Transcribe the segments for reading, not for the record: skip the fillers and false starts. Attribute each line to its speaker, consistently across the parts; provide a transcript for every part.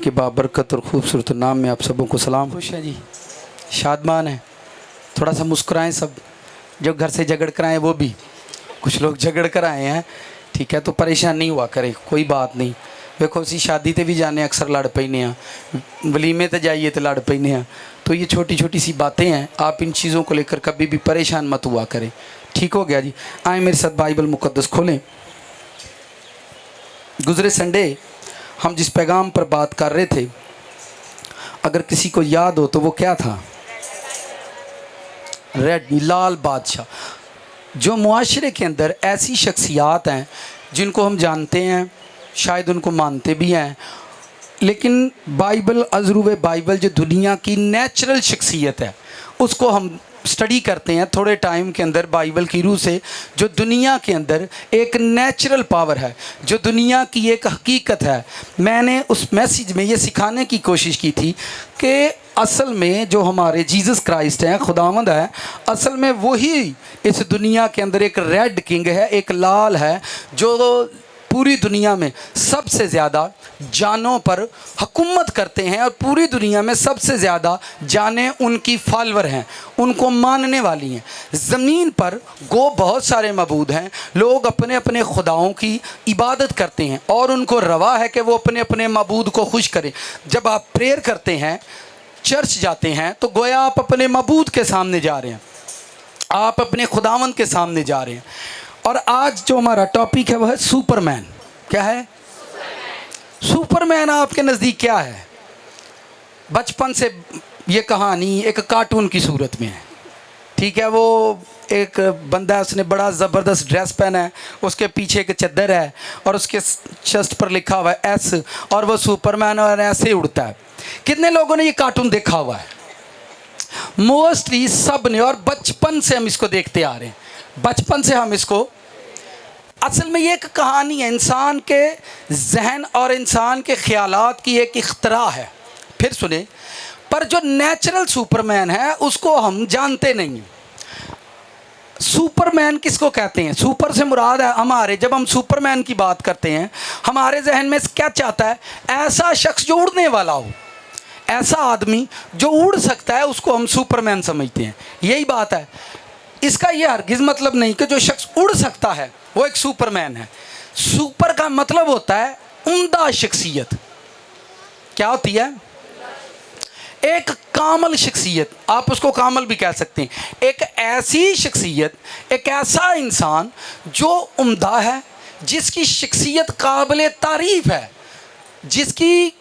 Speaker 1: के बाबरकत और ख़ूबसूरत नाम में आप सबों को सलाम। खुश हैं जी, शादमान हैं, थोड़ा सा मुस्कुराएं सब। जो घर से झगड़ कर आए वो भी, कुछ लोग झगड़ कर आए हैं, ठीक है, तो परेशान नहीं हुआ करे, कोई बात नहीं। देखो उसी शादी ते भी जाने अक्सर लड़ पैने हैं, वलीमे ते जाइए तो लड़ पैने हैं। तो ये छोटी छोटी सी बातें हैं, आप इन चीज़ों को लेकर कभी भी परेशान मत हुआ करें। ठीक हो गया जी। आए मेरे साथ बाइबल मुक़द्दस खोलें। गुज़रे संडे हम जिस पैगाम पर बात कर रहे थे, अगर किसी को याद हो तो वो क्या था? रेड, लाल बादशाह। जो मुआशरे के अंदर ऐसी शख्सियात हैं जिनको हम जानते हैं, शायद उनको मानते भी हैं, लेकिन बाइबल, अज़रूब बाइबल जो दुनिया की नेचुरल शख्सियत है उसको हम स्टडी करते हैं थोड़े टाइम के अंदर बाइबल की रूह से। जो दुनिया के अंदर एक नेचुरल पावर है, जो दुनिया की एक हकीकत है। मैंने उस मैसेज में ये सिखाने की कोशिश की थी कि असल में जो हमारे जीसस क्राइस्ट हैं, खुदावंद है, असल में वही इस दुनिया के अंदर एक रेड किंग है, एक लाल है, जो पूरी दुनिया में सबसे ज़्यादा जानों पर हुकूमत करते हैं और पूरी दुनिया में सबसे ज़्यादा जानें उनकी फॉलोअर हैं, उनको मानने वाली हैं। ज़मीन पर गो बहुत सारे मबूद हैं, लोग अपने अपने खुदाओं की इबादत करते हैं और उनको रवा है कि वो अपने अपने मबूद को खुश करें। जब आप प्रेयर करते हैं, चर्च जाते हैं, तो गोया आप अपने मबूद के सामने जा रहे हैं, आप अपने खुदावंद के सामने जा रहे हैं। और आज जो हमारा टॉपिक है वह है सुपरमैन। क्या है? सुपरमैन आपके नज़दीक क्या है? बचपन से ये कहानी एक कार्टून की सूरत में है, ठीक है। वो एक बंदा है, उसने बड़ा ज़बरदस्त ड्रेस पहना है, उसके पीछे एक चद्दर है और उसके चेस्ट पर लिखा हुआ है एस, और वो सुपरमैन और ऐसे उड़ता है। कितने लोगों ने ये कार्टून देखा हुआ है? मोस्टली सब ने, और बचपन से हम इसको देखते आ रहे हैं, बचपन से हम इसको। असल में ये एक कहानी है, इंसान के जहन और इंसान के ख्यालात की एक इख्तरा है। फिर सुने, पर जो नेचुरल सुपरमैन है उसको हम जानते नहीं हैं। सुपरमैन किसको कहते हैं? सुपर से मुराद है हमारे, जब हम सुपरमैन की बात करते हैं हमारे जहन में क्या चाहता है? ऐसा शख्स जो उड़ने वाला हो, ऐसा आदमी जो उड़ सकता है, उसको हम सुपरमैन समझते हैं। यही बात है। इसका यह हरगिज़ मतलब नहीं कि जो शख्स उड़ सकता है वो एक सुपरमैन है। सुपर का मतलब होता है उम्दा शख्सियत। क्या होती है? एक कामल शख्सियत, आप उसको कामल भी कह सकते हैं। एक ऐसी शख्सियत, एक ऐसा इंसान जो उम्दा है, जिसकी शख्सियत काबिल तारीफ़ है, जिसकी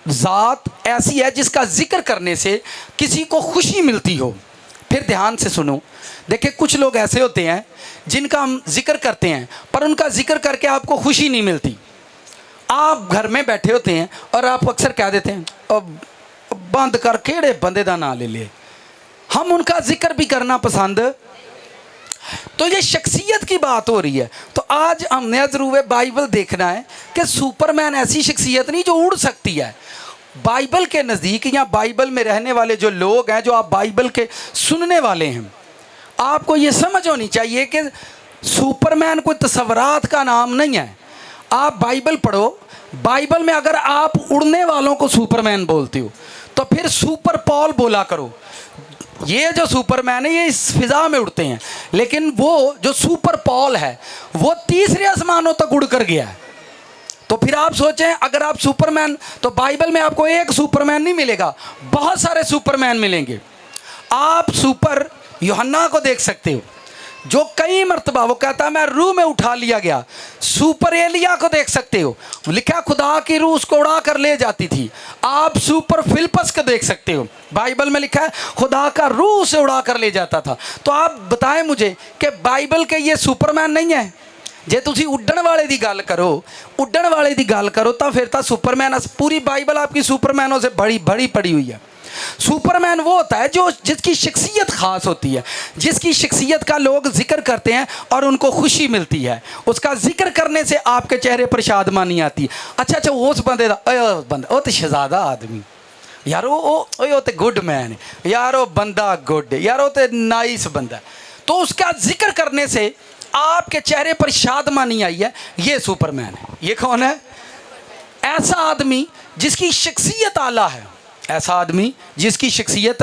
Speaker 1: ज़ात ऐसी है जिसका ज़िक्र करने से किसी को खुशी मिलती हो। फिर ध्यान से सुनो, देखिए कुछ लोग ऐसे होते हैं जिनका हम जिक्र करते हैं पर उनका जिक्र करके आपको खुशी नहीं मिलती। आप घर में बैठे होते हैं और आप अक्सर कह देते हैं अब बंद कर, केड़े बंदे दा नाम ले लिए। हम उनका जिक्र भी करना पसंद। तो ये शख्सियत की बात हो रही है। तो आज हमने अज़रूब बाइबल देखना है कि सुपरमैन ऐसी शख्सियत नहीं जो उड़ सकती है। बाइबल के नज़दीक या बाइबल में रहने वाले जो लोग हैं, जो आप बाइबल के सुनने वाले हैं, आपको ये समझ होनी चाहिए कि सुपरमैन कोई तस्वरात का नाम नहीं है। आप बाइबल पढ़ो, बाइबल में अगर आप उड़ने वालों को सुपरमैन बोलते हो तो फिर सुपर पॉल बोला करो। ये जो सुपरमैन है ये इस फिज़ा में उड़ते हैं, लेकिन वो जो सुपर पॉल है वो तीसरे आसमानों तक उड़ कर गया है। तो फिर आप सोचें, अगर आप सुपरमैन, तो बाइबल में आपको एक सुपरमैन नहीं मिलेगा, बहुत सारे सुपरमैन मिलेंगे। आप सुपर यूहन्ना को देख सकते हो, जो कई मरतबा वो कहता है मैं रूह में उठा लिया गया। सुपर एलिया को देख सकते हो, लिखा खुदा की रूह उसको उड़ा कर ले जाती थी। आप सुपर फिलिपस को देख सकते हो, बाइबल में लिखा है खुदा का रूह से उड़ा कर ले जाता था। तो आप बताएं मुझे कि बाइबल के ये सुपरमैन नहीं है। जे तुसी उड्डण वाले दी गल करो, उड्डण वाले दी गल करो तो फिर तो सुपरमैन, पूरी बाइबल आपकी सुपरमैनों से बड़ी बड़ी पड़ी हुई है। सुपरमैन वो होता है जो जिसकी शख्सियत ख़ास होती है, जिसकी शख्सियत का लोग जिक्र करते हैं और उनको खुशी मिलती है। उसका जिक्र करने से आपके चेहरे पर शादमानी आती है। अच्छा, उस बंदे दा बंदा, वो तो शहजादा आदमी यार, वो तो गुड मैन यार, वो बंदा गुड यार, वो तो नाइस बंदा। तो उसका जिक्र करने से आपके चेहरे पर शादमानी आई है, ये सुपरमैन है। ये कौन है? ऐसा आदमी जिसकी शख्सियत आला है, ऐसा आदमी जिसकी शख्सियत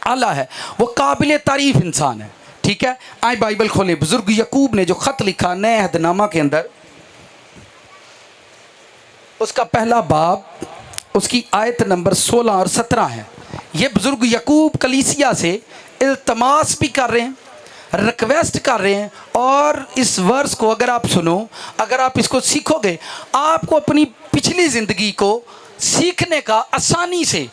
Speaker 1: आला है, वो काबिल तारीफ इंसान है। ठीक है, आए बाइबल खोले, बुजुर्ग यकूब ने जो ख़त लिखा नए अहदनामा के अंदर, उसका पहला बाब, उसकी आयत नंबर 16 और 17 है। ये बुजुर्ग यकूब कलीसिया से इल्तमास भी कर रहे हैं, रिक्वेस्ट कर रहे हैं, और इस वर्स को अगर आप सुनो, अगर आप इसको सीखोगे, आपको अपनी पिछली ज़िंदगी को सीखने का आसानी से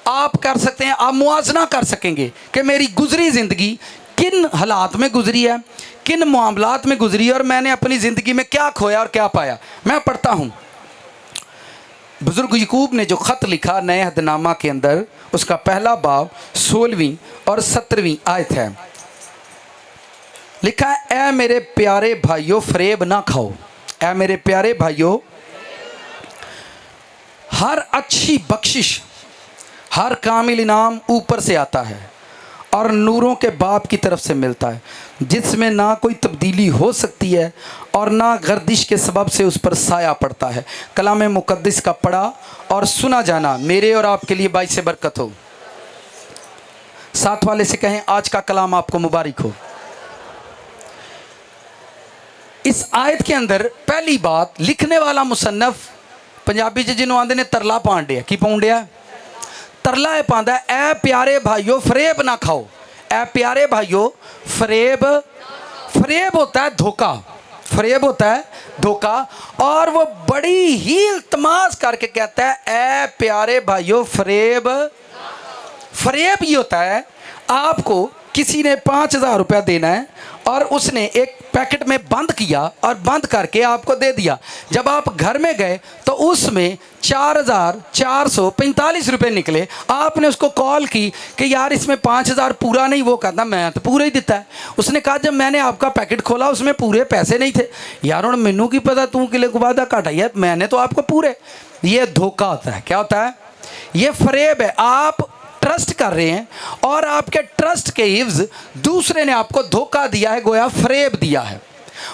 Speaker 1: आप कर सकते हैं, आप मुआजना कर सकेंगे कि मेरी गुजरी ज़िंदगी किन हालात में गुजरी है, किन मामलात में गुजरी है, और मैंने अपनी ज़िंदगी में क्या खोया और क्या पाया। मैं पढ़ता हूँ, बुजुर्ग यकूब ने जो ख़त लिखा नए अहदनामा के अंदर, उसका पहला बाब 16वीं और 17वीं आयत है। लिखा है, ऐ मेरे प्यारे भाइयों फरेब ना खाओ। ऐ मेरे प्यारे भाइयों, हर अच्छी बख्शिश, हर कामिल इनाम ऊपर से आता है और नूरों के बाप की तरफ से मिलता है, जिसमें ना कोई तब्दीली हो सकती है और ना गर्दिश के सबब से उस पर साया पड़ता है। कलाम मुक़द्दस का पढ़ा और सुना जाना मेरे और आपके लिए बाइस बरकत हो। साथ वाले से कहें, आज का कलाम आपको मुबारक हो। इस आयत के अंदर पहली बात, लिखने वाला मुसन्नफ पंजाबी च जिन्हों आंदे ने तरला पांडे की पाउंडिया, तरला है पांदा, ऐ प्यारे भाइयों फरेब ना खाओ। ऐ प्यारे भाइयों, फरेब, फरेब होता है धोखा, फरेब होता है धोखा, और वो बड़ी ही इल्तमास करके कहता है, ऐ प्यारे भाइयों फरेब। फरेब ये होता है, आपको किसी ने 5000 रुपया देना है और उसने एक पैकेट में बंद किया और बंद करके आपको दे दिया। जब आप घर में गए तो उसमें 4445 रुपये निकले। आपने उसको कॉल की कि यार इसमें 5000 पूरा नहीं, वो कहता मैं तो पूरा ही देता है। उसने कहा जब मैंने आपका पैकेट खोला उसमें पूरे पैसे नहीं थे। यार और मैनू की पता, तू किले को वादा घटा है, मैंने तो आपको पूरे। ये धोखा होता है। क्या होता है? ये फरेब है। आप ट्रस्ट कर रहे हैं और आपके ट्रस्ट के हिफ्ज दूसरे ने आपको धोखा दिया है, गोया फरेब दिया है।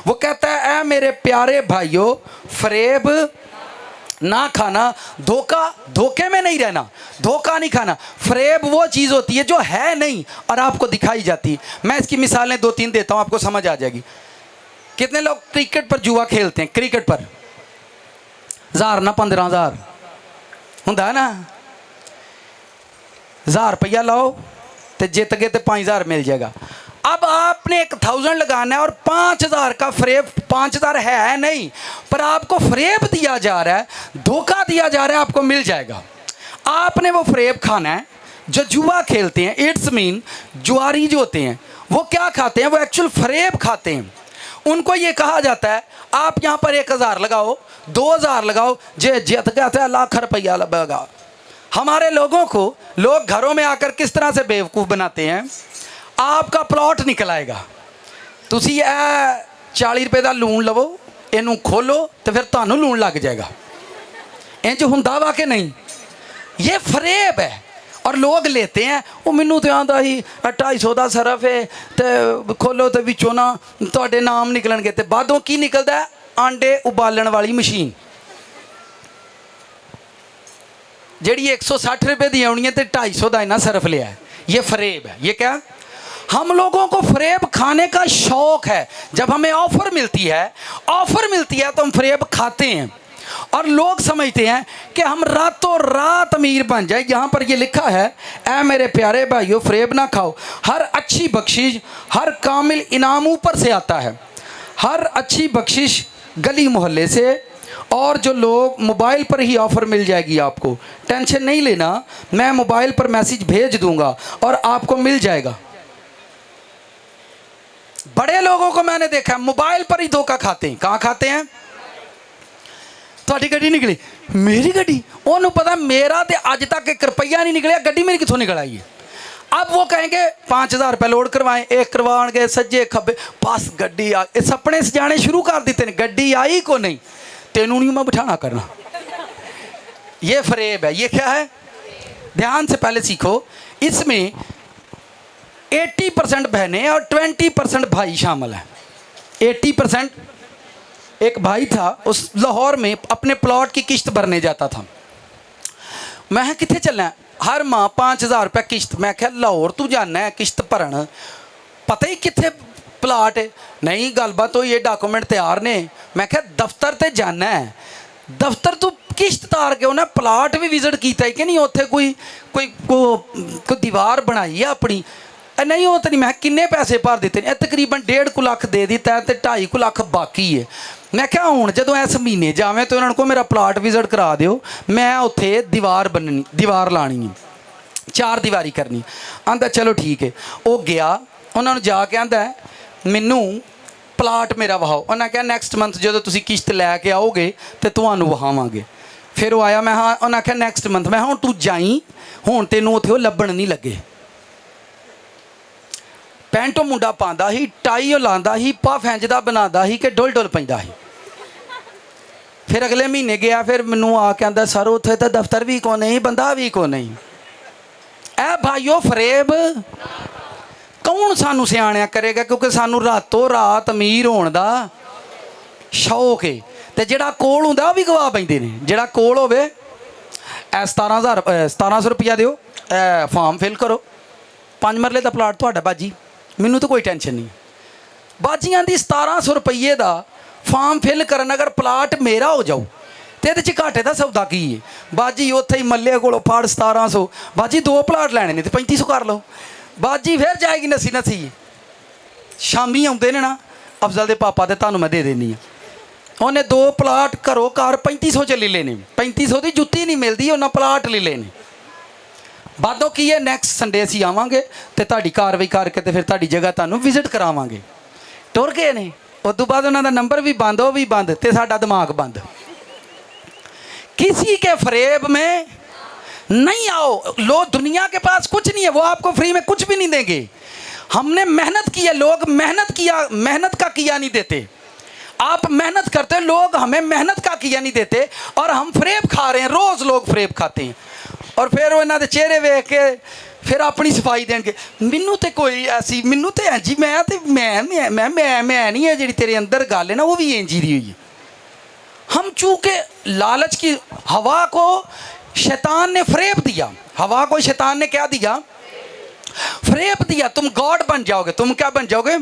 Speaker 1: वो कहता है, ऐ मेरे प्यारे भाइयों फरेब ना खाना। धोखा, धोखे में नहीं रहना, धोखा नहीं खाना। फरेब वो चीज़ होती है जो है नहीं और आपको दिखाई जाती है। मैं इसकी मिसालें 2-3 देता हूँ, आपको समझ आ जाएगी। कितने लोग क्रिकेट पर जुआ खेलते हैं? क्रिकेट पर 1000 ना 15000 होंदा है ना। 1000 रुपया लाओ तो जित गए तो 5000 मिल जाएगा। अब आपने 1000 लगाना है और 5000 का फरेब, 5000 है नहीं पर आपको फरेब दिया जा रहा है, धोखा दिया जा रहा है, आपको मिल जाएगा। आपने वो फरेब खाना है। जो जुआ खेलते हैं, इट्स मीन जुआरी जो होते हैं, वो क्या खाते हैं? वो एक्चुअल फरेब खाते हैं। उनको ये कहा जाता है आप यहाँ पर 1000 लगाओ, 2000 लगाओ, जे जित गया था लाख रुपया लगेगा। हमारे लोगों को लोग घरों में आकर किस तरह से बेवकूफ़ बनाते हैं। आपका प्लॉट निकल आएगा, तुसी 40 रुपये का लून लवो, इनू खोलो तो फिर तुहानू लून लग जाएगा। इंज हुंदा वा कि नहीं? ये फरेब है और लोग लेते हैं। वो मैनू तो आंदा ही 250 का सरफ है तो खोलो तो विचों ना तुहाडे नाम निकलणगे, तो बादों की निकलता है? आंडे उबालण वाली मशीन जी 160 रुपये दी आनी है तो 250 का इन्ना सरफ लिया है। ये फरेब है। ये क्या? हम लोगों को फरेब खाने का शौक है। जब हमें ऑफर मिलती है तो हम फरेब खाते हैं और लोग समझते हैं कि हम रातों रात अमीर बन जाए। यहाँ पर ये लिखा है, ऐ मेरे प्यारे भाइयों फरेब ना खाओ, हर अच्छी बख्शिश, हर कामिल इनाम ऊपर से आता है। हर अच्छी बख्शिश गली मोहल्ले से, और जो लोग मोबाइल पर ही ऑफ़र मिल जाएगी आपको, टेंशन नहीं लेना, मैं मोबाइल पर मैसेज भेज दूंगा और आपको मिल जाएगा। बड़े लोगों को मैंने देखा मोबाइल पर ही धोखा खाते हैं। कहाँ खाते हैं? थोड़ी गड्डी निकली, मेरी गड्डी, उन्होंने पता मेरा तो अज तक 1 रुपया नहीं निकलिया, गड्डी मेरी कितों निकल आई है। अब वो कहेंगे 5000 रुपये लोड करवाएं, एक करवाएंगे सज्जे खब्बे, बस गड्डी आ, सपने सजाने शुरू कर देते हैं। गड्डी आई को नहीं, तेनू नहीं मैं बिठाना करना। ये फरेब है। ये क्या है? ध्यान से पहले सीखो। इसमें 80% बहनें और 20% भाई शामिल है। 80% एक भाई था, उस लाहौर में अपने प्लॉट की किश्त भरने जाता था। मैं किहा कित्थे चलना है? हर माह 5000 रुपया किश्त। मैं क्या लाहौर तू जाना है किश्त भरन, पता ही कित्थे प्लाट है? नहीं गलबात होई, ये डॉक्यूमेंट तैयार ने। मैं क्या दफ्तर ते जाना है, दफ्तर तू किश्त तार के उन्हें प्लाट भी विजिट किया कि नहीं, उत्थे कोई कोई कोई दीवार बनाई है अपनी? नहीं वो तो नहीं। मैं किन्ने पैसे भर दिते ने? तकरीबन 1.5 लाख दे दिता है, तो 2.5 लाख बाकी है। मैं क्या हूँ जो इस महीने जावे तो उन्होंने को मेरा प्लाट विजिट करा दियो, मैं उत्थे दीवार बननी, दीवार लानी, 4 दीवारी करनी। आंदा चलो ठीक है। वो गया, उन्होंने जाके आंदा मैनू प्लाट मेरा वहाओ। उन्हें कहा नैक्सट मंथ जो तुम किश्त लैके आओगे तो तुहानू वहावांगे। फिर वो आया, मैं हाँ, उन्हें कहा नैक्सट मंथ। मैं हूँ तू जाई, हूँ तेनों उत्थे लभण नहीं लगे। पैंटो मुंडा पाँदा ही, टाई लाँदा ही, पफ इंजदा बनाता ही कि डुल डुल पैंदा ही। फिर अगले महीने गया, फिर मैनू आके आंदा सर उत्थे तो दफ्तर भी को नहीं, बंदा भी को नहीं। ए भाईओ फरेब कौन सानू सियाणिया करेगा, क्योंकि सानू रातों रात अमीर होने का शौक है। तो जिहड़ा कोल हुंदा वो भी गवा पैंदे ने। जिहड़ा कोल होवे 1700 रुपया दिओ, फॉर्म फिल करो, 5 मरले का प्लाट तुहाडा बाजी, मैनू तो कोई टेंशन नहीं। बाजियां दी 1700 रुपये का फॉर्म फिल करन अगर प्लाट मेरा हो जाऊ तो ये घाटे का सौदा की है? बाजी उत्थे ही मल्ले को फड़ 1700, बाजी 2 प्लाट लैने ने तो 3500 कर लो। बाजी फिर जाएगी नसी नसी। शामी आते ने ना अफजल के पापा तो तुहानू मैं दे देनी, उन्हें 2 प्लाट घरों घर 3500 च ले लेने। 3500 की जुत्ती नहीं मिलती, उन्हें प्लाट ले लेने। बादों की है नैक्सट संडे असीं आवांगे तो तुहाडी कार्रवाई करके तो फिर तुहाडी जगह तुहानू विजिट करावांगे। टुर गए ने। उस तो बाद उन्होंने नंबर भी बंद, वो भी बंद, तो साडा दिमाग बंद। किसी के फरेब में नहीं आओ। लोग दुनिया के पास कुछ नहीं है, वो आपको फ्री में कुछ भी नहीं देंगे। हमने मेहनत की है, लोग मेहनत का किया नहीं देते। आप मेहनत करते, लोग हमें मेहनत का किया नहीं देते, और हम फरेब खा रहे हैं। रोज़ लोग फरेब खाते हैं, और फिर वो इन्हों के चेहरे वेख के फिर अपनी सफाई देंगे। मैनू तो कोई ऐसी, मैनू तो है जी, मैं नहीं है जी तेरे अंदर गल है ना, वो भी इंजी दी हुई है। हम चूँकि लालच की हवा को शैतान ने फरेब दिया, हवा को शैतान ने क्या दिया? फरेब दिया। तुम गॉड बन जाओगे। तुम क्या बन जाओगे?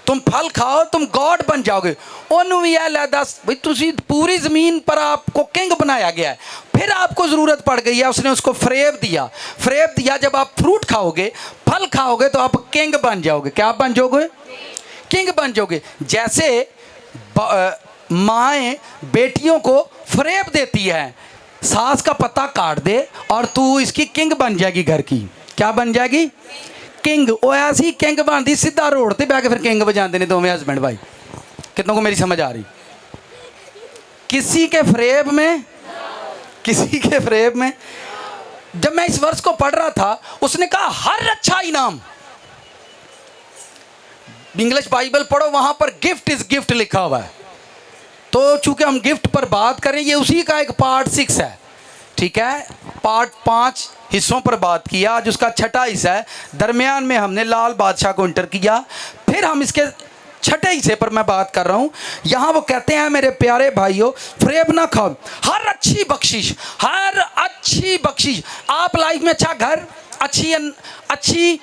Speaker 1: तुम फल खाओ, तुम गॉड बन जाओगे। उन्होंने भी यह लै दस भाई तुसी पूरी ज़मीन पर आपको किंग बनाया गया है, फिर आपको ज़रूरत पड़ गई है, उसने उसको फरेब दिया। फरेब दिया, जब आप फ्रूट खाओगे, फल खाओगे तो आप किंग बन जाओगे। क्या बन जाओगे? किंग बन जाओगे। जैसे माएँ बेटियों को फरेब देती है, सास का पत्ता काट दे और तू इसकी किंग बन जाएगी घर की। क्या बन जाएगी? किंग। वो ऐसी किंग बनती, सीधा रोड पर बह के फिर किंग बजाते हैं दोवें हस्बैंड भाई। कितनों को मेरी समझ आ रही? किसी के फरेब में, किसी के फरेब में। जब मैं इस वर्ष को पढ़ रहा था, उसने कहा हर अच्छा इनाम, इंग्लिश बाइबल पढ़ो, वहां पर गिफ्ट इज गिफ्ट लिखा हुआ है। तो चूंकि हम गिफ्ट पर बात करें, ये उसी का एक पार्ट 6 है, ठीक है। पार्ट 5 हिस्सों पर बात किया, आज उसका 6ठा हिस्सा है। दरमियान में हमने लाल बादशाह को इंटर किया, फिर हम इसके 6ठे हिस्से पर मैं बात कर रहा हूँ। यहाँ वो कहते हैं मेरे प्यारे भाइयों, फरेब ना खाओ। हर अच्छी बख्शिश, हर अच्छी बख्शिश, आप लाइफ में अच्छा घर, अच्छी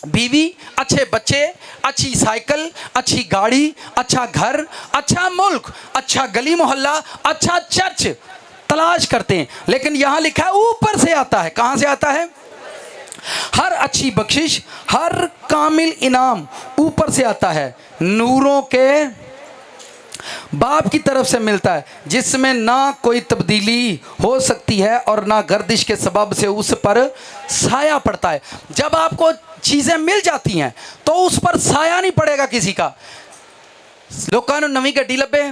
Speaker 1: बीवी, अच्छे बच्चे, अच्छी साइकिल, अच्छी गाड़ी, अच्छा घर, अच्छा मुल्क, अच्छा गली मोहल्ला, अच्छा चर्च तलाश करते हैं। लेकिन यहाँ लिखा है ऊपर से आता है। कहाँ से आता है? हर अच्छी बख्शिश, हर कामिल इनाम ऊपर से आता है, नूरों के बाप की तरफ से मिलता है, जिसमें ना कोई तब्दीली हो सकती है और ना गर्दिश के सबब से उस पर साया पड़ता है। जब आपको चीज़ें मिल जाती हैं तो उस पर साया नहीं पड़ेगा किसी का। लोगों ने नवी गड्डी लभे,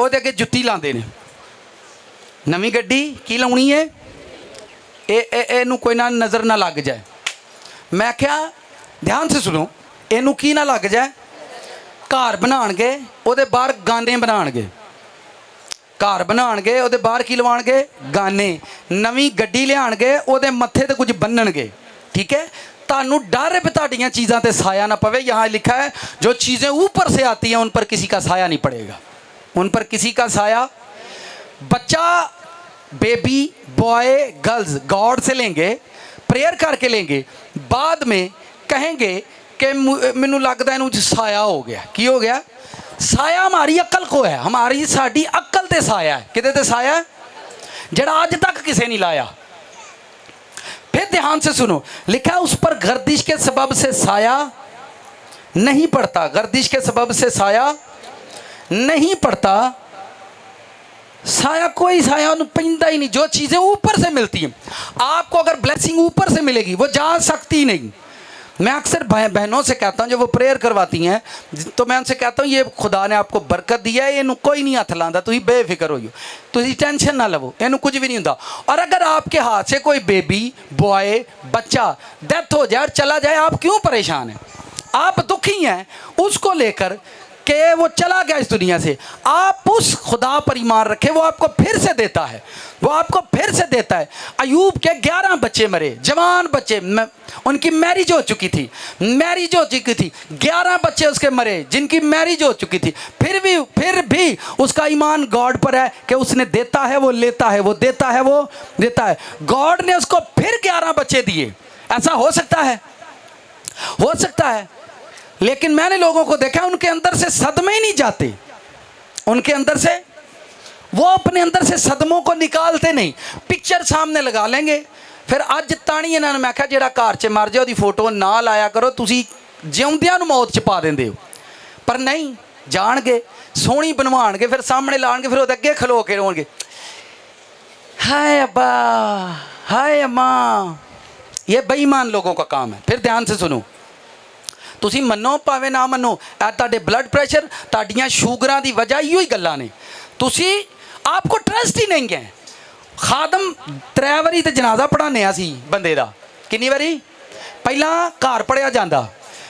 Speaker 1: ਉਹਦੇ ਅੱਗੇ जुत्ती लाते हैं। नवी गड्डी की लाउनी है, ਇਹਨੂੰ कोई ना नज़र ना लग जाए। मैं क्या ध्यान से सुनो, ਇਹਨੂੰ की ना लग जाए। घर बनाणगे, ਉਹਦੇ बाहर गाने बनाणगे, घर बनाणगे, ਉਹਦੇ बाहर की लवाणगे? गाने। नवी गड्डी लियाणगे, ਉਹਦੇ मत्थे ते कुछ बन्नणगे, ठीक है। तानू डर है ताड़ियाँ चीज़ों पर साया ना पवे। यहाँ लिखा है जो चीज़ें ऊपर से आती हैं उन पर किसी का साया नहीं पड़ेगा, उन पर किसी का साया। बच्चा बेबी बॉय गर्ल्स गॉड से लेंगे, प्रेयर करके लेंगे, बाद में कहेंगे कि मैनू लगता इनू साया हो गया। की हो गया? साया हमारी अकल को है, हमारी साड़ी अकल ते साया है। किते ते साया है जड़ा आज तक किसी नहीं लाया। फिर ध्यान से सुनो, लिखा है उस पर गर्दिश के सबब से साया नहीं पड़ता। गर्दिश के सबब से साया नहीं पड़ता। साया कोई साया पैदा ही नहीं। जो चीज़ें ऊपर से मिलती हैं, आपको अगर ब्लेसिंग ऊपर से मिलेगी वो जा सकती नहीं। मैं अक्सर बहनों से कहता हूँ, जब वो प्रेयर करवाती हैं तो मैं उनसे कहता हूँ ये खुदा ने आपको बरकत दी है, इनू कोई नहीं हथ लाता, तुम बेफिक्र हो, तुम टेंशन ना लवो, इनू कुछ भी नहीं होता। और अगर आपके हाथ से कोई बेबी बॉय बच्चा डेथ हो जाए और चला जाए, आप क्यों परेशान हैं? आप दुखी हैं उसको लेकर कि वो चला गया इस दुनिया से। आप उस खुदा पर ईमान रखें, वो आपको फिर से देता है, वो आपको फिर से देता है। अयूब के 11 बच्चे मरे, जवान बच्चे, उनकी मैरिज हो चुकी थी, 11 बच्चे उसके मरे जिनकी मैरिज हो चुकी थी। फिर भी उसका ईमान गॉड पर है कि उसने देता है, वो लेता है, वो देता है, वो देता है। गॉड ने उसको फिर 11 बच्चे दिए। ऐसा हो सकता है? हो सकता है। लेकिन मैंने लोगों को देखा उनके अंदर से सदमे ही नहीं जाते, उनके अंदर से वो अपने अंदर से सदमों को निकालते नहीं। पिक्चर सामने लगा लेंगे, फिर अज ताणी इन्होंने मैं कहा जेड़ा घर च मर जाए उसकी फोटो ना लाया करो, तुसी जिउंदियां नूं मौत च पा देंदे हो। पर नहीं, जाणगे सोहनी बनवाणगे, फिर सामने लाणगे, फिर उहदे अगे खलो के रोणगे, हाय अब्बा हाय अम्मा। ये बेईमान लोगों का काम है। फिर ध्यान से सुनो, तुसी मनो भावें ना मनो, तुहाडे ब्लड प्रेशर तुहाडीआं शुगरां दी वजह इहो ही गल्लां ने। तुसी आपको ट्रस्ट ही नहीं है। खादम 3 वारी तो जनाजा पढ़ाने सी बंदे दा, कितनी वारी? पहला घर पढ़िया जाता,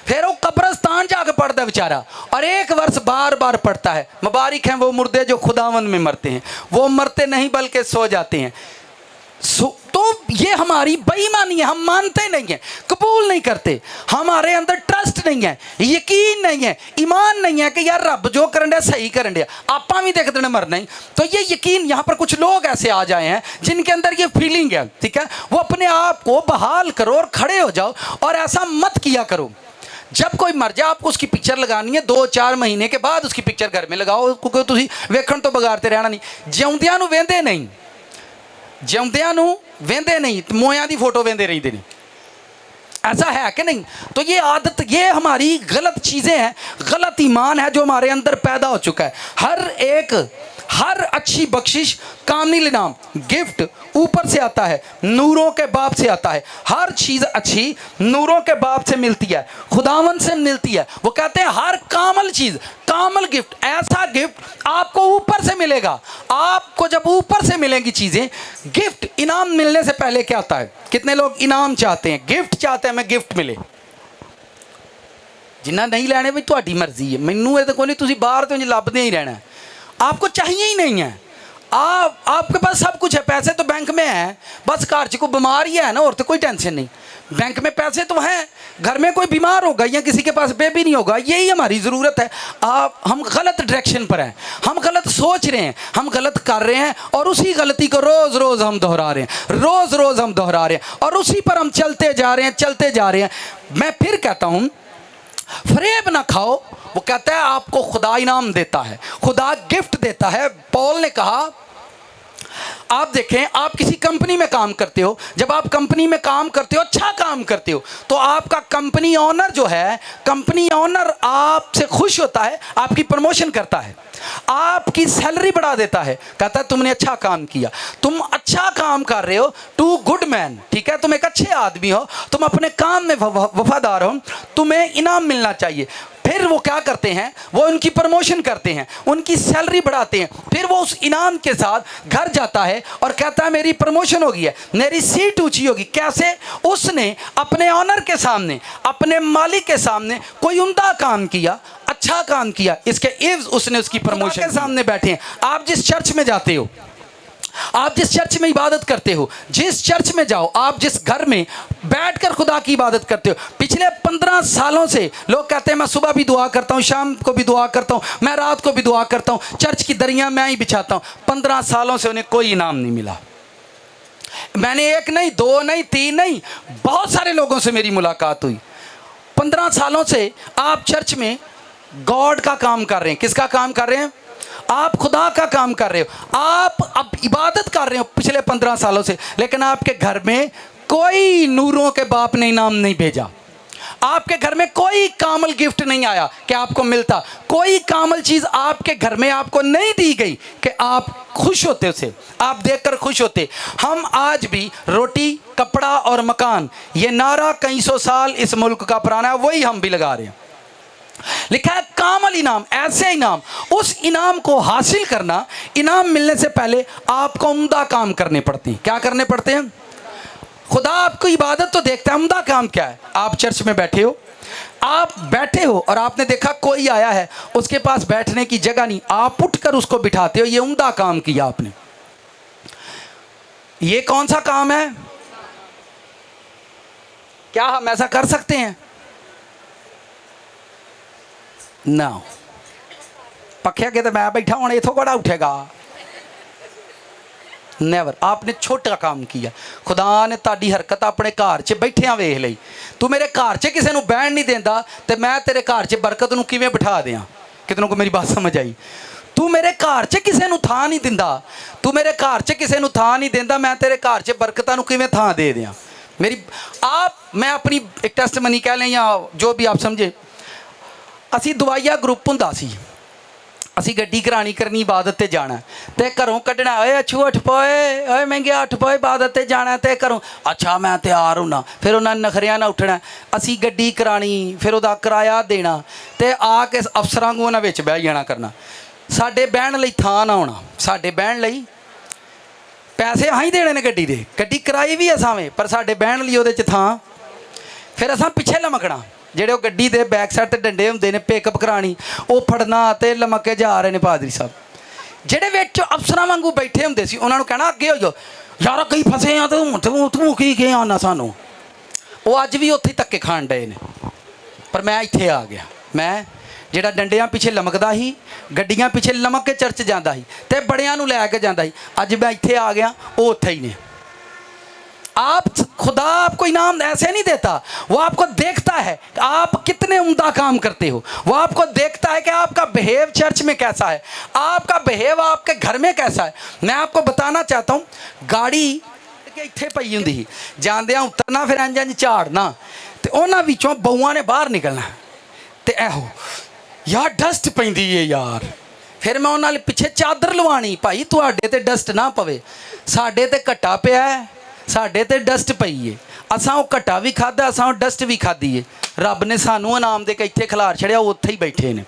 Speaker 1: फिर वो कब्रस्तान जाके पढ़ता बेचारा, और 1 वर्ष बार बार पढ़ता है। मुबारक हैं वो मुर्दे जो खुदावंद में मरते हैं, वो मरते नहीं बल्कि सो जाते हैं। तो ये हमारी बेईमानी है, हम मानते नहीं हैं, कबूल नहीं करते, हमारे अंदर ट्रस्ट नहीं है, यकीन नहीं है, ईमान नहीं है कि यार रब जो करन दिया सही करन दिया, आपा भी देख देने मरना ही। तो ये यकीन, यहाँ पर कुछ लोग ऐसे आ जाए हैं जिनके अंदर ये फीलिंग है, ठीक है, वो अपने आप को बहाल करो और खड़े हो जाओ। और ऐसा मत किया करो, जब कोई मर जाए आपको उसकी पिक्चर लगानी है, 2-4 महीने के बाद उसकी पिक्चर घर में लगाओ, क्योंकि तुसी वेखण तो बगाड़ते रहना नहीं। जिउंदियां नूं वेंदे नहीं, जिउंदियां नूं वेंदे नहीं, मोयां दी फोटो वेंदे रहिंदे ने। ऐसा है कि नहीं? तो ये आदत, ये हमारी गलत चीज़ें हैं, गलत ईमान है जो हमारे अंदर पैदा हो चुका है। हर अच्छी बख्शिश, कामिल इनाम, गिफ्ट ऊपर से आता है, नूरों के बाप से आता है। हर चीज़ अच्छी नूरों के बाप से मिलती है, खुदावन से मिलती है। वो कहते हैं हर कामल चीज़, कामल गिफ्ट, ऐसा गिफ्ट आपको ऊपर से मिलेगा। आपको जब ऊपर से मिलेंगी चीज़ें, गिफ्ट, इनाम मिलने से पहले क्या आता है? कितने लोग इनाम चाहते हैं, गिफ्ट चाहते हैं, हमें गिफ्ट मिले। जिन्ना नहीं लेने भाई तुहाडी मर्जी है, मैनू ये तो कोई नहीं, तुसीं बाहर तो लभदे ही रहना, आपको चाहिए ही नहीं है। आपके पास सब कुछ है, पैसे तो बैंक में है, बस घर च कोई बीमार ही है ना, और तो कोई टेंशन नहीं। बैंक में पैसे तो हैं, घर में कोई बीमार होगा या किसी के पास बेबी नहीं होगा, यही हमारी ज़रूरत है। हम गलत डायरेक्शन पर हैं, हम गलत सोच रहे हैं, हम गलत कर रहे हैं, और उसी गलती को रोज़ रोज़ हम दोहरा रहे हैं, रोज़ रोज़ हम दोहरा रहे हैं, और उसी पर हम चलते जा रहे हैं, चलते जा रहे हैं। मैं फिर कहता हूँ, फरेब ना खाओ। वो कहता है आपको खुदा इनाम देता है, खुदा गिफ्ट देता है। पॉल ने कहा, आप देखें, आप किसी कंपनी में काम करते हो, जब आप कंपनी में काम करते हो, अच्छा काम करते हो, तो आपका कंपनी ओनर जो है, कंपनी ओनर आपसे खुश होता है, आपकी प्रमोशन करता है, आपकी सैलरी बढ़ा देता है, कहता है तुमने अच्छा काम किया, तुम अच्छा काम कर रहे हो, टू गुड मैन, ठीक है, तुम एक अच्छे आदमी हो, तुम अपने काम में वफादार हो, तुम्हें इनाम मिलना चाहिए। फिर वो क्या करते हैं, वो उनकी प्रमोशन करते हैं, उनकी सैलरी बढ़ाते हैं, फिर वो उस इनाम के साथ घर जाता है और कहता है मेरी प्रमोशन होगी है, मेरी सीट ऊंची होगी। कैसे? उसने अपने ऑनर के सामने, अपने मालिक के सामने कोई उम्दा काम किया, अच्छा काम किया, इसके एवज उसने उसकी प्रमोशन के सामने बैठे हैं। आप जिस चर्च में जाते हो, आप जिस चर्च में इबादत करते हो, जिस चर्च में जाओ, आप जिस घर में बैठकर खुदा की इबादत करते हो, पिछले 15 सालों से लोग कहते हैं मैं सुबह भी दुआ करता हूँ, शाम को भी दुआ करता हूँ, मैं रात को भी दुआ करता हूँ, चर्च की दरियाँ मैं ही बिछाता हूँ। 15 सालों से उन्हें कोई इनाम नहीं मिला। मैंने एक नहीं, दो नहीं, तीन नहीं, बहुत सारे लोगों से मेरी मुलाकात हुई। 15 सालों से आप चर्च में गॉड का काम कर रहे हैं। किसका काम कर रहे हैं? आप खुदा का काम कर रहे हो। आप अब इबादत कर रहे हो पिछले 15 सालों से, लेकिन आपके घर में कोई नूरों के बाप ने इनाम नहीं भेजा। आपके घर में कोई कामल गिफ्ट नहीं आया कि आपको मिलता। कोई कामल चीज़ आपके घर में आपको नहीं दी गई कि आप खुश होते उसे, आप देखकर खुश होते। हम आज भी रोटी, कपड़ा और मकान, ये नारा कई सौ साल इस मुल्क का पुराना है, वही हम भी लगा रहे हैं। लिखा है कामल इनाम, ऐसे इनाम। उस इनाम को हासिल करना, इनाम मिलने से पहले आपको उम्दा काम करने पड़ते हैं। क्या करने पड़ते हैं? खुदा आपको इबादत तो देखता है, उम्दा काम क्या है? आप चर्च में बैठे हो, आप बैठे हो और आपने देखा कोई आया है, उसके पास बैठने की जगह नहीं, आप उठकर उसको बिठाते हो, ये उम्दा काम किया आपने। ये कौन सा काम है? क्या हम ऐसा कर सकते हैं? ना। पक्या के तो मैं बैठा हूं, इथों कड़ा उठेगा? नेवर। आपने छोटा काम किया। खुदा ने ताड़ी हरकत अपने घर च बैठिया वेख ली। तू मेरे घर च किसी को बहन नहीं देंदा तो मैं तेरे घर च बरकत नूं किवें बिठा दियां? कितनों को मेरी बात समझ आई? तू मेरे घर च किसी को थां नहीं दिंदा, तू मेरे घर च किसी को थां नहीं देंदा, मैं तेरे घर च बरकतां नूं किवें थां दे दियां? मेरी आप, मैं अपनी एक टेस्ट मनी कह लें या जो भी आप समझे। असी दवाइया ग्रुप हुंदा सी, असी गड्डी करानी करनी, इबादत ते जाना ते घरों कड्ढना, ओए अच्छू उठ पोए, ओए महंगे उठ पोए, इबादत ते जाना ते घरों अच्छा मैं तैयार होना। फिर उन्होंने नखरिया ना उठना, असी गड्डी करानी, फिर उसका किराया देना ते आके अफसरां को उन्होंने विच बह जाना करना। साडे बहन लई थां ना होना, साडे बहन लई पैसे असीं देने ने गड्डी दे, गड्डी कराई भी असावें, पर साडे बहन लई उहदे च थां। फिर असां पिछे लमकना, ਜਿਹੜੇ ਉਹ ਗੱਡੀ ਦੇ बैक साइड ਤੇ ਡੰਡੇ ਹੁੰਦੇ ਨੇ, ਪਿਕਅਪ ਕਰਾਣੀ, ਉਹ ਫੜਨਾ ਤੇ ਲਮਕੇ ਜਾ ਰਹੇ ਨੇ ਪਾਦਰੀ ਸਾਹਿਬ। ਜਿਹੜੇ ਵਿੱਚ ਅਫਸਰਾਂ ਵਾਂਗੂ ਬੈਠੇ ਹੁੰਦੇ ਸੀ ਉਹਨਾਂ ਨੂੰ ਕਹਿਣਾ ਅੱਗੇ ਹੋ ਜਾਓ, ਯਾਰ ਕਈ ਫਸੇ ਆ ਤੂੰ ਕੀ ਕਿਹਾ ਨਾ ਸਾਨੂੰ। ਉਹ ਅੱਜ ਵੀ ਉੱਥੇ ਧੱਕੇ ਖਾਣ ਡਏ ਨੇ, ਪਰ ਮੈਂ ਇੱਥੇ ਆ ਗਿਆ। ਮੈਂ ਜਿਹੜਾ ਡੰਡਿਆਂ ਪਿੱਛੇ ਲਮਕਦਾ ਸੀ, ਗੱਡੀਆਂ ਪਿੱਛੇ ਲਮਕ ਕੇ ਚਰਚ ਜਾਂਦਾ ਸੀ ਤੇ ਬੜਿਆਂ ਨੂੰ ਲੈ ਕੇ ਜਾਂਦਾ ਸੀ, ਅੱਜ मैं ਇੱਥੇ आ गया, ਉਹ ਉੱਥੇ ही ने। आप, खुदा आपको इनाम ऐसे नहीं देता, वो आपको देखता है कि आप कितने उम्दा काम करते हो। वो आपको देखता है कि आपका बिहेव चर्च में कैसा है, आपका बिहेव आपके घर में कैसा है। मैं आपको बताना चाहता हूँ, गाड़ी इत्थे पई हुंदी सी, जांदियां उतरना, फिर इंज इंज झाड़ना ते उन्हां विचों बहुआं ने बाहर निकलना ते एहो यार डस्ट पैंदी है यार। फिर मैं उन्हां पिछे चादर लवानी, भाई तुहाडे ते डस्ट ना पवे, साडे ते घट्टा पिया है, साडे ते डस्ट पई है, असां वो घट्टा भी खादा, असां डस्ट भी खाधी है। रब ने सानू इनाम दे के इत्थे खिलार छड़िया, उत्थे ही बैठे ने।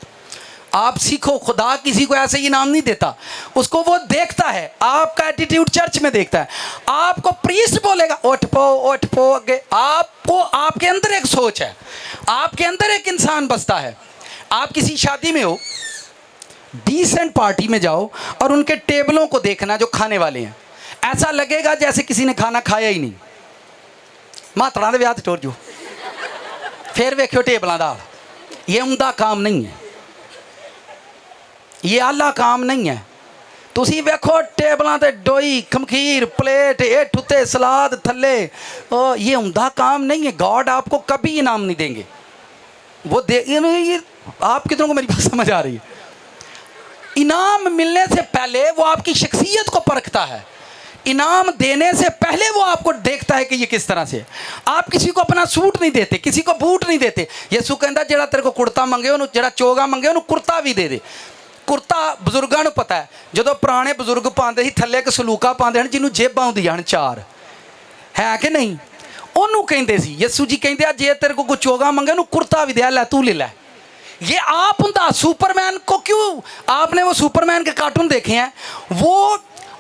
Speaker 1: आप सीखो, खुदा किसी को ऐसे ही इनाम नहीं देता, उसको वो देखता है, आपका एटीट्यूड चर्च में देखता है। आपको प्रीस्ट बोलेगा उठ पो अगे, आपको, आपके अंदर एक सोच है, आपके अंदर एक इंसान बसता है। आप किसी शादी में हो, डिसेंट पार्टी में जाओ और उनके टेबलों को देखना जो खाने वाले हैं, ऐसा लगेगा जैसे किसी ने खाना खाया ही नहीं। मातड़ा दे ब्याह टोर जो, फिर वेखियो टेबलों का। ये उम्दा काम नहीं है, ये आला काम नहीं है। तुसी वेखो टेबलों ते डोई, खमखीर, प्लेट, हेठ उत्ते सलाद थले, ये उम्दा काम नहीं है। गॉड आपको कभी इनाम नहीं देंगे, वो दे, ये आप कितनों को मेरी बात समझ आ रही है? इनाम मिलने से पहले वो आपकी शख्सियत को परखता है, इनाम देने से पहले वो आपको देखता है कि ये किस तरह से है। आप किसी को अपना सूट नहीं देते, किसी को बूट नहीं देते। यसू कहता जेड़ा तेरे को कुर्ता मंगे उन्होंने, जेड़ा चोगा मंगे उन्होंने कुर्ता भी दे दे। कुर्ता बजुर्गों को पता है, जो पुराने बजुर्ग पाते ही थले एक सलूका पाते हैं जिन्होंने जेबां होंदियां हन चार, है कि नहीं? उन्होंने कहते सी, यसू जी कहते जे तेरे को कोई चोगा मंगे उन्होंने कुर्ता भी दिया, लै तू ले लै। ये आप होंदा सुपरमैन को क्यों? आपने वो सुपरमैन के कार्टून देखे हैं, वो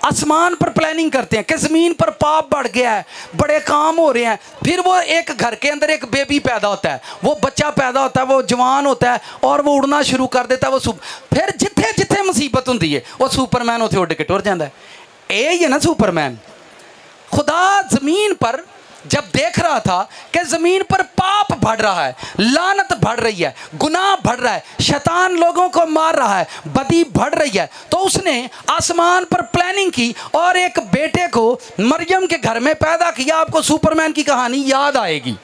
Speaker 1: आसमान पर प्लानिंग करते हैं कि ज़मीन पर पाप बढ़ गया है, बड़े काम हो रहे हैं, फिर वो एक घर के अंदर एक बेबी पैदा होता है, वो बच्चा पैदा होता है, वो जवान होता है और वो उड़ना शुरू कर देता है। वो फिर जिथे जिथे मुसीबत होंदी है वो सुपरमैन उत्थे उड़ के टुर जाता है। यही है ना सुपरमैन। खुदा ज़मीन पर जब देख रहा था कि ज़मीन पर पाप बढ़ रहा है, लानत बढ़ रही है, गुनाह बढ़ रहा है, शैतान लोगों को मार रहा है, बदी बढ़ रही है, तो उसने आसमान पर प्लानिंग की और एक बेटे को मरियम के घर में पैदा किया। आपको सुपरमैन की कहानी याद आएगी।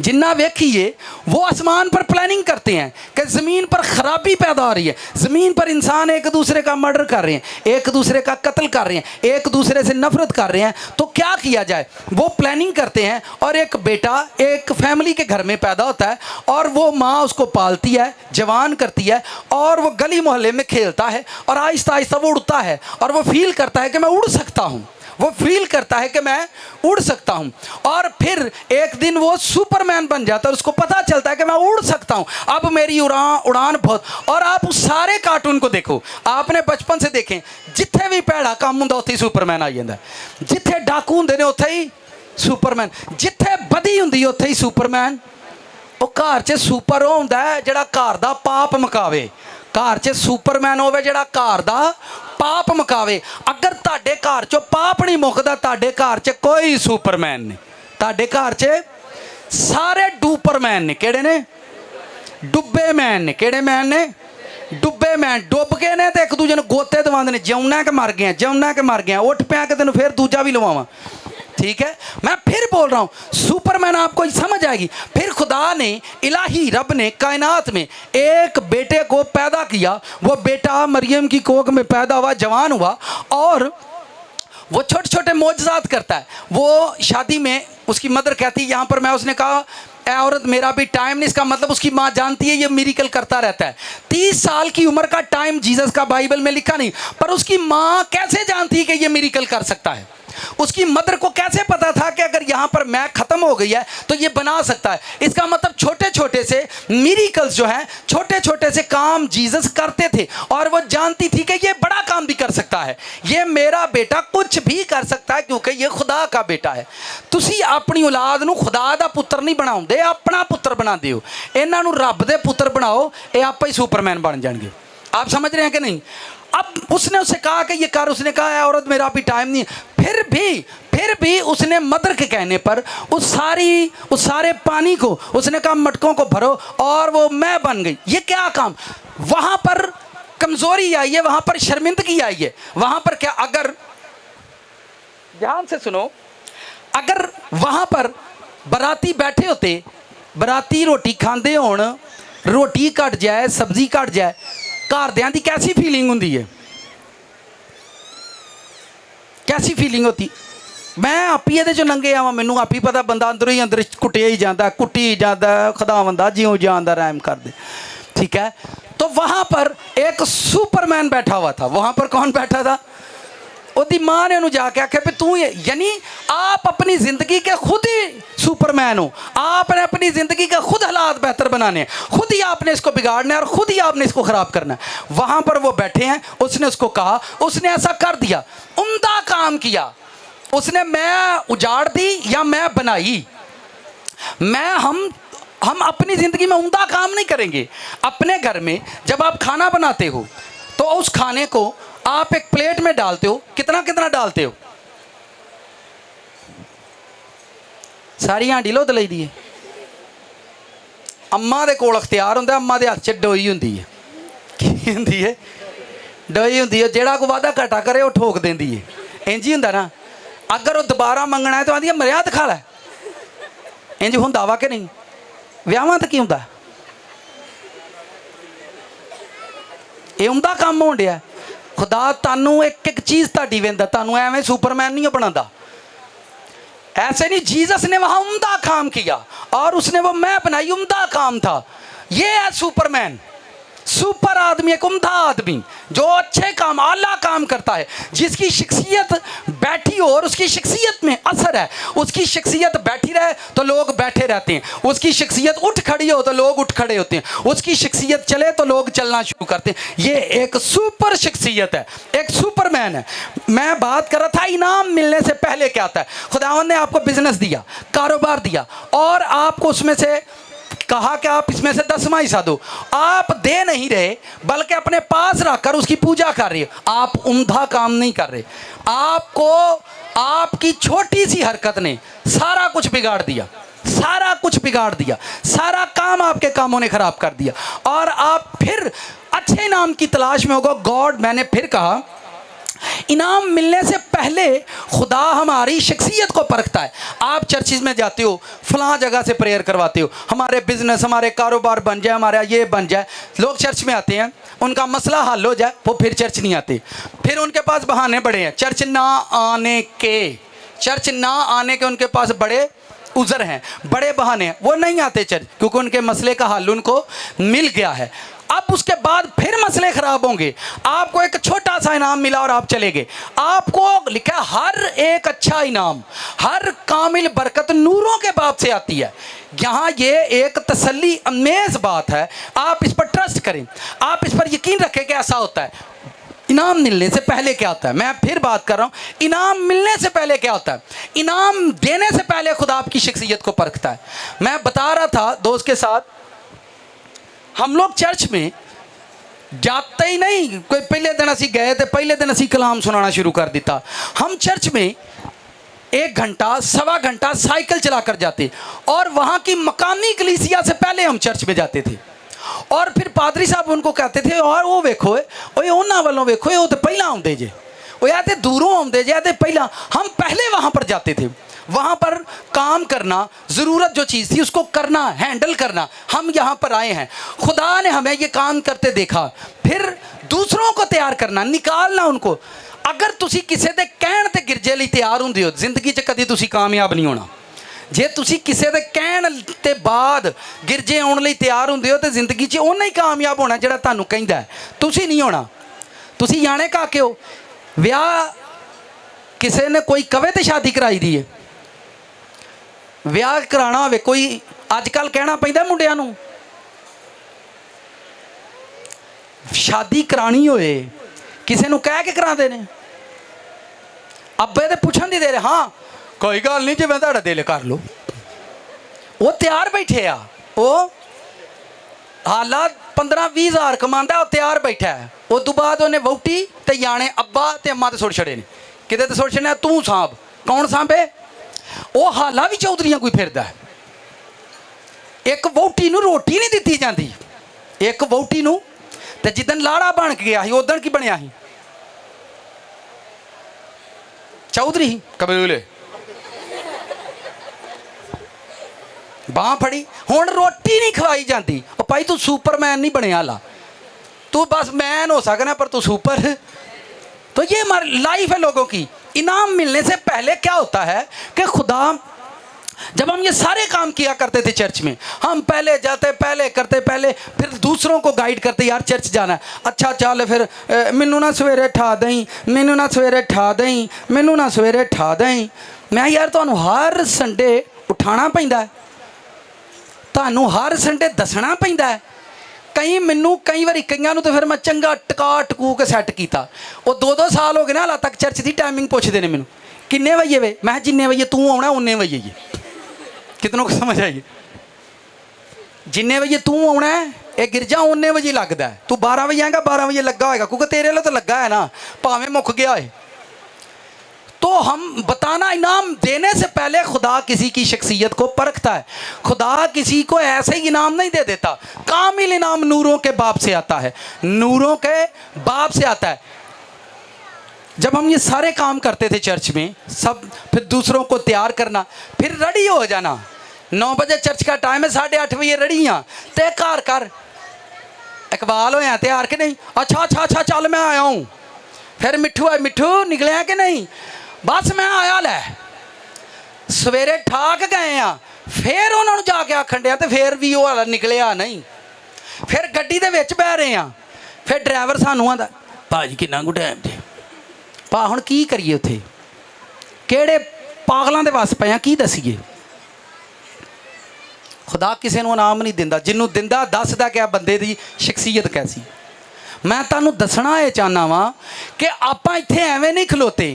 Speaker 1: जिन्ना वेखिए वो आसमान पर प्लानिंग करते हैं कि ज़मीन पर ख़राबी पैदा हो रही है, ज़मीन पर इंसान एक दूसरे का मर्डर कर रहे हैं, एक दूसरे का कत्ल कर रहे हैं, एक दूसरे से नफरत कर रहे हैं, तो क्या किया जाए। वो प्लानिंग करते हैं और एक बेटा एक फैमिली के घर में पैदा होता है और वो माँ उसको पालती है, जवान करती है और वो गली मोहल्ले में खेलता है और आहिस्ता आहिस्ता वो उड़ता है और वो फील करता है कि मैं उड़ सकता हूँ, वो फील करता है कि मैं उड़ सकता हूँ। और फिर एक दिन वो सुपरमैन बन जाता है, उसको पता चलता है कि मैं उड़ सकता हूँ, अब मेरी उड़ान बहुत। और आप उस सारे कार्टून को देखो, आपने बचपन से देखें, जिथे भी भैड़ा काम होंदा उत्थे ही सुपरमैन आ जाता है, जिथे डाकू होंदे ने उत्थे ही सुपरमैन, जिथे बदी हुंदी उत्थे ही सुपरमैन। वो घर च सुपर होंदा है जिहड़ा घर दा पाप मकावे, घर च सुपरमैन होवे जिहड़ा घर दा पाप मकावे। अगर ताडे घर चो पाप नहीं मुकदा, ताडे घर च कोई सुपरमैन नहीं, ताडे घर च सारे डुपरमैन ने। केड़े ने? डुब्बे मैन ने। केड़े मैन ने? डुब्बे मैन। डुब गए ने तो एक दूजे ने गोते दवांदे ने, जिउना के मर गया, जिउना के मर गया, उठ पिया के तेन फिर दूजा भी लवावां। ठीक है, मैं फिर बोल रहा हूँ, सुपरमैन आपको समझ आएगी। फिर खुदा ने, इलाही रब ने कायनात में एक बेटे को पैदा किया। वो बेटा मरियम की कोख में पैदा हुआ, जवान हुआ और वो छोटे छोटे मोजज़ात करता है। वो शादी में उसकी मदर कहती है, यहाँ पर मैं उसने कहा ए औरत मेरा भी टाइम नहीं, इसका मतलब उसकी माँ जानती है ये मिरेकल करता रहता है। 30 साल की उम्र का टाइम जीसस का बाइबल में लिखा नहीं, पर उसकी माँ कैसे जानती है कि ये मिरेकल कर सकता है। उसकी मदर को कैसे पता था कि अगर यहाँ पर मैं ख़त्म हो गई है तो ये बना सकता है। इसका मतलब छोटे छोटे से मिरेकल्स जो हैं, छोटे छोटे से काम जीसस करते थे और वो जानती थी कि ये बड़ा काम भी कर सकता है, ये मेरा बेटा कुछ भी कर सकता है क्योंकि ये खुदा का बेटा है। तुसी अपनी औलाद नूं खुदा दा पुत्र नहीं बनाउंदे, अपना पुत्र बनाते हो। इन्हां नूं रब दे पुत्र बनाओ, ये आप ही सुपरमैन बन जाएंगे। आप समझ रहे हैं कि नहीं? अब उसने उसे कहा कि ये कर, उसने कहा औरत मेरा अभी टाइम नहीं। फिर भी उसने मदर के कहने पर उस सारे पानी को उसने कहा मटकों को भरो और वो मैं बन गई। ये क्या काम? वहां पर कमजोरी आई है, वहां पर शर्मिंदगी आई है, वहां पर क्या, अगर ध्यान से सुनो, अगर वहां पर बराती बैठे होते, बराती रोटी खांदे होण, रोटी घट जाए, सब्जी घट जाए, घरदियां दी कैसी फीलिंग होंदी है? कैसी फीलिंग होती? मैं आप ही ये लंघे आवा, मैनू आप ही पता, बंदा अंदरों ही अंदर कुटिया ही जाता, कुटी ही जाता, खुदावंदा जियों जानदा रहम कर दे। ठीक है, तो वहां पर एक सुपरमैन बैठा हुआ था। वहां पर कौन बैठा था? उसकी माँ ने उन्होंने जाके आख्या भी तू, यानी आप अपनी जिंदगी के खुद ही सुपरमैन हो, आपने अपनी जिंदगी का खुद हालात बेहतर बनाने हैं, खुद ही आपने इसको बिगाड़ना है और खुद ही आपने इसको खराब करना है। वहां पर वो बैठे हैं, उसने उसको कहा, उसने ऐसा कर दिया, उम्दा काम किया उसने। मैं उजाड़ दी या मैं बनाई, हम अपनी जिंदगी में उम्दा काम नहीं करेंगे। अपने घर में जब आप खाना बनाते हो तो उस खाने को आप एक प्लेट में डालते हो, कितना कितना डालते हो? सारी हांडी लो दलाई दी है। अम्मा दे कोल अख्तियार हुंदा, अम्मा दे हत्थ च डोई हुंदी है। की हुंदी है? डोई हुंदी है। जेड़ा कोई वादा घाटा करे वो ठोक देंदी है। इंज ही हुंदा ना। अगर वो दोबारा मंगना है तो आंदी मरिया दिखा लै। इंज हुंदा वा कि नहीं? विआहां ते की हुंदा? ये उम्दा काम होण डिया। खुदा तानू एक एक चीज़ ताड़ी वेंदा, तानू एवें सुपरमैन नहीं बनाता। ऐसे नहीं, जीसस ने वहां उम्दा काम किया और उसने वो मैं बनाई, उम्दा काम था। ये है सुपरमैन, सुपर आदमी, एक उम्दा आदमी जो अच्छे काम, आला काम करता है, जिसकी शख्सियत बैठी हो और उसकी शख्सियत में असर है। उसकी शख्सियत बैठी रहे तो लोग बैठे रहते हैं, उसकी शख्सियत उठ खड़ी हो तो लोग उठ खड़े होते हैं, उसकी शख्सियत चले तो लोग चलना शुरू करते हैं। ये एक सुपर शख्सियत है, एक सुपरमैन है। मैं बात कर रहा था इनाम मिलने से पहले क्या आता है। खुदावंद ने आपको बिजनेस दिया, कारोबार दिया और आपको उसमें से कहा कि आप इसमें से 10वां हिस्सा दो। आप दे नहीं रहे बल्कि अपने पास रखकर उसकी पूजा कर रही है। आप उम्दा काम नहीं कर रहे। आपको आपकी छोटी सी हरकत ने सारा कुछ बिगाड़ दिया, सारा कुछ बिगाड़ दिया, सारा काम आपके कामों ने खराब कर दिया। और आप फिर अच्छे इनाम की तलाश में होगा। गॉड, मैंने फिर कहा, इनाम मिलने से पहले खुदा हमारी शख्सियत को परखता है। आप चर्चिज़ में जाते हो, फलां जगह से प्रेयर करवाते हो, हमारे बिजनेस, हमारे कारोबार बन जाए, हमारा ये बन जाए। लोग चर्च में आते हैं, उनका मसला हल हो जाए, वो फिर चर्च नहीं आते। फिर उनके पास बहाने बड़े हैं, चर्च ना आने के उनके पास बड़े उज़र हैं, बड़े बहाने हैं, वो नहीं आते चर्च, क्योंकि उनके मसले का हल उनको मिल गया है। अब उसके बाद फिर मसले खराब होंगे। आपको एक छोटा सा इनाम मिला और आप चले गए। आपको लिखा हर एक अच्छा इनाम, हर कामिल बरकत नूरों के बाप से आती है। यहाँ ये एक तसल्ली अमेज़ बात है। आप इस पर ट्रस्ट करें, आप इस पर यकीन रखें कि ऐसा होता है। इनाम मिलने से पहले क्या होता है, मैं फिर बात कर रहा हूँ, इनाम मिलने से पहले क्या होता है। इनाम देने से पहले खुदा आपकी शख्सियत को परखता है। मैं बता रहा था दोस्त के साथ, हम लोग चर्च में जाते ही नहीं, कोई पहले दिन असी गए थे, पहले दिन असी कलाम सुनाना शुरू कर दिता। हम चर्च में 1 घंटा सवा घंटा साइकिल चला कर जाते, और वहाँ की मकामी कलीसिया से पहले हम चर्च में जाते थे। और फिर पादरी साहब उनको कहते थे, और वो वेखो उन्होंने वालों वेखो, वो तो पहला आते जे, वो या तो दूरों आते जे, या तो पहला। हम पहले वहाँ पर जाते थे, वहाँ पर काम करना, ज़रूरत जो चीज़ थी उसको करना, हैंडल करना। हम यहाँ पर आए हैं, खुदा ने हमें ये काम करते देखा, फिर दूसरों को तैयार करना, निकालना उनको। अगर तुसी किसी दे कहण ते गिरजे लई तैयार हुंदे हो, जिंदगी च कदी तुसी कामयाब नहीं होना। जे तुसी किसी दे कहण ते बाद गिरजे आउण लई तैयार हुंदे हो तो जिंदगी च उन्ना ही कामयाब होना जिहड़ा तुहानूं कहंदा है, तुसी नहीं होना। तुसी जाने काके हो, विआह किसी ने कोई कवे ते शादी कराई दी है, ਵਿਆਹ कराना होवे कोई अजकल कहना पैंदा मुंडियां नूं, शादी करानी होए किसी नूं कह के करांदे ने। अब्बे ते पुछण दी देर, हाँ कोई गल नहीं, जिवें तुहाडा दिल कर लो। वो तैयार बैठे आ, वो हाला 15-20 हज़ार कमांदा, वो तैयार बैठा है। उस तो बाद उन्हें वहुटी ते जाने अब्बा ते अम्मा ते सुट छड़े ने, किते ते सुट छड़े तू सांभ, कौन सांभे। वो हाला भी चौधरियां कोई फिरदा है। एक वोटी नूं रोटी नहीं दिती जाती, एक वोटी नूं ते जिदन लाड़ा बन के गया ही उदन की बनया ही, चौधरी ही कबीले बांह फड़ी, हुण रोटी नहीं खवाई जाती। ओ भाई तू सुपरमैन नहीं बनया, ला तू बस मैन हो सकना पर तू सुपर। तो ये हमारी लाइफ है लोगों की। इनाम मिलने से पहले क्या होता है कि खुदा, जब हम ये सारे काम किया करते थे चर्च में, हम पहले जाते, पहले करते, पहले फिर दूसरों को गाइड करते, यार चर्च जाना है, अच्छा चल फिर मैनू ना सवेरे ठा दई, मैनू ना सवेरे ठा दई, मैनू ना सवेरे ठा दई। मैं यार तुहानू हर संडे उठाना पैंदा है, तुहानू हर संडे दसना पैंदा है। कई बारी कईयां नूं तो फिर मैं चंगा टका टकू के सैट किया। वो 2-2 साल हो गए ना, हाल तक चर्च की टाइमिंग पुछते हैं मैनू, किन्ने बजे वे, मैं जिन्ने बजे तू आना उन्ने बजे ही। कितनों को समझ आई, जिन्ने बजे तू आना है ये गिरजा उन्ने बजे लगता है, तू 12 बजे आएगा 12 बजे लगा होएगा, क्योंकि तेरे लिए तो लगा है ना, भावें मुक गया है। तो हम बताना, इनाम देने से पहले खुदा किसी की शख्सियत को परखता है। खुदा किसी को ऐसे ही इनाम नहीं दे देता। कामिल इनाम नूरों के बाप से आता है, नूरों के बाप से आता है। जब हम ये सारे काम करते थे चर्च में सब, फिर दूसरों को तैयार करना, फिर रेडी हो जाना। 9 बजे चर्च का टाइम है, 8:30 बजे रेडी हाँ, ते घर कर इकबाल होया तैयार कि नहीं, अच्छा अच्छा अच्छा चल मैं आया हूँ। फिर मिठू आए, मिठू निकलिया कि नहीं, बस मैं आया लै, सवेरे ठाक गए हाँ, फिर उन्होंने जाके आखन दिया, तो फिर भी वो हाल निकलिया नहीं। फिर गड्डी दे विच बह रहे हैं, फिर ड्राइवर सानू आंदा, भाजी किन्ना कु टाइम जे, भा हुण की करिए, उत्थे किहड़े पागलों के वस पे की दसीए। खुदा किसी को इनाम नहीं दिंदा, जिन्हों दिंदा दसदा क्या बंदे की शख्सियत कैसी। मैं तुहानूं दसना ये चाहना वा कि आपां इत्थे एवें नहीं खलोते।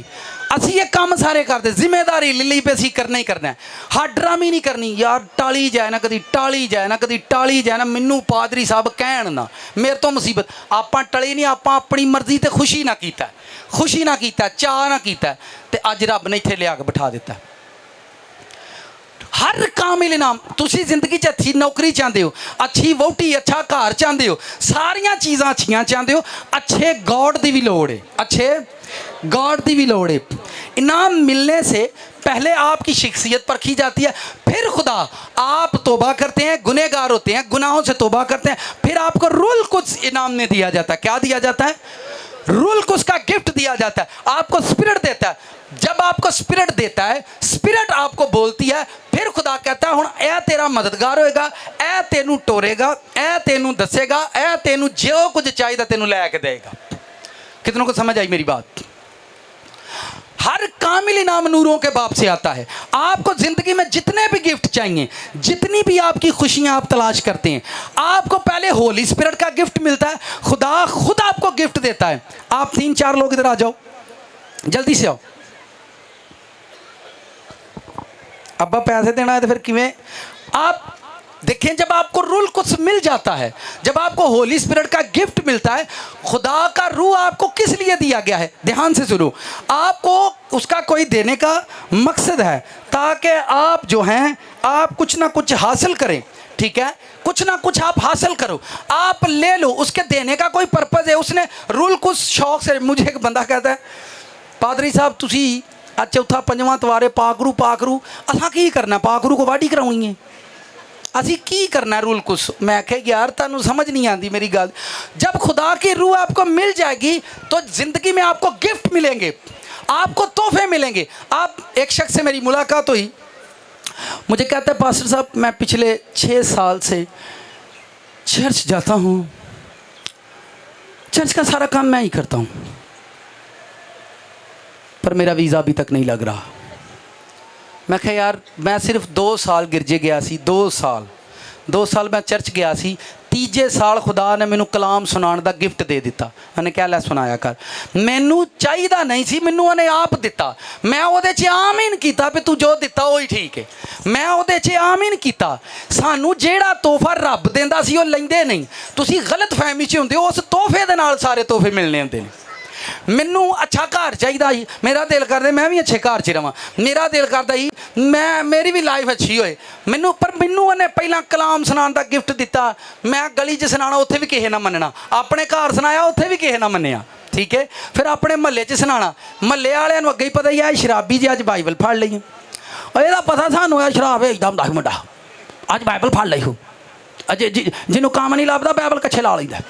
Speaker 1: ਅਸੀਂ ਇਹ ਕੰਮ ਸਾਰੇ ਕਰਦੇ, ਜ਼ਿੰਮੇਵਾਰੀ ਲੈ ਲਈ ਵੀ ਅਸੀਂ ਕਰਨਾ ਹੀ ਕਰਨਾ ਹੈ। ਹਾਂ ਡਰਾਮੀ ਨਹੀਂ ਕਰਨੀ ਯਾਰ, ਟਾਲੀ ਜਾਏ ਨਾ ਕਦੀ, ਟਾਲੀ ਜਾਏ ਨਾ ਕਦੀ, ਟਾਲੀ ਜਾਏ ਨਾ, ਮੈਨੂੰ ਪਾਦਰੀ ਸਾਹਿਬ ਕਹਿਣ ਨਾ, ਮੇਰੇ ਤੋਂ ਮੁਸੀਬਤ। ਆਪਾਂ ਟਲੀ ਨਹੀਂ, ਆਪਾਂ ਆਪਣੀ ਮਰਜ਼ੀ ਤੇ ਖੁਸ਼ੀ ਨਾ ਕੀਤਾ, ਖੁਸ਼ੀ ਨਾ ਕੀਤਾ, ਚਾਹ ਨਾ ਕੀਤਾ, ਤੇ ਅੱਜ ਰੱਬ ਨੇ ਇੱਥੇ ਲਿਆ ਕੇ ਬਿਠਾ ਦਿੱਤਾ। हर कामिल इनाम, तुसी जिंदगी च अच्छी नौकरी चाहते हो, अच्छी वोटी, अच्छा घर चाहते हो, सारिया चीज़ां अच्छियां चाहते हो, अच्छे गॉड की भी लोड़ है, अच्छे गॉड की भी लोड़ है। इनाम मिलने से पहले आपकी शख्सियत परखी जाती है, फिर खुदा, आप तौबा करते हैं, गुनहगार होते हैं, गुनाहों से तौबा करते हैं, फिर आपको रूल कुछ इनाम में दिया जाता है। क्या दिया जाता है? रूल कुछ का गिफ्ट दिया जाता है, आपको स्पिरिट देता है। जब आपको स्पिरिट देता है, स्पिरिट आपको बोलती है, फिर खुदा कहता है हुण ए तेरा मददगार होएगा, ए तेनू टोरेगा, ए तेनू दसेगा, ए तेनू जो कुछ चाहिए तेनू लैके देगा। कितनों को समझ आई मेरी बात? हर कामिल इनाम नूरों के बाप से आता है। आपको ज़िंदगी में जितने भी गिफ्ट चाहिए, जितनी भी आपकी खुशियां आप तलाश करते हैं, आपको पहले होली स्पिरिट का गिफ्ट मिलता है, खुदा खुद आपको गिफ्ट देता है। आप 3-4 लोग इधर आ जाओ, जल्दी से आओ। अब्बा पैसे देना है तो फिर किवें? आप देखें, जब आपको रूल कुछ मिल जाता है, जब आपको होली स्पिरिट का गिफ्ट मिलता है, खुदा का रूह आपको किस लिए दिया गया है? ध्यान से सुनो, आपको उसका कोई देने का मकसद है, ताकि आप जो हैं आप कुछ ना कुछ हासिल करें, ठीक है? कुछ ना कुछ आप हासिल करो, आप ले लो, उसके देने का कोई पर्पज़ है। उसने रूल कुछ शौक से, मुझे एक बंदा कहता है, पादरी साहब तुसी आज चौथा पंजवां तवारे पाकरू पाकरू, असां की करना, पाकरू को वाढी कराउणी है, असी की करना रूल कुछ। मैं आखे यार तुहानू समझ नहीं आती मेरी गल। जब खुदा की रूह आपको मिल जाएगी तो ज़िंदगी में आपको गिफ्ट मिलेंगे, आपको तोहफे मिलेंगे। आप, एक शख्स से मेरी मुलाकात हुई, मुझे कहता है पास्टर साहब मैं पिछले 6 साल से चर्च जाता हूँ, चर्च का सारा काम मैं ही करता हूँ, पर मेरा वीज़ा अभी तक नहीं लग रहा। मैं कहा यार मैं सिर्फ 2 साल गिरजे गया सी, 2 साल मैं चर्च गया सी, तीजे साल खुदा ने मैनू कलाम सुनाने का गिफ्ट दे दिता। मैंने क्या लै सुनाया कर, मैनू चाहिदा नहीं सी, मैनू उन्हें आप दिता, मैं उहदे च आमीन कीता भी तू जो दिता वही ठीक है, मैं उहदे च आमीन कीता। सानू जेड़ा तोहफा रब देंदा सी ओह लैंदे नहीं, तुसी गलत फहमी च हुंदे हो, उस तोहफे दे नाल सारे तोहफे मिलने हुंदे ने। मैनू अच्छा घर चाहिए ही, मेरा दिल करता मैं भी अच्छे घर च रवां, मेरा दिल करता ही मैं, मेरी भी लाइफ अच्छी होए। मैनू पर मैनू उन्हें पहला कलाम सुनाने का गिफ्ट दिता, मैं गली च सुनाना उत्थे भी किसी ना मनना, अपने घर सुनाया उत्थे भी किसी ना मन्निया, ठीक है? फिर अपने महल्ले च सुनाना, महल्ले वालियां नूं अगे ही पता ही है शराबी जी अज बाइबल फड़ लई, ਇਹਦਾ पता सानू है शराब एकदम दस मुंडा अज बाइबल फड़ लई हो, अजे जिन्हों काम नहीं लभदा बाइबल कच्छे ला लैंदा।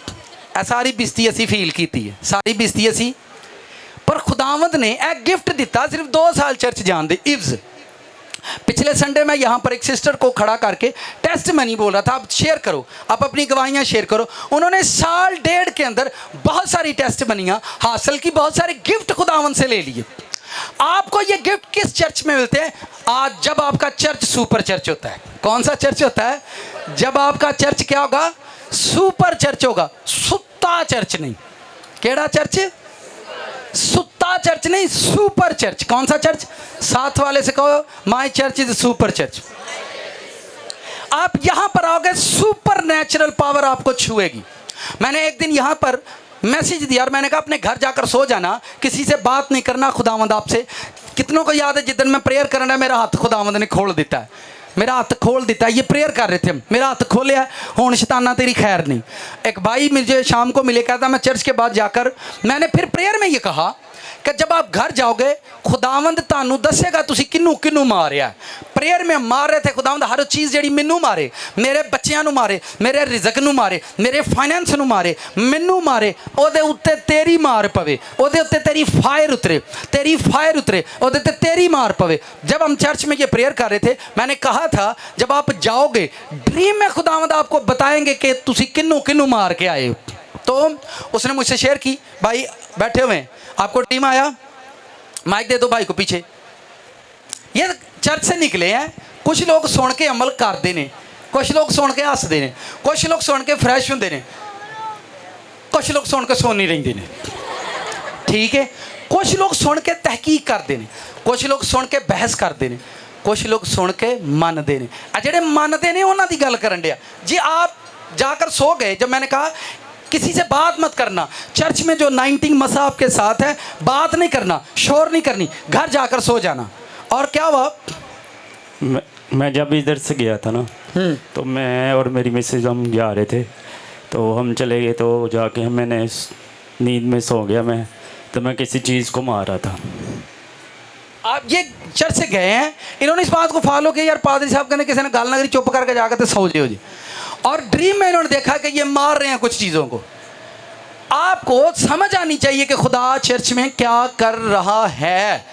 Speaker 1: सारी बिस्ती असी फील की है, सारी बिस्ती असी, पर खुदावंद ने एक गिफ्ट दिता सिर्फ 2 साल चर्च जान दे इव्ज। पिछले संडे मैं यहाँ पर एक सिस्टर को खड़ा करके टेस्ट मनी बोल रहा था, आप शेयर करो, आप अपनी गवाहियाँ शेयर करो। उन्होंने 1.5 साल के अंदर बहुत सारी टेस्ट मनियाँ हासिल की, बहुत सारे गिफ्ट खुदावंद से ले लिए। आपको ये गिफ्ट किस चर्च में मिलते हैं? आज जब आपका चर्च सुपर चर्च होता है। कौन सा चर्च होता है? जब आपका चर्च क्या होगा? सुपर चर्च होगा, सुत्ता चर्च नहीं। केड़ा चर्च? सुत्ता चर्च नहीं, सुपर चर्च। कौन सा चर्च? साथ वाले से कहो my church is super church. आप यहां पर आओगे, सुपर नेचुरल पावर आपको छुएगी। मैंने एक दिन यहां पर मैसेज दिया और मैंने कहा अपने घर जाकर सो जाना, किसी से बात नहीं करना, खुदावंद आपसे। कितनों को याद है जिस मैं प्रेयर करना, मेरा हाथ खुदावंद ने खोल देता है, मेरा हाथ खोल देता है। ये प्रेयर कर रहे थे हम, मेरा हाथ खोलिया, हुण शैताना तेरी खैर नहीं। एक भाई मुझे शाम को मिले, कहता मैं चर्च के बाद जाकर, मैंने फिर प्रेयर में ये कहा कि जब आप घर जाओगे खुदावंद तानू दसेगा तुसी किन्नू किन्नू मारिया। प्रेयर में मार रहे थे, खुदावंद हर चीज़ जेड़ी मैनू मारे, मेरे बच्चों नू मारे, मेरे रिजक नू मारे, मेरे फाइनेंस नू मारे, मैनू मारे, ओदे उत्ते तेरी मार पवे, ओदे उत्ते तेरी फायर उतरे, तेरी फायर उतरे, ओदे उत्ते तेरी मार पवे। जब हम चर्च में ये प्रेयर कर रहे थे, मैंने कहा था जब आप जाओगे ड्रीम में खुदावंद आपको बताएंगे कि तुसी किन्नू किन्नू मार के आए। तो उसने मुझसे शेयर की, भाई बैठे हुए हैं, आपको टीम आया, माइक दे दो भाई को पीछे। ये चर्च से निकले हैं, कुछ लोग सुन के अमल करते हैं, कुछ लोग सुन के हसते हैं, कुछ लोग सुन के फ्रैश होंगे ने, कुछ लोग सुन के सोन नहीं रहिंदे ने, ठीक है? कुछ लोग सुन के तहकीक करते हैं, कुछ लोग सुन के बहस करते हैं, कुछ लोग सुन के मानते हैं। आ जेड़े मानते हैं उन्हों की गल करन दिया जी। आप जाकर सो गए जब मैंने कहा किसी से बात मत करना, चर्च में जो 19 मसा आपके साथ है बात नहीं करना, शोर नहीं करनी, घर जाकर सो जाना। और क्या हुआ?
Speaker 2: मैं जब इधर से गया था ना, तो मैं और मेरी मिसेज हम जा रहे थे, तो हम चले गए, तो जाके मैंने नींद में सो गया मैं, तो मैं किसी चीज़ को मार रहा था।
Speaker 1: आप ये चर्च से गए हैं, इन्होंने इस बात को फॉलो किया यार पादरी साहब कहने किसी ने गाल ना करी, चुप करके जाकर तो सो जाओ जी। और ड्रीम में इन्होंने देखा कि ये मार रहे हैं कुछ चीज़ों को। आपको समझ आनी चाहिए कि खुदा चर्च में क्या कर रहा है,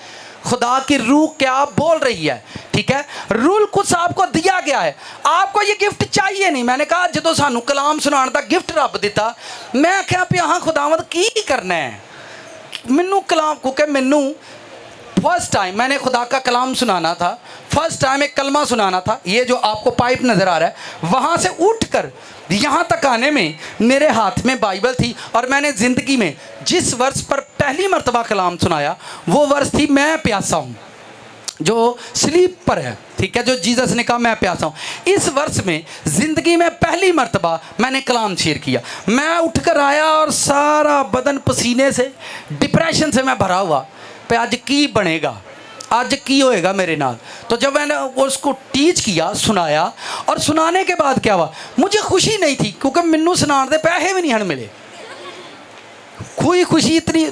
Speaker 1: खुदा की रूह क्या बोल रही है। ठीक है, रूल कुछ आपको दिया गया है, आपको ये गिफ्ट चाहिए नहीं। मैंने कहा जो सानू कलाम सुनाने का गिफ्ट रब दिता, मैं क्या यहाँ खुदावंद की करना है मैनू कलाम, क्योंकि मैनू फर्स्ट टाइम मैंने खुदा का कलाम सुनाना था, फर्स्ट टाइम एक कलमा सुनाना था। ये जो आपको पाइप नज़र आ रहा है, वहाँ से उठकर यहाँ तक आने में मेरे हाथ में बाइबल थी, और मैंने ज़िंदगी में जिस वर्ष पर पहली मर्तबा कलाम सुनाया वो वर्ष थी मैं प्यासा हूँ, जो स्लीप पर है। ठीक है, जो जीसस ने कहा मैं प्यासा हूँ। इस वर्ष में ज़िंदगी में पहली मर्तबा मैंने कलाम शेयर किया। मैं उठकर आया और सारा बदन पसीने से, डिप्रेशन से मैं भरा हुआ, पे आज की बनेगा, आज की होएगा मेरे नाल। तो जब मैंने उसको टीच किया, सुनाया, और सुनाने के बाद क्या हुआ, मुझे खुशी नहीं थी क्योंकि मैनू सुनाने दे पैसे भी नहीं हन मिले। कोई खुशी इतनी,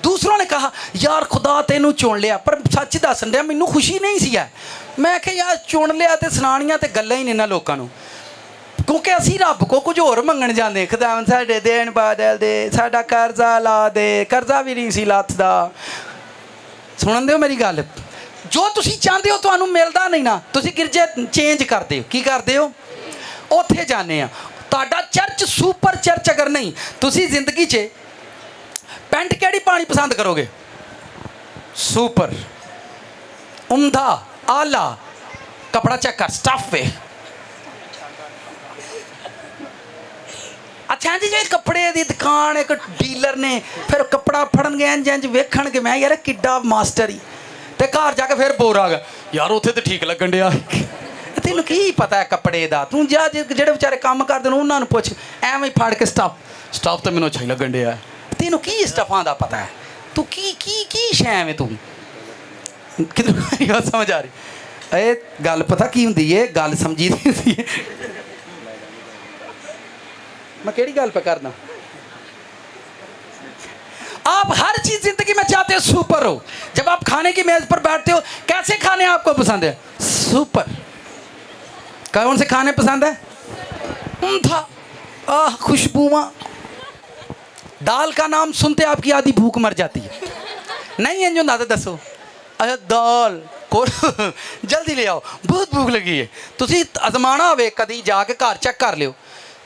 Speaker 1: दूसरों ने कहा यार खुदा तेनू चुन लिया, पर सच दसन दिया मैनू खुशी नहीं सी है। मैं क्या यार चुन लिया तो सुनानियां तो गल्लां ही नहीं ना लोगों को, क्योंकि असी रब को कुछ होर मंगण जाते, खुदा साडे देन बादल दे, साडा कर्जा ला दे, कर्जा भी नहीं सी लथदा। सुन दे मेरी गल, जो तुसी चाहते हो तो मिलता नहीं ना, तुसी गिरजे चेंज करते हो, की करते हो उत्थे जाने। तुहाडा चर्च सुपर चर्च अगर नहीं, तुसी जिंदगी च पेंट केड़ी पानी पसंद करोगे? सुपर, उमदा, आला कपड़ा चेक कर, स्टफ है। अच्छा जी, जो कपड़े की दुकान एक डीलर ने फिर कपड़ा फड़न गए इंज वेखण के, मैं यार किड्डा मास्टर ही, तो घर जाके फिर बोर आ गया यार उत्थे तो ठीक लगन दिया। तेनों की पता है कपड़े का, तू जा जेडे बेचारे काम करते उन्होंने पुछ, एवं फड़ के स्टफ तो मैनू अच्छा ही लगन दिया। तेनों की स्टफां का पता है, तू की शै में, तू किधर समझ आ रही? ए गल पता की होंदी है, गल समझी दी होंदी है। मैं केड़ी गल पे करना? आप हर चीज जिंदगी में चाहते हो सुपर हो। जब आप खाने की मेज पर बैठते हो, कैसे खाने आपको पसंद है? सुपर। कौन से खाने पसंद है? खुशबुआं। दाल का नाम सुनते आपकी आधी भूख मर जाती है। नहीं है जो ना तो दसो, अच्छा दाल को जल्दी ले आओ, बहुत भूख लगी है। तुसी आजमाना होवे कदी, जाके घर चेक कर लियो।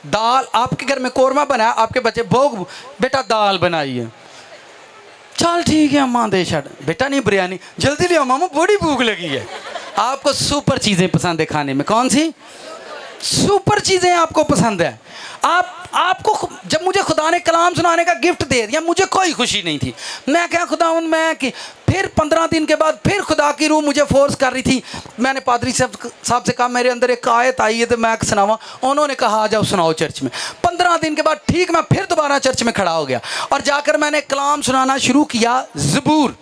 Speaker 1: दाल आपके घर में कोरमा बना है, आपके बच्चे भोग बेटा दाल बनाई है, चल ठीक है अम्मा दे छड़, बेटा नहीं बिरयानी, जल्दी ले आओ मामा बड़ी भूख लगी है। आपको सुपर चीज़ें पसंद है खाने में, कौन सी सुपर चीज़ें आपको पसंद है? आपको जब मुझे खुदा ने कलाम सुनाने का गिफ्ट दे दिया, मुझे कोई खुशी नहीं थी। मैं क्या खुदा मैं कि फिर 15 दिन के बाद फिर खुदा की रूह मुझे फोर्स कर रही थी। मैंने पादरी साहब से कहा मेरे अंदर एक आयत आई है तो मैं सुनावा, उन्होंने कहा आ जाओ सुनाओ चर्च में। 15 दिन के बाद ठीक मैं फिर दोबारा चर्च में खड़ा हो गया और जाकर मैंने कलाम सुनाना शुरू किया। ज़बूर,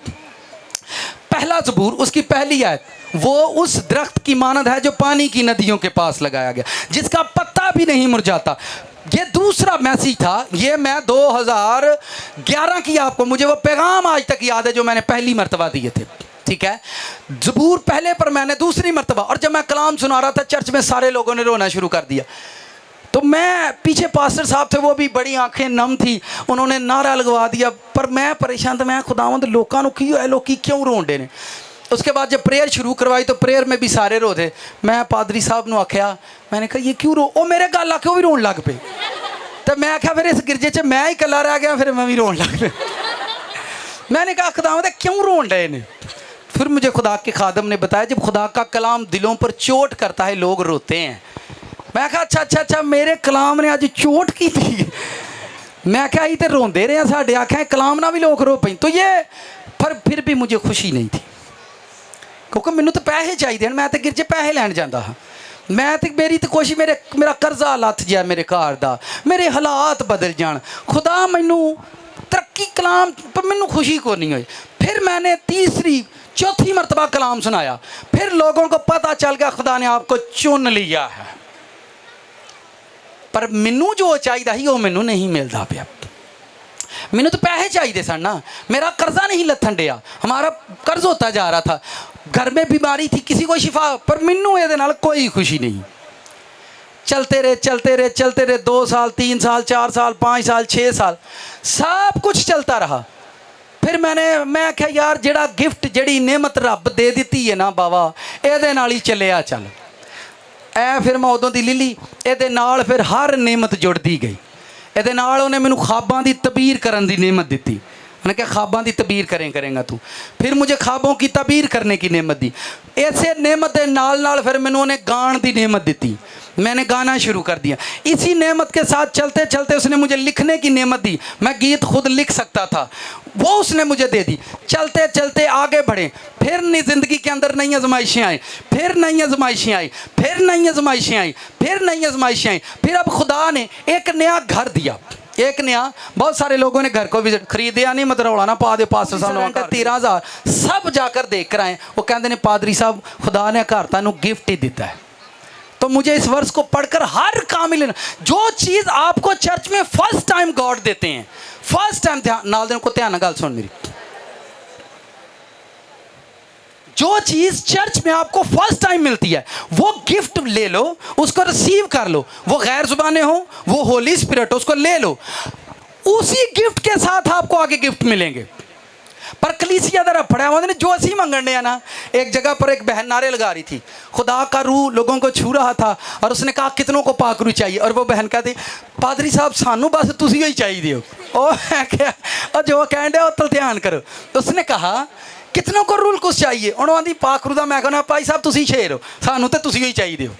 Speaker 1: पहला ज़बूर, उसकी पहली आयत, वो उस दरख्त की मानद है जो पानी की नदियों के पास लगाया गया, जिसका पत्ता भी नहीं मुरझाता। ये दूसरा मैसेज था, ये मैं 2011 की, आपको मुझे वो पैगाम आज तक याद है जो मैंने पहली मर्तबा दिए थे। ठीक है, ज़बूर पहले पर मैंने दूसरी मर्तबा, और जब मैं कलाम सुना रहा था चर्च में सारे लोगों ने रोना शुरू कर दिया। तो मैं पीछे पास्टर साहब थे, वो भी बड़ी आंखें नम थी, उन्होंने नारा लगवा दिया, पर मैं परेशान था। मैं खुदावंद लोगों की है, लोग क्यों रोंडे ने। उसके बाद जब प्रेयर शुरू करवाई तो प्रेयर में भी सारे रो थे। मैं पादरी साहब ने आख्या, मैंने कहा ये क्यों रो, ओ मेरे गल आके वो भी रोन लग पे। तो मैं आख्या फिर इस गिरजे च मैं ही कला रह गया, फिर मैं भी रोन लग पे। मैंने कहा खुदावंद क्यों रोन रहे ने। फिर मुझे खुदा के खादम ने बताया जब खुदा का कलाम दिलों पर चोट करता है लोग रोते हैं। मैं कहा अच्छा मेरे कलाम ने अज चोट की थी। मैं क्या ही तो रोंदे रहे साढ़े, आख्या कलाम ना भी लोग रो पई। तो ये पर फिर भी मुझे खुशी नहीं थी, क्योंकि मैनू तो पैसे चाहिए, मैं तो गिरजे पैसे लैन जाता हाँ, मैं तो मेरी तो कोशिश, मेरा कर्जा लथ जाए मेरे घर का, मेरे हालात बदल जान, खुदा मैनू तरक्की कलाम पर मैनू खुशी को नहीं हुई। फिर मैंने तीसरी चौथी मरतबा कलाम सुनाया, फिर लोगों को पता चल गया खुदा ने आपको चुन लिया है, पर मैनू जो चाहिए ही वो मैनू नहीं मिलता पाया। मैनू तो पैसे चाहिए सन ना, मेरा कर्जा नहीं लथन दिया, हमारा कर्ज होता जा रहा था, घर में बीमारी थी, किसी को शिफा, पर मैनू ये कोई खुशी नहीं। चलते रहे चलते रहे चलते रहे, 2 साल 3 साल 4 साल 5 साल 6 साल सब कुछ चलता रहा। फिर मैं क्या यार, जेड़ा गिफ्ट जेड़ी नेमत रब दे दी है ना बाबा, ये नाल ही चलिया चल। ऐ फिर मैं उदों दी लिली, ये नाल फिर हर नेमत जुड़ती गई। ये नाल उन्हें मैनू ख्वाबां दी तबीर करन दी नेमत दी। उन्हें कहा ख्वाबां दी तबीर करेगा तू, फिर मुझे ख्वाबों की तबीर करने की नेमत दी। ऐसे नेमत के नाल नाल फिर मैनू उन्हें गान दी नेमत दी, मैंने गाना शुरू कर दिया। इसी नेमत के साथ चलते चलते उसने मुझे लिखने की नेमत दी, मैं गीत खुद लिख सकता था, वो उसने मुझे दे दी। चलते चलते आगे बढ़े, फिर नई ज़िंदगी के अंदर नई आजमाइशें आई, फिर नई आजमाइशें आई, फिर नई आजमाइशें आई, फिर नई आजमाइशें आई। फिर अब खुदा ने एक नया घर दिया, एक नया, बहुत सारे लोगों ने घर को विजिट खरीदया नहीं, मतलब रौला ना पा दे, 500 साल 13,000 सब जाकर देख कर आए। वो कहते हैं पादरी साहब खुदा ने घर तुहानू गिफ्ट ही दिता है। तो मुझे इस वर्ष को पढ़कर हर कामिल, जो चीज़ आपको चर्च में फर्स्ट टाइम गॉड देते हैं, फर्स्ट टाइम, ध्यान नाल दिन को ध्यान गल सुन मेरी, जो चीज़ चर्च में आपको फर्स्ट टाइम मिलती है वो गिफ्ट ले लो, उसको रिसीव कर लो। वो गैर जुबाने हो, वो होली स्पिरिट, उसको ले लो। उसी गिफ्ट के साथ आपको आगे गिफ्ट मिलेंगे। पर कलीसिया दर फड़ा हुआ जो असी मंगने ना, एक जगह पर एक बहन नारे लगा रही थी, खुदा का रूह लोगों को छू रहा था, और उसने कहा कितनों को पाक रूह चाहिए, और वो बहन कहती पादरी साहब सानू बस तुसी ही चाहिए हो। और जो कह रहे हो ध्यान करो। तो उसने कहा कितनों को रूल कुछ चाहिए, उन्होंने पाक रूह, मैं कहना भाई साहब तुसी शेर हो, सानू तो तुसी ही चाहिए हो।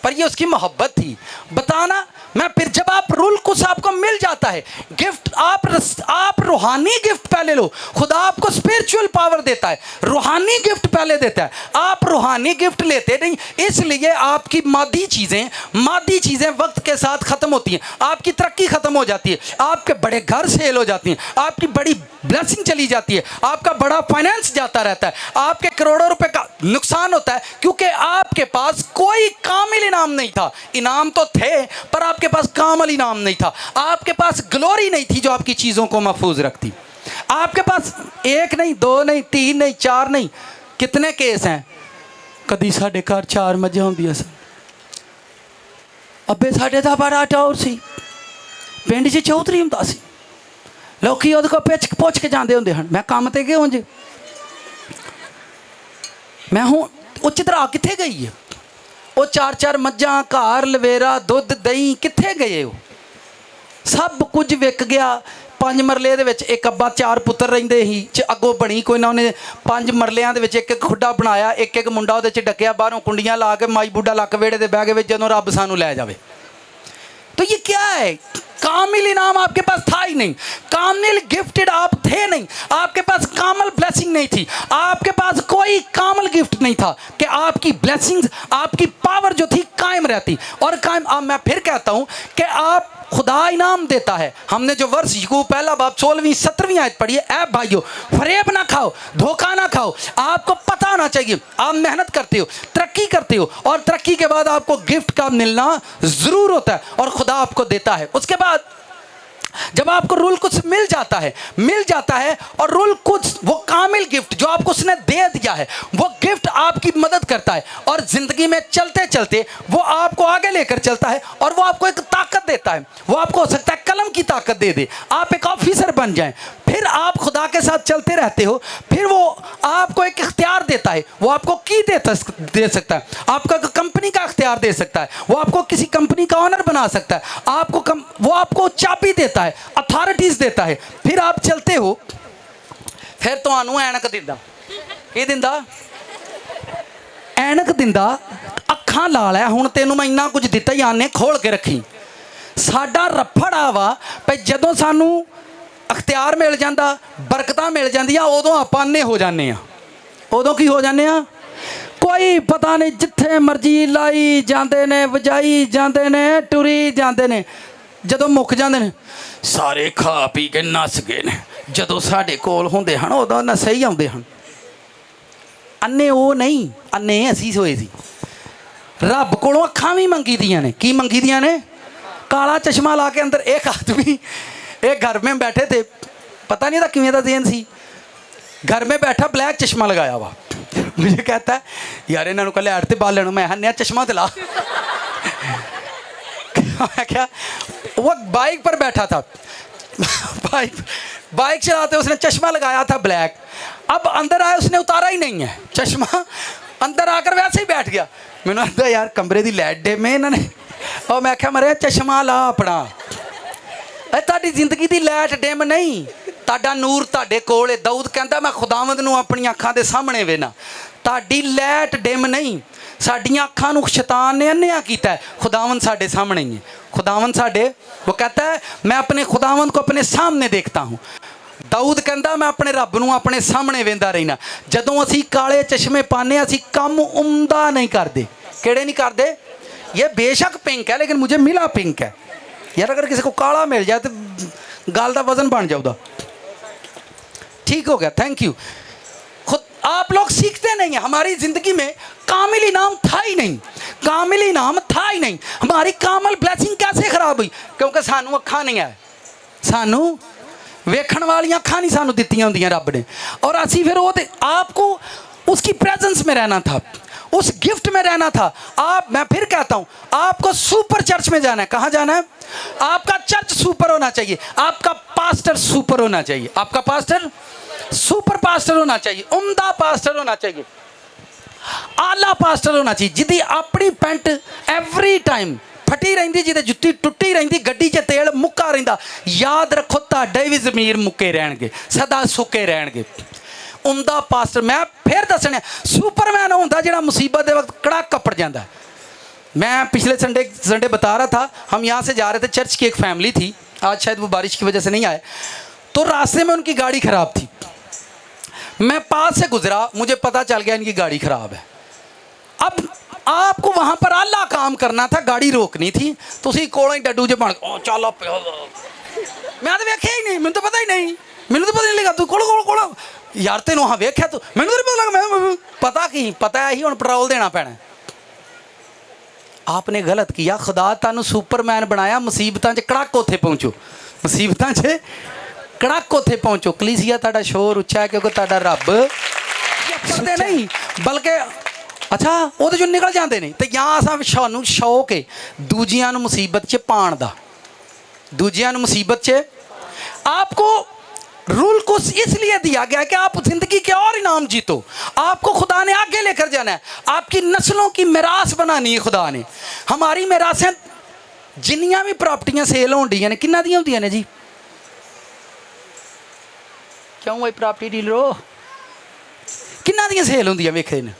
Speaker 1: पर ये उसकी मोहब्बत थी, बताना। मैं फिर जब आप रूल कुछ आपको मिल जाता है, गिफ्ट आप रूहानी गिफ्ट पहले लो। खुदा आपको स्पिरिचुअल पावर देता है, रूहानी गिफ्ट पहले देता है। आप रूहानी गिफ्ट लेते नहीं, इसलिए आपकी मादी चीज़ें वक्त के साथ ख़त्म होती हैं, आपकी तरक्की ख़त्म हो जाती है, आपके बड़े घर सेल हो जाती हैं, आपकी बड़ी ब्लेसिंग चली जाती है, आपका बड़ा फाइनेंस जाता रहता है, आपके करोड़ों रुपए का नुकसान होता है, क्योंकि आपके पास कोई कामिल इनाम नहीं था। इनाम तो थे पर आपके पास कामिल इनाम नहीं था। आपके पास ग्लोरी नहीं थी जो आपकी चीज़ों को महफूज रखती। आपके पास 1 नहीं 2 नहीं 3 नहीं 4 नहीं, कितने केस हैं। कदी साढ़े घर 4 मझां होंदियां सन, अब्बे साढ़े दा बड़ा टौर सी, पिंड 'च चौधरी हुंदा सी, लोकी ਉਹਦੇ को पुछ के जाते होंगे हैं, मैं काम ते गए जी, मैं हूँ उचित राह कितने गई है। वो 4-4 मझां, घर, लवेरा, दुध, दही कितने गए हो, सब कुछ विक गया। 5 मरले दे विच एक अब्बा 4 पुत्तर रहिंदे ही, अगों बनी कोई ना, उन्हें 5 मरलियां दे विच एक खुड्डा बनाया, एक मुंडा उहदे च डकिया, बाहरों कुंडियां ला के माई बूढ़ा लक वेड़े दे बह गए जदों रब सानू लै जावे। तो ये क्या है, कामिल इनाम आपके पास था ही नहीं, कामिल गिफ्टेड आप थे नहीं, आपके पास कामिल ब्लेसिंग नहीं थी, आपके पास कोई कामिल गिफ्ट नहीं था कि आपकी ब्लेसिंग्स, आपकी पावर जो थी कायम रहती। और कायम, अब मैं फिर कहता हूँ कि आप खुदा इनाम देता है। हमने जो वर्ष याकूब पहला बाब 16वीं 17वीं आयत पढ़ी है, ऐ भाइयों फरेब ना खाओ, धोखा ना खाओ। आपको पता होना चाहिए, आप मेहनत करते हो, तरक्की करते हो, और तरक्की के बाद आपको गिफ्ट का मिलना ज़रूर होता है, और खुदा आपको देता है। उसके बाद जब आपको रूल कुछ मिल जाता है और रूल कुछ वो कामिल गिफ्ट जो आपको उसने दे दिया है, वो गिफ्ट आपकी मदद करता है, और ज़िंदगी में चलते चलते वो आपको आगे लेकर चलता है, और वो आपको एक ताकत देता है। वो आपको हो सकता है कलम की ताकत दे दे, आप एक ऑफिसर बन जाएं, फिर आप खुदा के साथ चलते रहते हो, फिर वो आपको एक इख्तियार देता है, वो आपको की दे सकता है, आपको कंपनी का इख्तियार दे सकता है, वो आपको किसी कंपनी का ऑनर बना सकता है, वो आपको चाबी देता है, अथॉरिटीज़ देता है। फिर आप चलते हो, फिर तुहानू ऐनक दिंदा, की दिंदा, ऐनक दिंदा, अखां ला लै, हुण तैनूं मैं इन्ना कुछ दिता ही, आने खोल के रखी। साडा रफड़ आ वा भाई, जदों सानू ਇਖਤਿਆਰ ਮਿਲ ਜਾਂਦਾ, ਬਰਕਤਾਂ ਮਿਲ ਜਾਂਦੀਆਂ, ਉਦੋਂ ਆਪਾਂ ਅੰਨੇ ਹੋ ਜਾਂਦੇ ਆ। ਉਦੋਂ ਕੀ ਹੋ ਜਾਂਦੇ ਆ? ਕੋਈ ਪਤਾ ਨਹੀਂ, ਜਿੱਥੇ ਮਰਜ਼ੀ ਲਾਈ ਜਾਂਦੇ ਨੇ, ਵਜਾਈ ਜਾਂਦੇ ਨੇ, ਟੁਰੀ ਜਾਂਦੇ ਨੇ। ਜਦੋਂ ਮੁੱਕ ਜਾਂਦੇ ਨੇ ਸਾਰੇ ਖਾ ਪੀ ਕੇ ਨੱਸ ਗਏ ਨੇ, ਜਦੋਂ ਸਾਡੇ ਕੋਲ ਹੁੰਦੇ ਹਨ ਉਦੋਂ ਨਸ਼ੇ ਹੀ ਆਉਂਦੇ ਹਨ। ਅੰਨੇ ਉਹ ਨਹੀਂ, ਅੰਨੇ ਅਸੀਂ ਹੋਏ ਸੀ। ਰੱਬ ਕੋਲੋਂ ਅੱਖਾਂ ਵੀ ਮੰਗੀ ਦੀਆਂ ਨੇ। ਕੀ ਮੰਗੀ ਦੀਆਂ ਨੇ? काला चश्मा ला के अंदर एक आदमी एक घर में बैठे थे, पता नहीं था किमें दा देन सी, घर में बैठा ब्लैक चश्मा लगाया हुआ। मुझे कहता है यार इन्होंने कल लैट ते बालन, मैं नया चश्मा दिला। मैं क्या, वो बाइक पर बैठा था, बाइक चलाते उसने चश्मा लगाया था ब्लैक। अब अंदर आया, उसने उतारा ही नहीं है चश्मा, अंदर आकर वैसे ही बैठ गया। मैंने कहा यार कमरे की लाइट डे में इन्होंने, और मैं क्या मरे चश्मा ला अपना, ताड़ी जिंदगी की लाइट डिम नहीं, ताड़ा नूर ताड़े कोल। दाऊद कहता मैं खुदावंद नूं अपनी अखां दे सामने वेना, ताड़ी लाइट डिम नहीं। साडियां अखां नूं शैतान ने अन्निया कीता है, खुदावंद साडे सामने ही है। खुदावंद साडे, वो कहता है मैं अपने खुदावंद को अपने सामने देखता हूँ। दाऊद कहता मैं अपने रब नूं अपने सामने वेंदा रहना। जदों असीं काले चश्मे पाने, असीं कम उमदा नहीं करते। किहड़े नहीं करते? ये बेशक पिंक है लेकिन मुझे मिला पिंक है। यार अगर किसी को काला मिल जाए तो गाल का वजन बन जाऊगा। ठीक हो गया, थैंक यू। खुद आप लोग सीखते नहीं हैं। हमारी ज़िंदगी में कामिल इनाम था ही नहीं, कामिल इनाम था ही नहीं। हमारी कामल ब्लैसिंग कैसे खराब हुई? क्योंकि सानू अखा नहीं है, सानू वेखण वाली अखा नहीं सानू दित्तियां होंदियां रब ने। और असी फिर वो आपको उसकी प्रेजेंस में रहना था, उस गिफ्ट में रहना था। आप, मैं फिर कहता हूं, आपको सुपर चर्च में जाना है। कहां जाना है? आपका चर्च सुपर होना चाहिए, आपका पास्टर सुपर होना चाहिए, आपका पास्टर सुपर पास्टर होना चाहिए, उम्दा पास्टर होना चाहिए, आला पास्टर होना चाहिए, जिदी अपनी पेंट एवरी टाइम फटी रहिंदी, जिदे जुत्ती टुटी रहिंदी, गड्डी च तेल मुक्का रहिंदा। याद रखो तुहाडे भी ज़मीर मुक्के रहणगे, सदा सुके रहणगे। उमदा पास्टर, मैं फिर दसना, सुपरमैन होंदा जिहड़ा मुसीबत के वक्त कड़ाक कपड़ जाता है। मैं पिछले संडे बता रहा था, हम यहाँ से जा रहे थे, चर्च की एक फैमिली थी, आज शायद वो बारिश की वजह से नहीं आए, तो रास्ते में उनकी गाड़ी ख़राब थी। मैं पास से गुजरा, मुझे पता चल गया इनकी गाड़ी ख़राब है। अब आपको वहाँ पर आला काम करना था, गाड़ी रोकनी थी, तो उसी कोलों ही डड्डू जो बन चल मैं तो वेख्या ही नहीं, मैंने तो पता ही नहीं, मैंने तो पता नहीं लगा तू कोलो कोलो कोलो यार तेन वहाँ वेख्या तो मैंने तो नहीं पता लगा। मैं पता की पता है ही हुण पेट्रोल देना पैना। आपने गलत किया, खुदा तुहानू सुपरमैन बनाया, मुसीबतां च कड़क उत्थे पहुँचो, मुसीबतां च कड़क उत्थे पहुँचो। कलीसिया तुहाडा शोर उच्चा है क्योंकि तुहाडा रब पढ़दे नहीं, बल्कि अच्छा वो जो निकल जाते हैं। तो यहाँ सानू शौक है दूजियां नू मुसीबत च पाण दा, दूजियां नू मुसीबत च। आपको रूल को इसलिए दिया गया कि आप जिंदगी के और इनाम जीतो। आपको खुदा ने आगे लेकर जाना है, आपकी नस्लों की मिरास बनानी है खुदा ने। हमारी मिरासें जिन्नियां भी प्रॉपर्टियां सेल होंदियां ने किन्ना दियां होंदियां ने जी? क्यों भाई प्रॉपर्टी डीलर किन्ना दियां सेल होंदियां? वेखे ने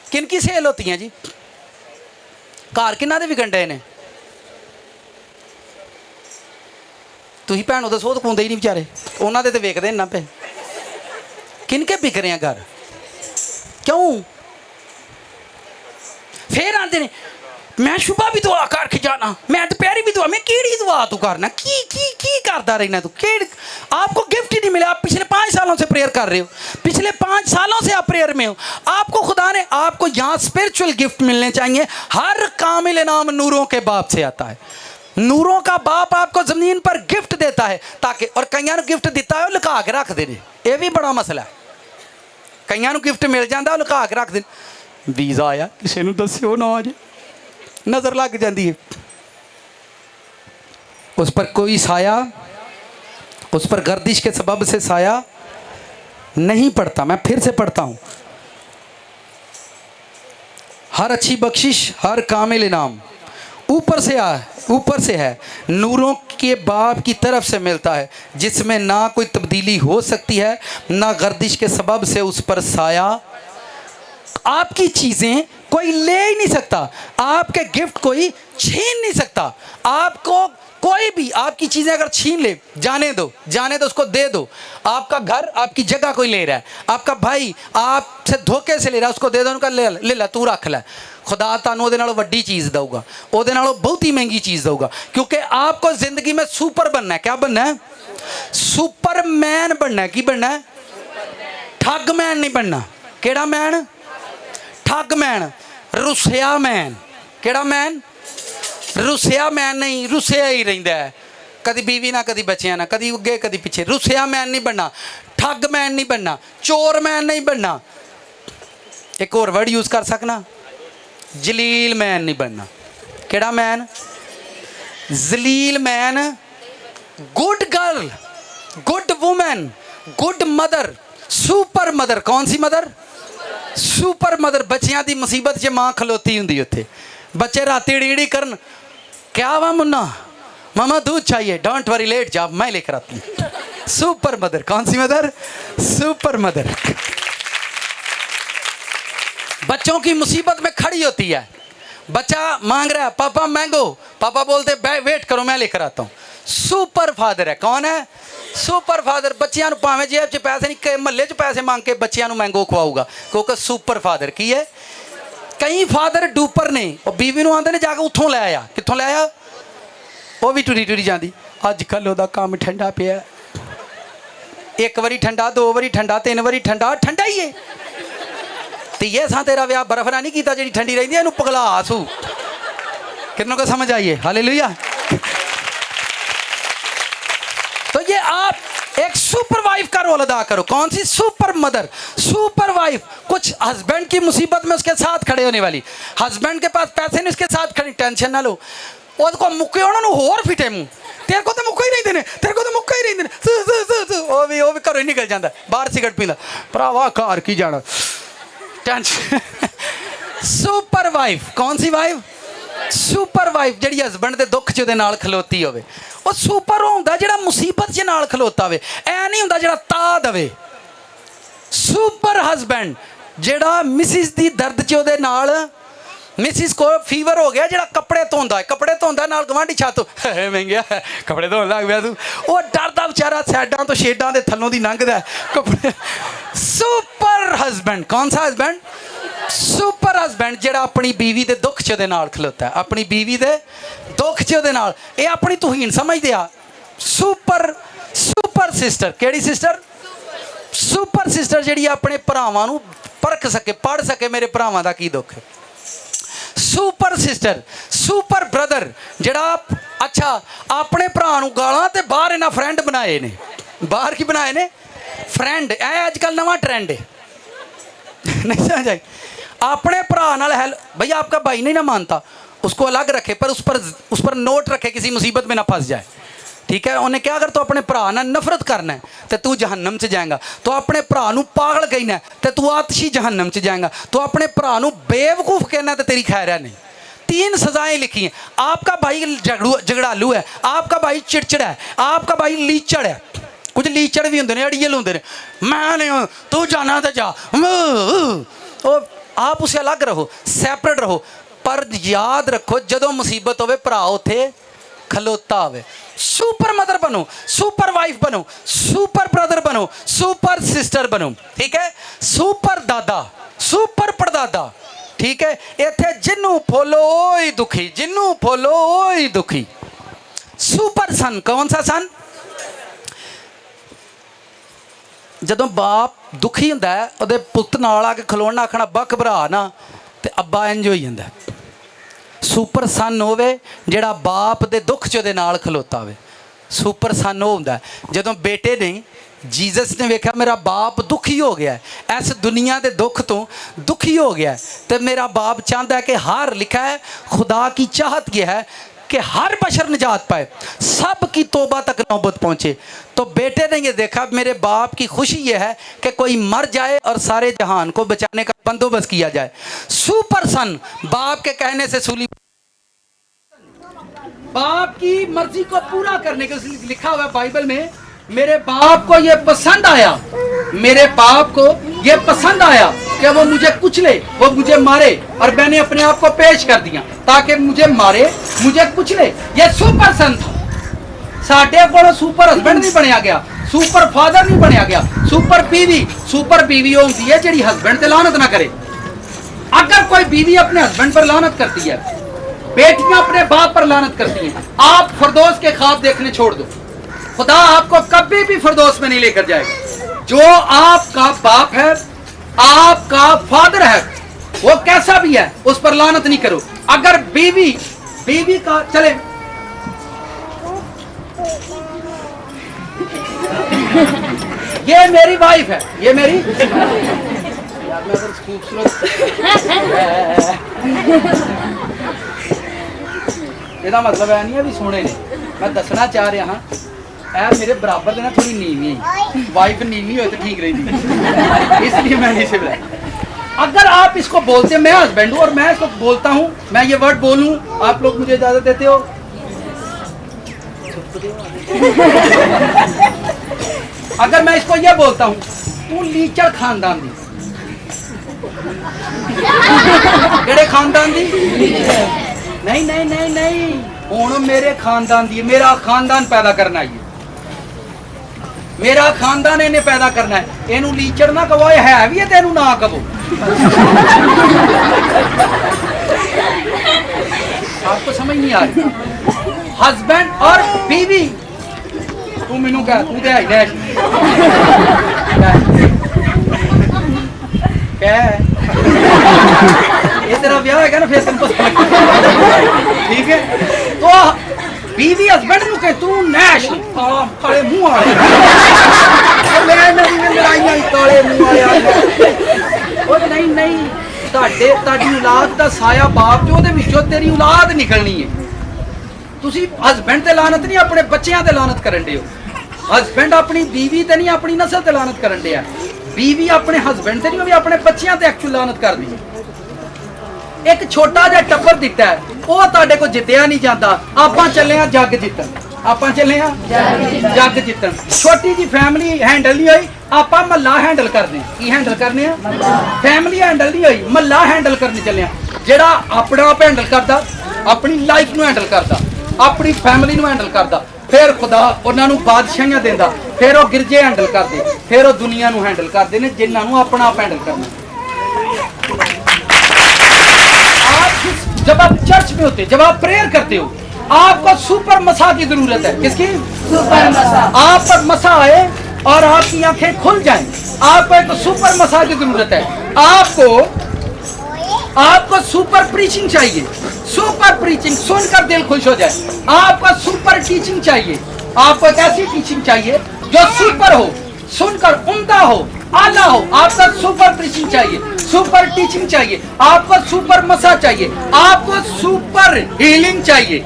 Speaker 1: किन की सेल होती हैं जी? घर किन्ना दे विकन डे ने? तुसीं भैनों तो सोध पाउंदे ही नहीं बेचारे, उन्होंने तो वेखते ना पे किन के बिक रहे हैं घर। क्यों? फिर आते ने मैं सुबह भी दुआ करके जाना, मैं दोपहरी भी दुआ, मैं केड़ी दुआ तू करना की करता रहना तू? आपको गिफ्ट ही नहीं मिला। आप पिछले 5 सालों से प्रेयर कर रहे हो, पिछले 5 सालों से आप प्रेयर में हो। आपको खुदा ने, आपको यहाँ स्पिरिचुअल गिफ्ट मिलने चाहिए। हर कामिल इनाम नूरों के बाप से आता है। नूरों का बाप आपको ज़मीन पर गिफ्ट देता है ताकि, और कईयां नूं गिफ्ट दिता है लुका के रखते हैं, ये भी बड़ा मसला है। कईयां नूं गिफ्ट मिल जाता है लुका के रखते हैं। वीज़ा आया किसी नूं दस्सिओ ना, अजे नज़र लग जाती है, उस पर कोई साया, उस पर गर्दिश के सबब से साया नहीं पड़ता। मैं फिर से पढ़ता हूँ, हर अच्छी बख्शिश, हर कामिल इनाम ऊपर से है, नूरों के बाप की तरफ से मिलता है, जिसमें ना कोई तब्दीली हो सकती है, ना गर्दिश के सबब से उस पर साया आपकी चीज़ें कोई ले ही नहीं सकता, आपके गिफ्ट कोई छीन नहीं सकता। आपको कोई भी आपकी चीज़ें अगर छीन ले, जाने दो, जाने दो, उसको दे दो। आपका घर, आपकी जगह कोई ले रहा है, आपका भाई आपसे धोखे से ले रहा है, उसको दे दो, उनका ले ला, तू रख ले। खुदा ਤੁਹਾਨੂੰ ਉਹਦੇ ਨਾਲੋਂ ਵੱਡੀ चीज़ दूगा, ਉਹਦੇ ਨਾਲੋਂ बहुत ही महंगी चीज़ दूगा, क्योंकि आपको ज़िंदगी में सुपर बनना है। क्या बनना है? सुपरमैन बनना है। की बनना है? ठग मैन नहीं बनना। केड़ा मैन? ठग मैन, रुसिया मैन। केड़ा मैन? रुसिया मैन नहीं, रुसिया ही रहिंदा है, कदी बीवी ना, कदी बच्चियां ना, कदी अगे कदी पिछे। रुसिया मैन नहीं बनना, ठग मैन नहीं बनना, चोर मैन नहीं बनना। एक और वर्ड यूज़ कर सकना, जलील मैन नहीं बनना। केड़ा मैन? जलील man. Good girl, good women, good mother, super mother. कौन सी मदर? Super mother. बच्चियां दी मुसीबत च मां खलोती हुंदी उत्थे, बच्चे राती ड़ीड़ी करन, क्या हुआ मुन्ना, मामा दूध चाहिए, डोंट वरी लेट जा, मैं लेकर आती हूँ। Super mother. कौन सी मदर? Super mother. बच्चों की मुसीबत में खड़ी होती है, बच्चा मांग रहा है पापा मैंगो, पापा बोलते वेट करो मैं लेकर आता हूँ। सुपर फादर है। कौन है? Super father. बच्चियां नूं भावें जेब च पैसे नहीं, महल्ले च पैसे मांग के बच्चियां नूं मैंगो खवाऊगा, क्योंकि सुपर फादर की है। कई फादर डूपर ने, और बीवी नूं आंदे ने जाके उत्थों ले आया। कित्थों ले आया? वो भी टुरी टुरी जाती, अजकल ओहदा काम ठंडा पिया, एक बारी ठंडा, दो बारी ठंडा, तीन बारी ठंडा, ठंडा ही है। तो ये असां तेरा ब्याह बर्फ ना नहीं किया जी ठंडी रही है, पगला आसू। कितनों को समझ आइए? हालेलुया। तो ये आप एक सुपर वाइफ का रोल अदा करो। कौन सी? Super mother, super wife. कुछ हस्बैंड की मुसीबत में उसके साथ खड़े होने वाली, हस्बैंड के पास पैसे नहीं, उसके साथ खड़ी, टेंशन ना लो। उसको मुक्के उन्होंने होर फिटे मुँह, तेरे को तो मुक्का ही नहीं देने, तेरे को तो मुक्का ही नहीं देने। वो भी घरों ही निकल जाता, बाहर सिगरेट पींदा, भरावा घर की जाना, टेंशन। Super wife. कौन सी वाइफ? सुपर वाइफ, जिहड़ी हस्बैंड दे दुख च उहदे नाल खलोती होवे। ਉਹ सुपर ਹੁੰਦਾ ਜਿਹੜਾ मुसीबत च नाल खलोता होवे, ऐ नहीं ਹੁੰਦਾ ਜਿਹੜਾ ਤਾ ਦੇਵੇ। सुपर हस्बैंड ਜਿਹੜਾ मिसिस दी दर्द च ਉਹਦੇ नाल, मिसिस को फीवर हो गया, ਜਿਹੜਾ कपड़े ਧੋਂਦਾ है, कपड़े ਧੋਂਦਾ ਨਾਲ ਗਵਾਂਢੀ ਛੱਤ महंगिया कपड़े ਧੋਣ ਲੱਗ ਪਿਆ ਤੂੰ, ਉਹ ਡਰਦਾ ਵਿਚਾਰਾ ਸਾਈਡਾਂ ਤੋਂ ਸ਼ੇਡਾਂ ਦੇ ਥੱਲੋਂ ਦੀ ਲੰਘਦਾ कपड़े। Super husband. कौन सा हस्बैंड? सुपर हस्बैंड ਜਿਹੜਾ ਆਪਣੀ बीवी ਦੇ ਦੁੱਖ 'ਚ ਉਹਦੇ ਨਾਲ ਖਲੋਤਾ ਹੈ, ਆਪਣੀ बीवी ਦੇ ਦੁੱਖ 'ਚ ਉਹਦੇ ਨਾਲ। ਇਹ ਆਪਣੀ ਤੁਹੀਨ ਸਮਝਦੇ ਆ। Super sister. ਕਿਹੜੀ सिस्टर? सुपर सिस्टर ਜਿਹੜੀ ਆਪਣੇ ਭਰਾਵਾਂ ਨੂੰ ਪਰਖ ਸਕੇ, ਪੜ੍ਹ ਸਕੇ ਮੇਰੇ ਭਰਾਵਾਂ ਦਾ ਕੀ ਦੁੱਖ ਹੈ। Super sister. सुपर ब्रदर ਜਿਹੜਾ ਅੱਛਾ ਆਪਣੇ ਭਰਾ ਨੂੰ ਗਾਲਾਂ ਤੇ ਬਾਹਰ ਇਹਨਾਂ ਫਰੈਂਡ ਬਣਾਏ ਨੇ। ਬਾਹਰ ਕੀ ਬਣਾਏ ਨੇ? फ्रेंड। ਇਹ ਅੱਜ ਕੱਲ੍ਹ ਨਵਾਂ ट्रेंड है, नहीं समझ आई? अपने भरा नाल भैया आपका भाई नहीं ना मानता, उसको अलग रखे, पर उस पर नोट रखे, किसी मुसीबत में ना फंस जाए। ठीक है? उन्हें क्या, अगर तू अपने भरा नाल नफरत करना है तो तू जहन्नम च जाएगा, तो अपने भरा नू पागल कहना है तो तू आतशी जहन्नम च जाएगा, तो अपने भरा नू बेवकूफ़ कहना तो तेरी खैर है नहीं। 3 सजाएं लिखी हैं। आपका भाई झगड़ालू है, आपका भाई चिड़चिड़ा है, आपका भाई लीचड़ है। कुछ लीचड़ भी होंगे ने, अड़ियल होंगे ने, मैं नहीं, तू जाना तो जा, आप उसे अलग रहो, सैपरेट रहो। पर याद रखो जदों मुसीबत होवे भरा उत्थे खलोता होवे। सुपर मदर बनो, सुपर वाइफ बनो, सुपर ब्रदर बनो, सुपर सिस्टर बनो। ठीक है? सुपर दादा, सुपर परदादा। ठीक है? इत्थे जिन्नू फोलो ओही दुखी, जिन्नू फोलो ओही दुखी। सुपर सन। कौन सा सन? ਜਦੋਂ ਬਾਪ ਦੁਖੀ ਹੁੰਦਾ ਹੈ, ਉਹਦੇ ਪੁੱਤ ਨਾਲ ਆ ਕੇ ਖਲੋਣਾ, ਆਖਣਾ ਅੱਬਾ ਘਬਰਾ ਨਾ, ਤੇ ਅੱਬਾ ਇੰਜ ਹੋਈ ਜਾਂਦਾ। ਸੁਪਰ ਸਨ ਹੋਵੇ ਜਿਹੜਾ ਬਾਪ ਦੇ ਦੁੱਖ 'ਚ ਉਹਦੇ ਨਾਲ ਖਲੋਤਾ ਹੋਵੇ। ਸੁਪਰ ਸਨ ਉਹ ਹੁੰਦਾ ਜਦੋਂ ਬੇਟੇ ਨੇ, जीसस ने वेख्या मेरा बाप दुखी हो गया है, इस दुनिया के दुख तो दुखी हो गया है, तो मेरा बाप चाहता है कि हर लिखा है खुदा की चाहत यह है कि हर बशर निजात पाए, सब की तौबा तक नौबत पहुँचे। तो बेटे ने ये देखा, मेरे बाप की खुशी ये है कि कोई मर जाए और सारे जहान को बचाने का बंदोबस्त किया जाए। सुपर सन, बाप के कहने से सूली, बाप की मर्जी को पूरा करने के, लिखा हुआ है बाइबल में, मेरे बाप को ये पसंद आया, मेरे बाप को ये पसंद आया कि वो मुझे कुचले, वो मुझे मारे, और मैंने अपने आप को पेश कर दिया ताकि मुझे मारे, मुझे कुचले। ये सुपर सन था। साडे को सुपर हस्बैंड नहीं बनया गया, सुपर फादर नहीं बनया गया, सुपर बीवी होती है जी हस्बैंड से लानत ना करे। अगर कोई बीवी अपने हस्बैंड पर लानत करती है, बेटियां अपने बाप पर लानत करती हैं, आप फरदौस के ख्वाब देखने छोड़ दो, खुदा आपको कभी भी फरदौस में नहीं लेकर जाएगा। जो आपका बाप है, आपका फादर है, वो कैसा भी है, उस पर लानत नहीं करो। अगर बीवी का चले, ये मेरी वाइफ है, ये मेरी खूबसूरत ਇਹਦਾ मतलब है नहीं अभी सोने ने मैं दसना चाह रहा हाँ, ऐ मेरे बराबर देना थोड़ी नीवी है, वाइफ नीवी हो तो ठीक रहेगी, इसलिए मैंने इसे बुलाया। अगर आप इसको बोलते हैं, मैं हस्बैंड हूँ और मैं इसको बोलता हूँ, मैं ये वर्ड बोलूँ, आप लोग मुझे इजाजत देते हो? अगर मैं इसको ये बोलता हूँ, तू लीचड़ खानदान दी, केड़े खानदान दी? नहीं नहीं नहीं नहीं, हुण मेरे खानदान दी, मेरा खानदान पैदा करना है, मेरा खानदान इन्हें पैदा करना है। इनू लीचड़ ना कहो, है भी है तेनू ना कहो। आपको समझ नहीं आ रही? हस्बैंड और बीवी, तू मैनू कह, तू तो है ये तेरा ब्याह है ना, फिर तुमको ठीक है। तो बीवी हस्बैंड नु कहे तू नैश काले मुंह वाले, काले मुंह वाले, नहीं नहीं, ਤੁਹਾਡੀ औलाद ਦਾ ਸਾਇਆ ਬਾਪ ਜੋ ਉਹਦੇ ਵਿੱਚੋਂ ਤੇਰੀ औलाद ਨਿਕਲਣੀ ਹੈ। ਤੁਸੀਂ ਹਸਬੈਂਡ ਤੇ ਲਾਨਤ ਨਹੀਂ, ਆਪਣੇ ਬੱਚਿਆਂ ਤੇ ਲਾਨਤ ਕਰਨ ਦੇ ਹੋ। ਹਸਬੈਂਡ ਆਪਣੀ बीवी ਤੇ ਨਹੀਂ, ਆਪਣੀ ਨਸਲ ਤੇ ਲਾਨਤ ਕਰਨ ਦੇ ਆ। बीवी ਆਪਣੇ ਹਸਬੈਂਡ ਤੇ ਨਹੀਂ, ਉਹ ਵੀ ਆਪਣੇ ਬੱਚਿਆਂ ਤੇ ਐਕਚੁਅਲ ਲਾਨਤ ਕਰਦੀ ਹੈ। एक छोटा जिहा टब्बर दिता है, वो तुहाडे को जितया नहीं जाता। आपां चले आ जग जितन, आपां चले आ जग जितन। छोटी जी फैमिली हैंडल नहीं हुई, आपां महला हैंडल करने, की हैंडल करने आ? फैमिली हैंडल नहीं हुई, महला हैंडल करने चले आ। जिहड़ा अपना आप हैंडल करदा, अपनी लाइफ नूं हैंडल करदा, अपनी फैमिली नूं हैंडल करदा, फिर खुदा उन्हां नूं बादशाहियां देंदा, फिर वो गिरजे हैंडल करदे, फिर वो दुनिया नूं हैंडल करदे ने जिन्हां नूं अपना आप हैंडल करना। जब आप चर्च में होते, जब आप प्रेयर करते हो, आपको सुपर मसा की जरूरत है। किसकी? सुपर मसा। आप पर मसा आए और आपकी आंखें खुल जाएं, आपको एक सुपर मसा की जरूरत है। आपको सुपर प्रीचिंग चाहिए, सुपर प्रीचिंग सुनकर दिल खुश हो जाए। आपको सुपर टीचिंग चाहिए, आपको एक ऐसी टीचिंग चाहिए जो सुपर हो, सुनकर उम्दा हो, आला हो। आपको सुपर प्रीचिंग चाहिए, सुपर टीचिंग चाहिए, आपको सुपर मसा चाहिए, आपको सुपर हीलिंग चाहिए।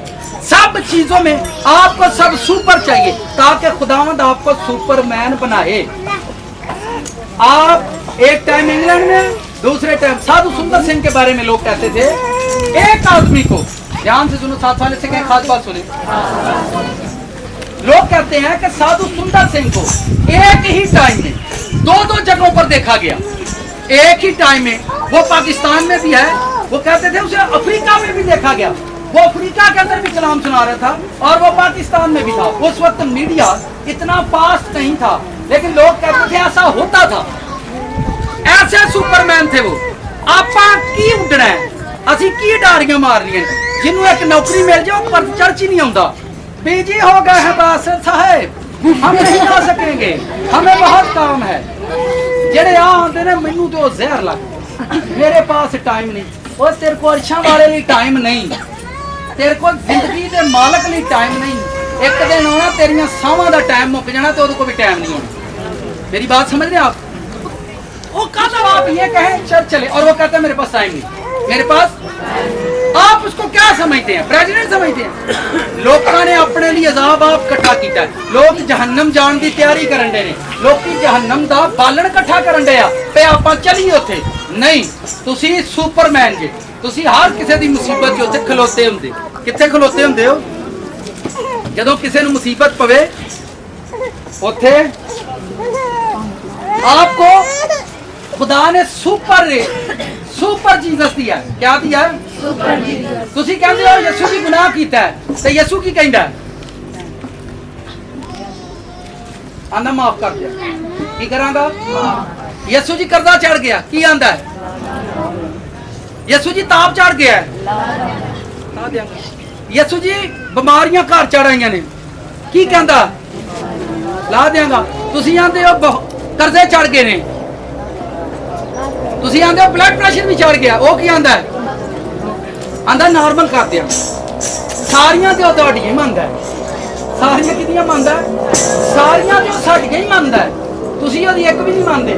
Speaker 1: सब चीजों में आपको सब सुपर चाहिए ताकि खुदावंद आपको सुपरमैन बनाए। आप एक टाइम इंग्लैंड में, दूसरे टाइम साधु सुंदर सिंह के बारे में लोग कहते थे, एक आदमी को, ध्यान से सुनो, साथ वाले से कहें, खास बात सुने। लोग कहते हैं कि साधु सुंदर सिंह को एक ही टाइम में दो जगहों पर देखा गया। एक ही टाइम में वो पाकिस्तान में भी है, वो कहते थे उसे अफ्रीका में भी देखा गया। वो अफ्रीका के अंदर भी कलाम सुना रहा था और वो पाकिस्तान में भी था। उस वक्त मीडिया इतना फास्ट नहीं था, लेकिन लोग कहते थे ऐसा होता था। ऐसे सुपरमैन थे वो। आपा की उड़ना है, असी की डारियां मारनियां, जिन्होंने एक नौकरी मिल जाए पर चर्च ही नहीं आता। बिजी हो गए हैं बादशाह साहब, हम नहीं जा सकेंगे, हमें बहुत काम है। जेड़े आते ने मैनू तो जहर लग, मेरे पास टाइम नहीं। और तेरे को अर्शा वाले लिए टाइम नहीं, तेरे को जिंदगी के मालक लिए टाइम नहीं। एक दिन आना तेरिया सावां दा टाइम मुक जाना तो उहदे को भी टाइम नहीं होना। मेरी बात समझ रहे आप? वो कहता आप ये कहें चर्च चले और वो कहता है मेरे पास टाइम नहीं, मेरे पास। आप उसको क्या समझते हैं? प्रेसिडेंट समझते हैं? लोगों ने अपने लिए अजाब आप इकट्ठा किया। लोग जहन्नम जान की तैयारी करन दे ने, लोग जहन्नम दा बालन इकट्ठा करन दे आ ते आपां चलीए उत्थे नहीं। तुसी सुपरमैन जे, तुसी हर किसी दी मुसीबत जे उत्थे खलोते हुंदे। कित्थे खलोते हुंदे हो? जदों किसी नूं मुसीबत पवे उथे आपको खुदा ने सुपर जीसस दिया। क्या दिया? तुसी कहंदे हो यसू जी गुनाह कीता है, ते यसू की कहंदा है? आंदा माफ कर दिया। की करांगा? यसू जी कर्जा चढ़ गया, की आंदा है? यसू जी ताप चढ़ गया है, ला देंगा। यसू जी बीमारियां घर चढ़ आईयां ने, की कहंदा? ला देंगा। तुसी आंदे हो कर्जे चढ़ गए ने, तुसी आंदे हो ब्लड प्रेशर भी चढ़ गया, वो की आंदा है? आंदा नॉर्मल कर दिया। सारियां ते तुहाडियां ही मंनदा है, सारियां किदियां मंनदा है? सारियां ते साडियां ही मंनदा है। तुसी ओदी एक भी नहीं मानते,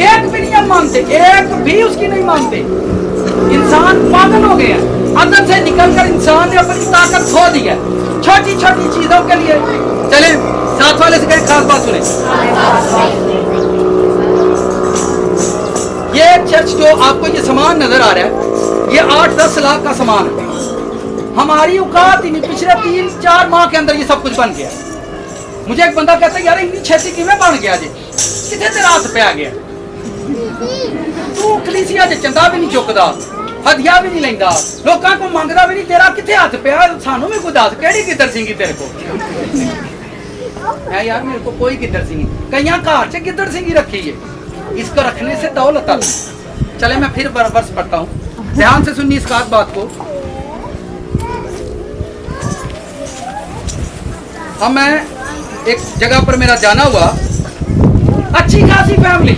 Speaker 1: एक भी नहीं मानते, एक भी उसकी नहीं मानते। इंसान पागल हो गया, अंदर से निकलकर इंसान ने अपनी ताकत खो दी है छोटी छोटी चीजों के लिए। चले साथ वाले से कहें खास बात सुने। ये चर्च जो आपको ये सामान नजर आ रहा है, ये 8-10 लाख का सामान है। हमारी औकात ही नहीं, पिछले 3-4 माह के अंदर ये सब कुछ बन गया। मुझे एक बंदा कहता है यार इतनी छेती किवें बन गया जी, किथे तेरा हाथ पे आ गया? तू कलीसिया च चंदा भी नहीं चुकदा, हदिया भी नहीं लेंदा, लोकां को मंगदा भी नहीं, तेरा किथे हाथ पिया? सानू भी कोई दस केड़ी गिद्दड़ सिंगी तेरे को है? यार मेरे को कोई गिद्दड़ सिंगी, कईयां घर च गिद्दड़ सिंगी रखी है। इसको रखने से दौलत आता। चले मैं फिर वर्ष पढ़ता हूँ, ध्यान से सुनिए इस खास बात को। अब मैं एक जगह पर मेरा जाना हुआ, अच्छी खासी फैमिली,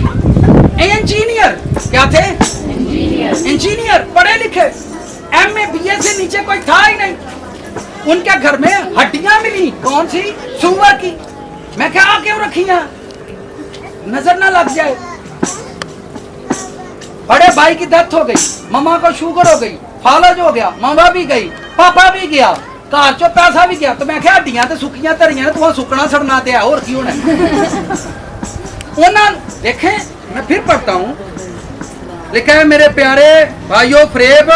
Speaker 1: इंजीनियर, क्या थे? इंजीनियर, पढ़े लिखे, MA BA से नीचे कोई था ही नहीं। उनके घर में हड्डियां मिली, कौन सी? सुअर की। मैं क्या क्यों रखी हैं? नजर ना लग जाए। बड़े भाई की डेथ हो गई, मम्मा को शुगर हो गई, फालज हो गया, मामा भी गई, पापा भी गया, घर चो पैसा भी गया। तो मैं क्या हड्डियां तो सुखियां धरियां, तू सुकना सड़ना ते है, और की होना? देखें मैं फिर पढ़ता हूं, लिखा है मेरे प्यारे भाइयों फरेब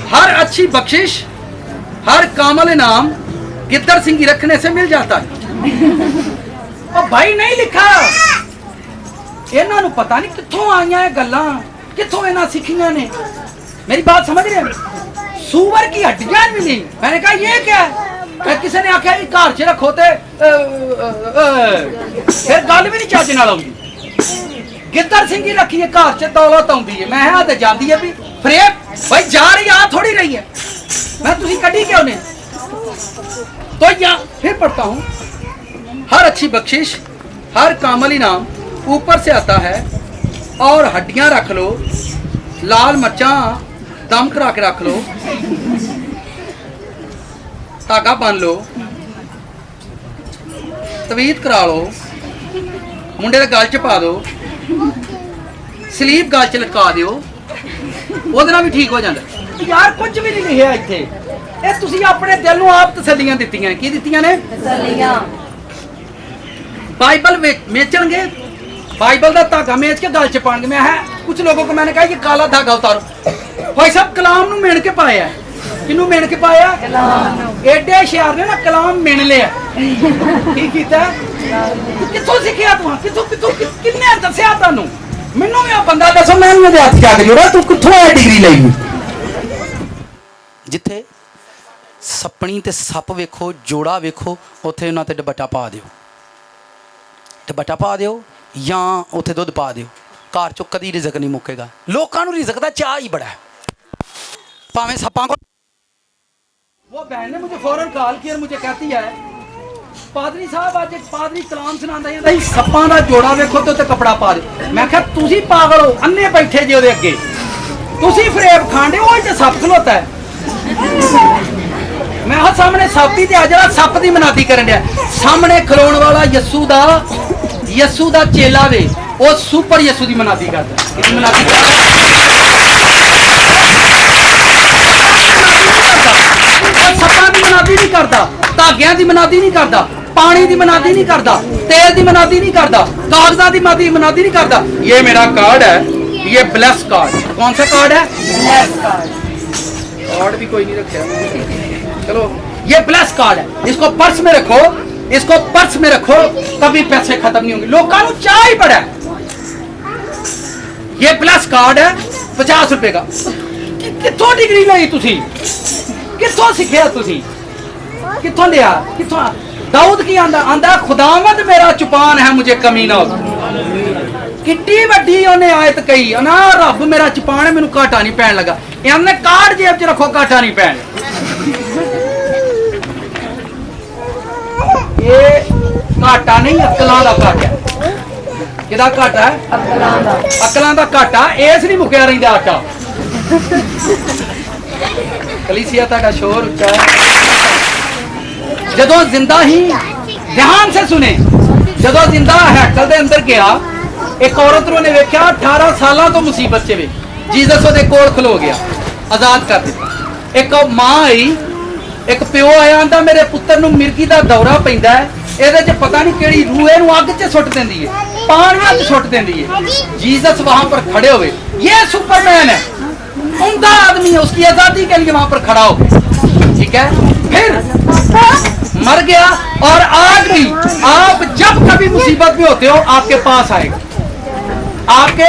Speaker 1: हर अच्छी बख्शिश, हर कामल इनाम गिद्दड़ सिंगी रखने से मिल जाता है। और भाई नहीं लिखा, इन्हां नूं पता नहीं कित्थों आईयां है गल्लां, कित्थों इन्हां सीखियां ने। मेरी बात समझ रहे हैं? सूअर की हड्डियां मिली। मैंने कहा ये क्या है? किसी ने आख्या घर च रखो ते फिर गल भी नहीं चज नाल आउंदी। गिद्दड़ सिंगी रखी है, घर च दौलत आउंदी है। मैं ते जांदी है भी फरेब भाई जा रही आ थोड़ी रही है, मैं तुसी कड्डी क्यों ने? तो या फिर पढ़ता हूं, हर अच्छी बख्शिश, हर कामल इनाम ऊपर से आता है, और हड्डियां रख लो, लाल मर्चा दम करा के रख लो, धागा बन लो, तवीत करा लो, मुंडे दे गल च पा दो, स्लीप गल च लटका दिओ, ਉਹਦੇ ਨਾਲ भी ठीक हो जाता। यार कुछ भी नहीं लिखिया इत्थे, ਇਹ ਤੁਸੀਂ ਆਪਣੇ ਦਿਲ ਨੂੰ ਆਪ ਤਸੱਲੀਆਂ ਦਿੱਤੀਆਂ। ਕੀ ਦਿੱਤੀਆਂ ਨੇ? ਤਸੱਲੀਆਂ। बाइबल बेचणगे, बाइबल का धागा मेच के गल च पाएंगे। मैं है कुछ लोगों को मैंने कहा ये काला धागा उतारो। भाई साहब कलाम नूं मिण के पाया, किनू मिण के पाया? एडे हुशियार ने ना कलाम मिण लिया। की कीता? कित्थों सिखिया तू? कित्थों कित्थों किन्ने दस्सिया तैनूं? मैनूं भी आ बंदा दसो, मैं उहदे हत्थ जा के जोड़ा, तू कित्थों आ डिग्री लई? जिथे सपनी ते सप वेखो, जोड़ा वेखो, उत्थे उन्हां ते दुपट्टा पा दिओ, दुपट्टा पा दिओ, या उत्थे दुध पा दिओ। घर चो कदी रिजक नहीं मुकेगा। लोकां नूं रिजक दा चाह ही बड़ा है, भावें सप्पां को। वो बहन ने मुझे फौरन कॉल किया और मुझे कहती है पादरी साहब आज एक पादरी कलाम सुनांदा है, सप्पां दा जोड़ा वेखो ते उत्ते कपड़ा पा दिओ। मैं कहा तुसी पागल हो, अन्ने बैठे जे ओदे अगे, तुसी फरेब खांडे हो, ते सप खलोता है। मैं हाँ सामने सप दी ते जरा सप दी मनादी करन दिया। सामने खलोण वाला यस्सू दा चेला वे, वो सुपर यस्सू दी मनादी करदा। किहदी मनादी करदा? सप्पां दी मनादी नहीं करदा, धागियां दी मनादी नहीं करदा, पानी दी मनादी नहीं करदा, तेल दी मनादी नहीं करदा, कागजां दी मनादी नहीं करदा। ये मेरा कार्ड है, ये ब्लेस कार्ड। कौन सा कार्ड है? Bless card. कार्ड भी कोई नहीं रखा, चलो ये ब्लेस कार्ड है, इसको पर्स में रखो, इसको पर्स में रखो, कभी पैसे खत्म नहीं होंगे। लोगों को चाह ही पड़ा है। ये प्लस कार्ड है 50 रुपए का। कितों डिग्री ली तुसी, कितों सीखिया तुसी, कितों लिया, कितों? दाऊद की आंदा आंदा खुदावंद मेरा चुपान है मुझे कमी ना हो। किड्डी वड्डी उन्हें आयत कही ना, रब मेरा चुपान है मैनू घाटा नहीं पैन लगा। इन्ने कार्ड जेब च रखो, घाटा नहीं पैन। ये घाटा नहीं, अकलां दा घाटा है। किहदा घाटा है? अकलां दा घाटा। इस नहीं मुक्या रहिंदा आटा। कलीसिया ताड़ा शोर उच्चा है। जदों जिंदा ही, ध्यान से सुने, जदों जिंदा हैकल दे अंदर गया, एक औरत ने वेख्या 18 साल तो मुसीबत च वे। जीसस ओदे कोल खलो गया, आजाद कर दिता। एक मां आई, एक प्यो आया, आंदा मेरे पुत्र नूं मिर्गी दा दौरा पैंदा है, ਇਹਦੇ ਚ पता नहीं केड़ी रूह है, आग च सुट देंदी है, पानी च सुट देंदी है। जीसस वहां पर खड़े हुए। ये सुपरमैन है, उम्दा आदमी है, उसकी आजादी के लिए वहां पर खड़ा हो गया। ठीक है, फिर मर गया। और आज भी आप जब कभी मुसीबत में होते हो, आपके पास आएगा। आपके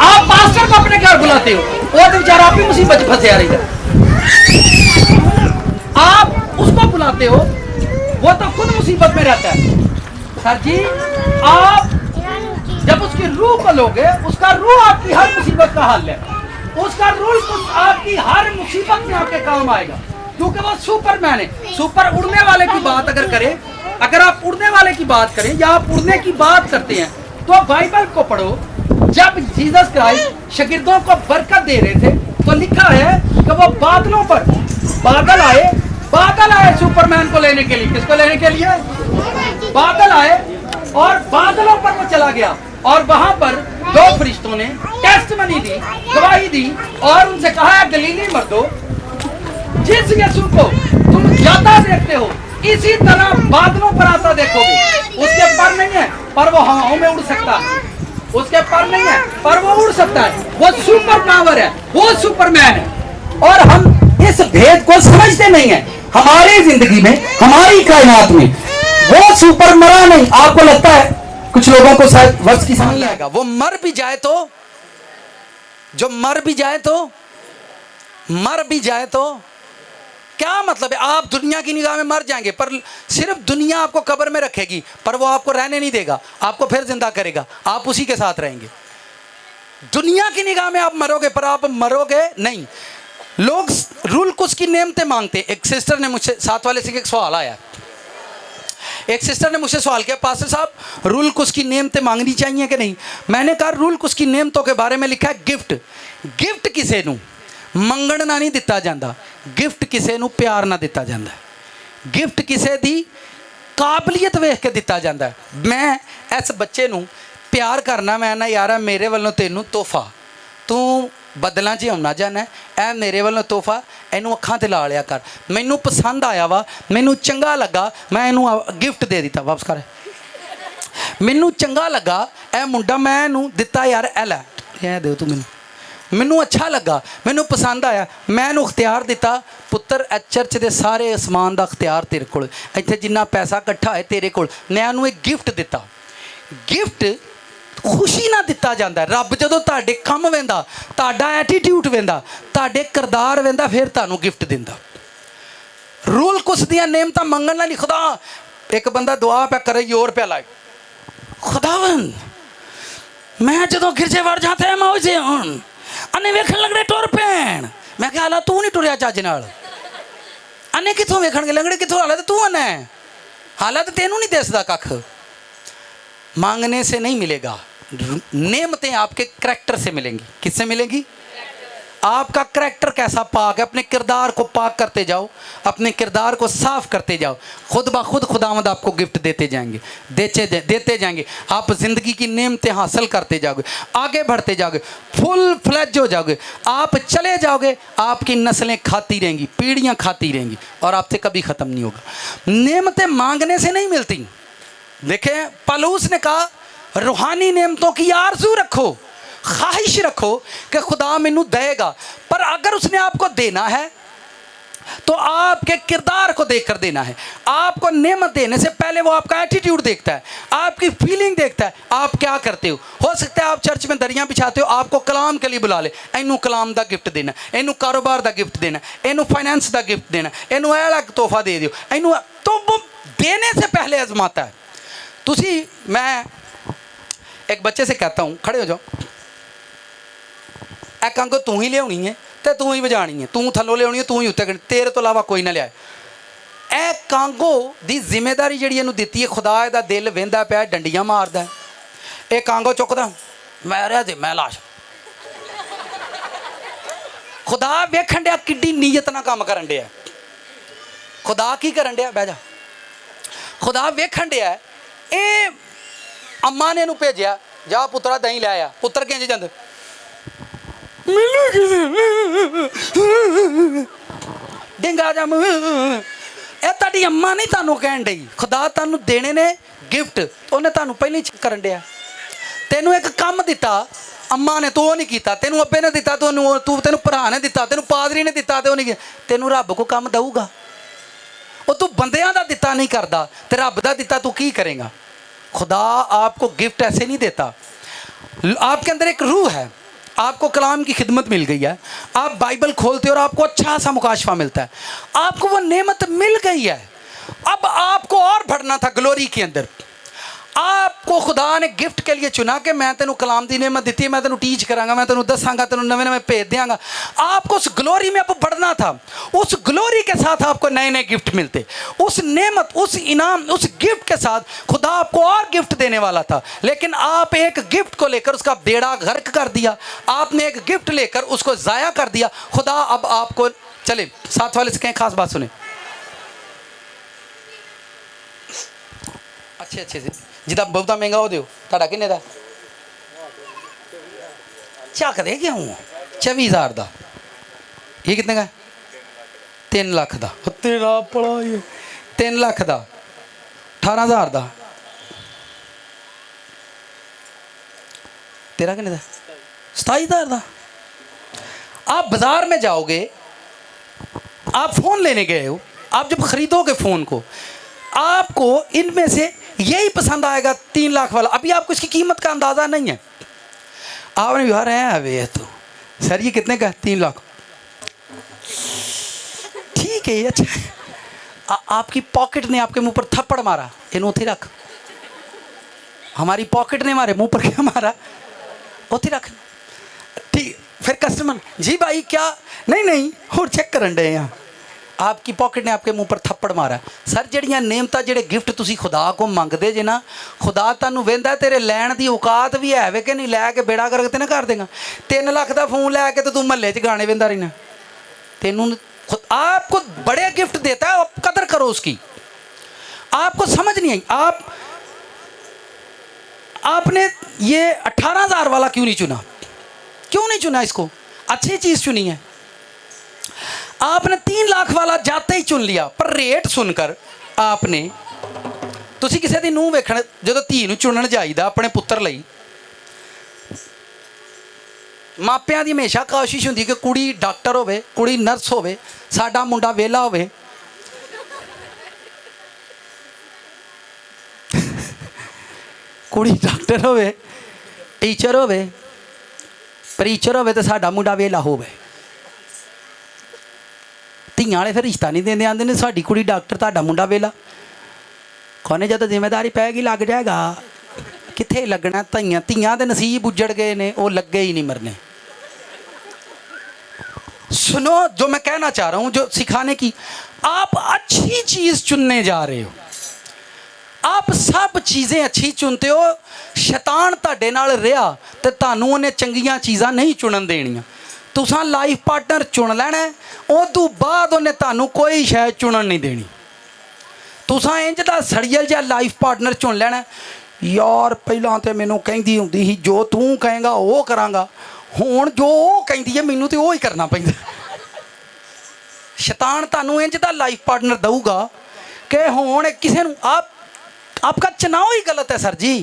Speaker 1: आप पास्टर को अपने घर बुलाते हो, वो तो बेचारा आप भी मुसीबत में फंसे आ रही है। आप उसको बुलाते हो, वो तो खुद मुसीबत में रहता है। सर जी, आप जब उसकी रूह को लोगे, उसका रूह आपकी हर मुसीबत का हल है। उसका रूह आपकी हर मुसीबत में आपके काम आएगा, क्योंकि वो सुपरमैन है। सुपर उड़ने वाले की बात अगर करें, अगर आप उड़ने वाले की बात करें या आप उड़ने की बात करते हैं, तो बाइबल को पढ़ो। जब जीसस क्राइस्ट शागिर्दों को बरकत दे रहे थे, तो लिखा है कि वो बादलों पर बादल आए सुपरमैन को लेने के लिए। किसको लेने के लिए? बादल आए, और बादलों पर वो चला गया, और वहां पर 2 फरिश्तों ने टेस्टमनी दी, गवाही दी, और उनसे कहा है गलीली मर्दों, जिस यीशु को तुम जाता देखते हो, इसी तरह बादलों पर आता देखोगे। उसके पर नहीं है, पर वो हवाओं में उड़ सकता है। उसके पर नहीं है, पर वो उड़ सकता है। वो सुपर पावर है, वो सुपरमैन है। और हम इस भेद को समझते नहीं है। हमारी जिंदगी में, हमारी कायनात में वो सुपर मरा नहीं। आपको लगता है कुछ लोगों को शायद वक्त की समझ आएगा, वो मर भी जाए तो, जो मर भी जाए तो क्या मतलब है? आप दुनिया की निगाह में मर जाएंगे, पर सिर्फ दुनिया आपको कब्र में रखेगी, पर वो आपको रहने नहीं देगा, आपको फिर जिंदा करेगा, आप उसी के साथ रहेंगे। दुनिया की निगाह में आप मरोगे, पर आप मरोगे नहीं। लोग रूल कुछ की नेमतें मांगते। एक सिस्टर ने मुझसे, साथ वाले से एक सवाल आया, एक सिस्टर ने मुझसे सवाल किया, पास्टर साहब रूल कुछ की नेमतें मांगनी चाहिए कि नहीं? मैंने कहा रूल कुछ की नेमतों के बारे में लिखा है गिफ्ट। गिफ्ट किसे नू मंगना नहीं दिता जाता, गिफ्ट किसे नू प्यार ना दिता जाता है। गिफ्ट किसे दी काबलियत वेख के दिता जाता है। मैं इस बच्चे नू प्यार करना, मैं ना यार मेरे वालों तेनू तोहफा, तू बदलों च आना जाना, ए मेरे वालों तोहफा, इनू अखां ते ला लिया कर, मैनू पसंद आया वा, मैनू चंगा लगा, मैं इनू गिफ्ट दे दिता, वापस कर, मैनू चंगा लगा ए मुंडा, मैं इनू दिता यार, ए लै ए दे तू मैनू अच्छा लगा, मैनू पसंद आया, मैं इनू अख्तियार दिता, पुत्र ए चर्च के सारे समान का अख्तियार तेरे कोल, इत्थे जिन्ना पैसा इकट्ठा है तेरे कोल, मैं इनू एक गिफ्ट दिता। गिफ्ट खुशी ना दिता जाता है। रब जदों तुहाडे कम वेंदा, तुहाडा एटीट्यूड वेंदा, तुहाडे किरदार वेंदा, फिर तुहानू गिफ्ट दिंदा। रूल कुछ दियां नेमतां मंगण नाल नहीं। खुदा, एक बंदा दुआ पे करे, योर पे लाए, खुदावन मैं जदों गिरजे वड़ जाते हैं मौजे हुण अने वेखण लगड़े टुर पैण, मैं कहा हाला तू नहीं टुरिया चज नाल, अने कित्थों वेखणगे लगड़े, कित्थों हाला तू अने, हाला तो तेनू नहीं दिसदा कख। मांगने से नहीं मिलेगा, नेमतें आपके करैक्टर से मिलेंगी। किससे मिलेंगी? आपका करैक्टर कैसा पाक है, अपने किरदार को पाक करते जाओ, अपने किरदार को साफ करते जाओ, खुद ब खुद खुदावंद आपको गिफ्ट देते जाएंगे, देते जाएंगे। आप जिंदगी की नेमतें हासिल करते जाओगे, आगे बढ़ते जाओगे, फुल फ्लैज हो जाओगे, आप चले जाओगे, आपकी नस्लें खाती रहेंगी, पीढ़ियाँ खाती रहेंगी, और आपसे कभी ख़त्म नहीं होगा। नेमतें मांगने से नहीं मिलती। देखें, पलूस ने कहा रूहानी नेमतों की आरज़ू रखो, ख्वाहिश रखो कि खुदा मैनू देगा, पर अगर उसने आपको देना है तो आपके किरदार को देखकर देना है। आपको नेमत देने से पहले वो आपका एटीट्यूड देखता है, आपकी फीलिंग देखता है, आप क्या करते हो सकता है आप चर्च में दरियां बिछाते हो, आपको कलाम के लिए बुला ले, इनू कलाम का गिफ्ट देना, इनू कारोबार का गिफ्ट देना, इनू फाइनेंस का गिफ्ट देना, इनू अलग तोहफा दे दियो, इनू, तो वो देने से पहले आजमाता है। तुसी, मैं एक बच्चे से कहता हूँ, खड़े हो जाओ, ए कंगो तू ही लियानी है तो तू ही बजानी है, तू थल्लों लियानी है, तू ही उत्ते, तेरे तो इलावा कोई ना लिया। ए कांगो दी जिम्मेदारी जी इन्हू दी है, खुदा दा दिल वेंदा पिया, डंडियां मारदा है, ये कांगो चुकदा मैं रहा दे मैं लाश। खुदा वेखण दिया किड्डी नीयत ना काम करन दिया, खुदा की करन दिया, बह जा, खुदा वेखण दिया ए अम्मा ने इहनू भेजिया, जा पुत्रा दही ले आ, पुत्र किंज जांदे डिंगा जा, ਇਹ ਤੁਹਾਡੀ अम्मा नहीं ਤੁਹਾਨੂੰ ਕਹਿਣ ਡਈ, खुदा ਤੁਹਾਨੂੰ देने ने गिफ्ट, ਉਹਨੇ ਤੁਹਾਨੂੰ ਪਹਿਲਾਂ ਹੀ ਕਰਨ ਡਿਆ। ਤੈਨੂੰ ਇੱਕ ਕੰਮ ਦਿੱਤਾ अम्मा ने, ਤੂੰ ਉਹ ਨਹੀਂ ਕੀਤਾ, ਤੈਨੂੰ ਅੱਬੇ ਨੇ ਦਿੱਤਾ, ਤੈਨੂੰ ਭਰਾ ਨੇ ਦਿੱਤਾ, ਤੈਨੂੰ ਪਾਦਰੀ ਨੇ ਦਿੱਤਾ, ਤੇ ਉਹ ਨਹੀਂ, ਤੈਨੂੰ ਰੱਬ ਕੋ ਕੰਮ ਦਊਗਾ। ਉਹ ਤੂੰ ਬੰਦਿਆਂ ਦਾ ਦਿੱਤਾ ਨਹੀਂ ਕਰਦਾ ਤੇ ਰੱਬ ਦਾ ਦਿੱਤਾ ਤੂੰ ਕੀ ਕਰੇਗਾ। खुदा आपको गिफ्ट ऐसे नहीं देता। आपके अंदर एक रूह है, आपको कलाम की खिदमत मिल गई है, आप बाइबल खोलते हो और आपको अच्छा सा मुकाशफा मिलता है, आपको वो नेमत मिल गई है। अब आपको और बढ़ना था ग्लोरी के अंदर। आपको खुदा ने गिफ्ट के लिए चुना कि मैं तेनू कलाम दी नेमत दी, मैं तेनू टीच करांगा, मैं तेनू दसांगा, तेनू नवे नवे भेज देंगा। आपको उस ग्लोरी में आपको बढ़ना था, उस ग्लोरी के साथ आपको नए नए गिफ्ट मिलते, उस नेमत, उस इनाम, उस गिफ्ट के साथ खुदा आपको और गिफ्ट देने वाला था। लेकिन आप एक गिफ्ट को लेकर उसका बेड़ा गर्क कर दिया, आपने एक गिफ्ट लेकर उसको ज़ाया कर दिया। खुदा अब आपको, चले साथ वाले से कहें खास बात सुने, अच्छे से जिदा बहुता महंगा हो दियो, ਤੁਹਾਡਾ ਕਿੰਨੇ ਦਾ ਚੱਕਦੇ ਕਿਉਂ 24,000 ਦਾ, ਇਹ ਕਿੰਨੇ ਦਾ 3 ਲੱਖ ਦਾ, ਤੇਰਾ ਪੜਾ 3 ਲੱਖ ਦਾ 18,000 ਦਾ, तेरा कितने का 27,000 का। आप बाजार में जाओगे, आप फ़ोन लेने गए हो, आप जब खरीदोगे फ़ोन को, आपको इनमें से यही पसंद आएगा 3 लाख वाला। अभी आपको इसकी कीमत का अंदाज़ा नहीं है, आपने व्यवहार है अभी तो सर ये कितने का 3 लाख, ठीक है अच्छा। आपकी पॉकेट ने आपके मुंह पर थप्पड़ मारा, इन उथे रख, हमारी पॉकेट ने हमारे मुंह पर क्या मारा, उथे रख, ठीक। फिर कस्टमर जी भाई क्या, नहीं और चेक करन डे हैं, आपकी पॉकेट ने आपके मुंह पर थप्पड़ मारा। सर जड़ियाँ नेमत जेड़े गिफ्ट तुसी खुदा को मंगदे जे ना, खुदा तुहानू वेंदा तेरे लैण दी औकात भी है वे कि नहीं, लैके बेड़ा करके ते ना कर देगा। 3 लाख का फोन लैके तो तू महल्ले च गाने वेंदा रहना, तेनू आपको बड़े गिफ्ट देता है, आप कदर करो उसकी। आपको समझ नहीं आई, आपने ये 18,000 वाला क्यों नहीं चुना, क्यों नहीं चुना इसको, अच्छी चीज़ चुनी है। आपने 3 लाख वाला जाते ही चुन लिया, पर रेट सुनकर आपने, तुसी किसी दी नूंह वेखण जो धी नूं चुनण जाईदा अपने पुत्तर लई, मापियां दी हमेशा कोशिश हुंदी कि कुड़ी डॉक्टर होवे, कुड़ी नर्स होवे, साडा मुंडा वेला होवे। कुड़ी डॉक्टर होवे, टीचर होवे, प्रीचर होवे, तो साडा मुंडा वेला होवे। ਧੀਆਂ ਵਾਲੇ ਫਿਰ ਰਿਸ਼ਤਾ नहीं देंदे, आंदे ने साडी कुड़ी डॉक्टर, ਤੁਹਾਡਾ मुंडा वेला। कहने जब जिम्मेदारी पैगी लग जाएगा, कित्थे लगना। ਧੀਆਂ ਦੇ नसीब उजड़ गए ने, वो लगे ही नहीं मरने। सुनो जो मैं कहना चाह रहा हूँ, जो सिखाने की, आप अच्छी चीज़ चुनने जा रहे हो, आप सब चीज़ें अच्छी चुनते हो। शैतान तुहाडे नाल रहा तो तुहानू उन्हें चंगियां चीज़ां नहीं चुनन देनियां। तुसां लाइफ पार्टनर चुन लेना, उदों बाद उन्हें तुहानू कोई शै चुनन नहीं देनी। तुसां इंज दा सड़ियल जिहा लाइफ पार्टनर चुन लेना, यार पहलां तो मैनू कहिंदी हुंदी ही जो तू कहेगा वो करांगा, हुण जो वो कहिंदी है मैनू तो वो ही करना पैंदा। शैतान तुहानू इंज दा लाइफ पार्टनर दऊगा कि हुण किसी नू आपका चुनाव ही गलत है। सर जी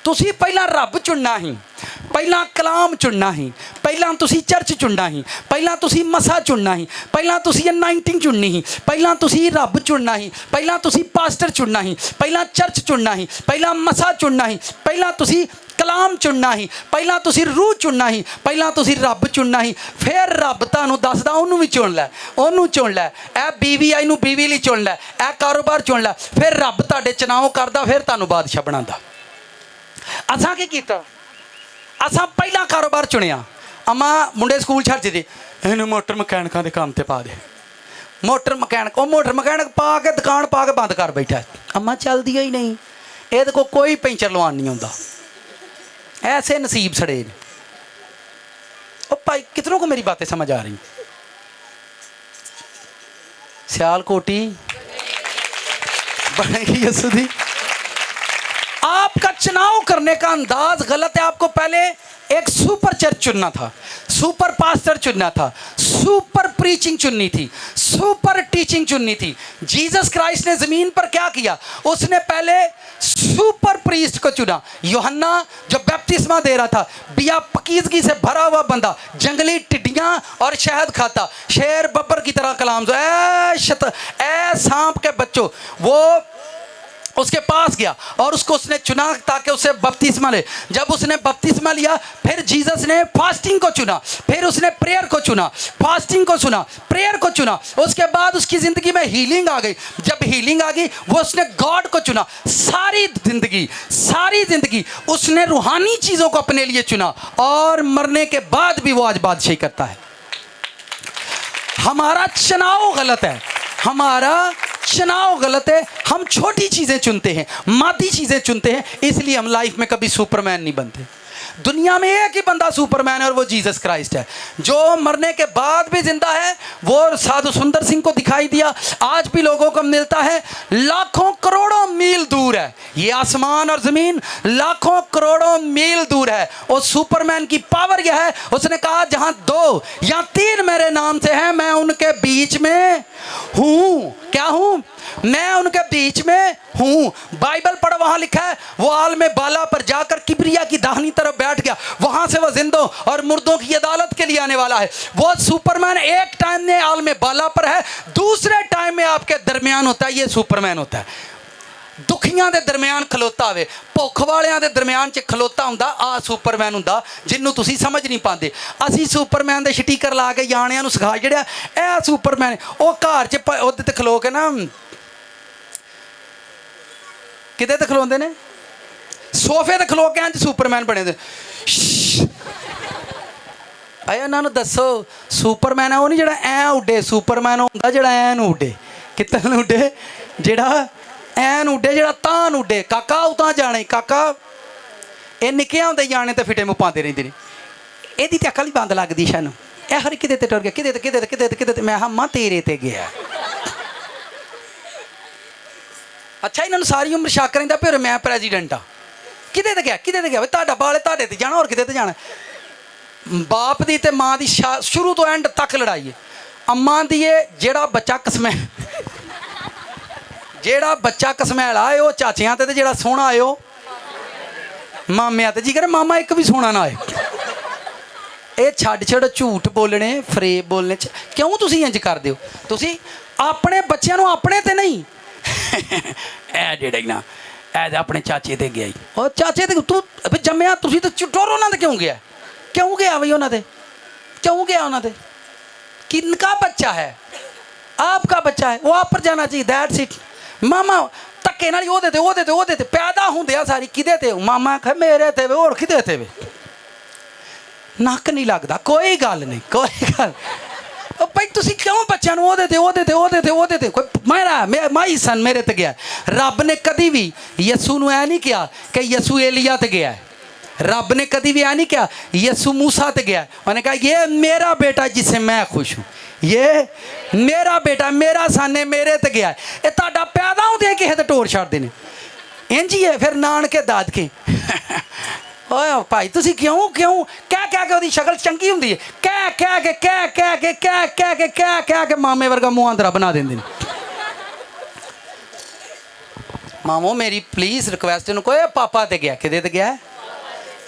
Speaker 1: तुसी पहला रब चुनना ही, पहला कलाम चुनना ही, ਪਹਿਲਾਂ ਤੁਸੀਂ ਚਰਚ ਚੁਣਨਾ ਸੀ, ਪਹਿਲਾਂ ਤੁਸੀਂ ਮਸਾ ਚੁਣਨਾ ਸੀ, ਪਹਿਲਾਂ ਤੁਸੀਂ ਅਨਾਇੰਟਿੰਗ ਚੁਣਨੀ ਸੀ, ਪਹਿਲਾਂ ਤੁਸੀਂ ਰੱਬ ਚੁਣਨਾ ਸੀ, ਪਹਿਲਾਂ ਤੁਸੀਂ ਪਾਸਟਰ ਚੁਣਨਾ ਸੀ, ਪਹਿਲਾਂ ਚਰਚ ਚੁਣਨਾ ਸੀ, ਪਹਿਲਾਂ ਮਸਾ ਚੁਣਨਾ ਸੀ, ਪਹਿਲਾਂ ਤੁਸੀਂ ਕਲਾਮ ਚੁਣਨਾ ਸੀ, ਪਹਿਲਾਂ ਤੁਸੀਂ ਰੂਹ ਚੁਣਨਾ ਸੀ, ਪਹਿਲਾਂ ਤੁਸੀਂ ਰੱਬ ਚੁਣਨਾ ਸੀ। ਫਿਰ ਰੱਬ ਤੁਹਾਨੂੰ ਦੱਸਦਾ ਉਹਨੂੰ ਵੀ ਚੁਣ ਲੈ, ਉਹਨੂੰ ਚੁਣ ਲੈ, ਇਹ BVI ਨੂੰ BV ਲਈ ਚੁਣ ਲੈ, ਇਹ ਕਾਰੋਬਾਰ ਚੁਣ ਲੈ। ਫਿਰ ਰੱਬ ਤੁਹਾਡੇ ਚੁਣਾਵ ਕਰਦਾ, ਫਿਰ ਤੁਹਾਨੂੰ ਬਾਦਸ਼ਾਹ ਬਣਾਉਂਦਾ। ਅਸਾਂ ਕੀ ਕੀਤਾ? ਅਸਾਂ ਪਹਿਲਾਂ ਕਾਰੋਬਾਰ ਚੁਣਿਆ। ਅਮਾ ਮੁੰਡੇ ਸਕੂਲ ਛੱਡ ਦੇ, ਇਹਨੂੰ ਮੋਟਰ ਮਕੈਨਿਕਾਂ ਦੇ ਕੰਮ ਤੇ ਪਾ ਦੇ। ਮੋਟਰ ਮਕੈਨਿਕ, ਉਹ ਮੋਟਰ ਮਕੈਨਿਕ ਪਾ ਕੇ ਦੁਕਾਨ ਪਾ ਕੇ ਬੰਦ ਕਰ ਬੈਠਾ। ਅਮਾ ਚੱਲਦੀ ਹੀ ਨਹੀਂ, ਇਹਦੇ ਕੋਲ ਕੋਈ ਪੈਂਚਰ ਲਵਾਉਣ ਨਹੀਂ ਆਉਂਦਾ। ऐसे नसीब सड़े ने। ओ भाई कितनों को मेरी बातें समझ आ रही? सियालकोटी बनेगी यसु दी। आपका चुनाव करने का अंदाज गलत है। आपको पहले एक सुपर चर्च चुनना था, सुपर पास्टर चुनना था, सुपर प्रीचिंग चुननी थी, सुपर टीचिंग चुननी थी। जीसस क्राइस्ट ने ज़मीन पर क्या किया? उसने पहले सुपर प्रीस्ट को चुना। यूहन्ना जो बैप्तिस्मा दे रहा था, बिया पकीजगी से भरा हुआ बंदा, जंगली टिड्डियाँ और शहद खाता, शेर बब्बर की तरह कलाम, सांप के बच्चों, वो उसके पास गया और उसको उसने चुना ताकि उसे बपतिस्मा ले। जब उसने बपतिस्मा लिया, फिर जीसस ने फास्टिंग को चुना, फिर उसने प्रेयर को चुना, फास्टिंग को चुना, प्रेयर को चुना। उसके बाद उसकी ज़िंदगी में हीलिंग आ गई। जब हीलिंग आ गई, वो उसने गॉड को चुना। सारी ज़िंदगी उसने रूहानी चीज़ों को अपने लिए चुना, और मरने के बाद भी वो आज बादशाही करता है। हमारा चुनाव गलत है, हमारा चुनाव गलत है। हम छोटी चीज़ें चुनते हैं, मादी चीज़ें चुनते हैं, इसलिए हम लाइफ में कभी सुपरमैन नहीं बनते। दुनिया में एक ही बंदा सुपरमैन है और वो जीसस क्राइस्ट है, जो मरने के बाद भी जिंदा है। वो साधु सुंदर सिंह को दिखाई दिया, आज भी लोगों को मिलता है। लाखों करोड़ों मील दूर है ये आसमान और ज़मीन, लाखों करोड़ों मील दूर है। और सुपरमैन की पावर यह है, उसने कहा जहाँ 2 या 3 मेरे नाम से हैं, मैं उनके बीच में हूँ। क्या हूँ? मैं उनके बीच में हूँ। बाइबल पढ़ो, वहाँ लिखा है वो आल में बाला पर जाकर किबरिया की दाहिनी तरफ बैठ गया, वहाँ से वो जिंदों और मुर्दों की अदालत के लिए आने वाला है। वो सुपरमैन एक टाइम में आल में बाला पर है, दूसरे टाइम में आपके दरमियान होता है। ये सुपरमैन होता है। दुखियां दे दरमियान खलोता होवे, भुख वालियां दे दरमियान च खलोता हुंदा, आ सुपरमैन हुंदा, जिन्नू तुसी समझ नहीं पाते। असी सुपरमैन दे स्टिकर ला के याणियां नू सिखा छड़िया, ए सुपरमैन। ओ घर च ओदे ते खलो के ना, किते ते खलोंदे ने, सोफे ते खलो के इंज सुपरमैन बने दे। आए उन्हां नू दसो, सुपरमैन है वो नहीं जेड़ा ऐ उड्डे, सुपरमैन हुंदा जेड़ा ऐ नू उड्डे। कित्ते नू उड्डे? जेड़ा ऐन उड्डे, जेड़ा तां उड्डे। काका उतां जाने, काका ये निक्के होंदे जाने तो फिटे मुँह पाते रहते हैं। एदी ते अकल ही बंद लगदी सानू। ए हर किते ते टुर गया, किते ते किते ते किते ते किते ते, मैं हां तेरे ते गया। अच्छा इन्होंने सारी उम्र शक रहिंदा फिर मैं प्रेजिडेंट हाँ। किते ते गया, किते ते गया? तुहाडा बाल तुहाडे ते जाना, और किते ते जाना? बाप दी ते मां दी शुरू तो एंड तक लड़ाई है। अम्मा दी जेड़ा बच्चा कसमै, जेड़ा बच्चा कसमैला है वो चाचियां ते जेड़ा सोहना है वो मामिया ते। जी करे मामा एक भी सोहना ना आए। ये छड़ छड़ झूठ बोलने, फरेब बोलने च क्यों तुसी इंज करदे हो? तुसी अपने बच्चों नूं अपने ते नहीं ए जेड़ा ना ए अपने चाचे ते गया। और चाचे ते तू जम्मिया तुसी ते टुर उन्हां ते क्यों गया? क्यों गया बई उन्हां ते? क्यों गया उन्हां ते? किनका बच्चा है? आपका बच्चा है, वो आप पर जाना चाहिए। That's it. मामा धक्के नाल ओहदे ते ओहदे ते ओहदे ते पैदा हुंदे सारी किदे ते? मामा आखे मेरे ते वे, होर किदे ते वे? नक नहीं लगदा, कोई गल नहीं, कोई गल। भाई तुसी क्यों बच्चों नूं ओहदे ते ओहदे ते ओहदे ते ओहदे ते? कोई मेरा माई सन मेरे ते गया। रब ने कदी भी यसू नूं ऐ नहीं कहा कि यसू एलिया ते गया है। रब ने कदी भी ऐ नहीं कहा यसू मूसा ते गया। उन्हें कहा ये मेरा बेटा जिससे मैं खुश हूँ, ये मेरा बेटा, मेरा सन है, मेरे ते गया है। ये तुहाडा पैदा होंदे किसे ते टोर छड्डदे ने इंज ही है। फिर नानके दादके ओए भाई तुसी क्यों क्यों कह के ओहदी शक्ल चंगी हुंदी है, कह के मामे वर्गा मुँह अंदरा बना देंदे ने। मामो मेरी प्लीज रिक्वेस्ट, इन्हूं कोई पापा ते गया, किदे ते गया?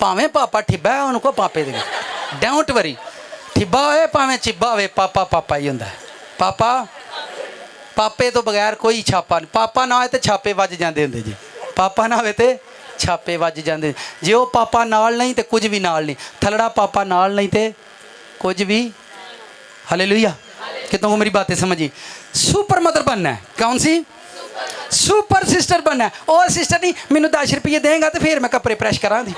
Speaker 1: भावें पापा ठिब्बा है, उनको पापे ते गया। Don't worry. ਠਿੱਬਾ ਹੋਏ ਭਾਵੇਂ ਚਿੱਬਾ ਹੋਵੇ, ਪਾਪਾ ਪਾਪਾ ਹੀ ਹੁੰਦਾ। ਪਾਪਾ ਪਾਪੇ ਤੋਂ ਬਗੈਰ ਕੋਈ ਛਾਪਾ ਨਹੀਂ। ਪਾਪਾ ਨਾ ਹੋਏ ਤੇ ਛਾਪੇ ਵੱਜ ਜਾਂਦੇ ਹੁੰਦੇ ਜੀ। ਪਾਪਾ ਨਾ ਹੋਵੇ ਤੇ ਛਾਪੇ ਵੱਜ ਜਾਂਦੇ। ਜੇ ਉਹ ਪਾਪਾ ਨਾਲ ਨਹੀਂ ਤੇ ਕੁਝ ਵੀ ਨਾਲ ਨਹੀਂ। ਥਲੜਾ पापा नाल नहीं थे कुछ भी। हालेलुया। कितनों को मेरी बातें समझी? सुपर मदर बनना है। कौन सी? सुपर सिस्टर बनना है। और सिस्टर नहीं मैनू 10 रुपये देगा तो फिर मैं कपड़े प्रेस करा दी।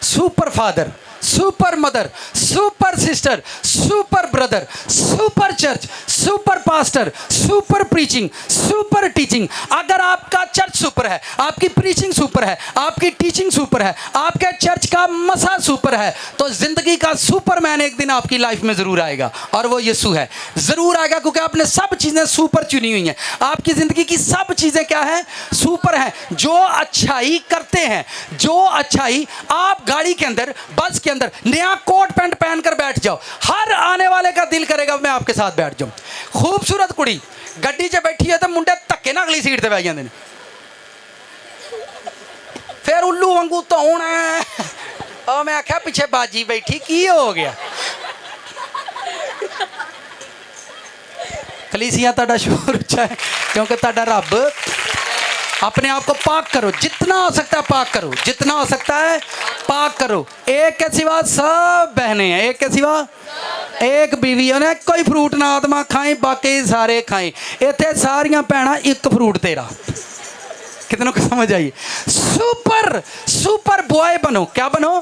Speaker 1: Super father, super mother, super sister, super brother, super church, super pastor, super preaching, super teaching. अगर आपका चर्च सुपर है, आपकी प्रीचिंग सुपर है, आपकी टीचिंग सुपर है, आपके चर्च का मसा सुपर है, तो जिंदगी का सुपरमैन एक दिन आपकी लाइफ में जरूर आएगा। और वो यीशु है। जरूर आएगा क्योंकि आपने सब चीजें सुपर चुनी हुई हैं। आपकी जिंदगी की सब चीजें क्या है? सुपर है। जो अच्छाई करते हैं, जो अच्छाई आप गाड़ी के अंदर, बस के अंदर नया कोट पैंट पहन कर बैठ जाओ, हर आने वाले का दिल करेगा मैं आपके साथ बैठ जाऊं। खूबसूरत कुड़ी गड्डी च बैठी है तो मुंडे धक्के ना अगली सीट ते बह जाते हैं। फिर उल्लू वांगू धौण है। और मैं आख्या पिछे बाजी बैठी की हो गया? कलीसिया तुहाडा शोर उच्चा है क्योंकि तुहाडा रब। अपने आप को पाक करो, जितना हो सकता है पाक करो, जितना हो सकता है पाक करो। एक के सिवा सब बहने हैं, एक के सिवा एक बीवी है। कोई फ्रूट ना आत्मा खाए, बाकी सारे खाए। इतने सारियां भैणा एक फ्रूट तेरा। कितनों को समझ आई? सुपर सुपर बॉय बनो। क्या बनो?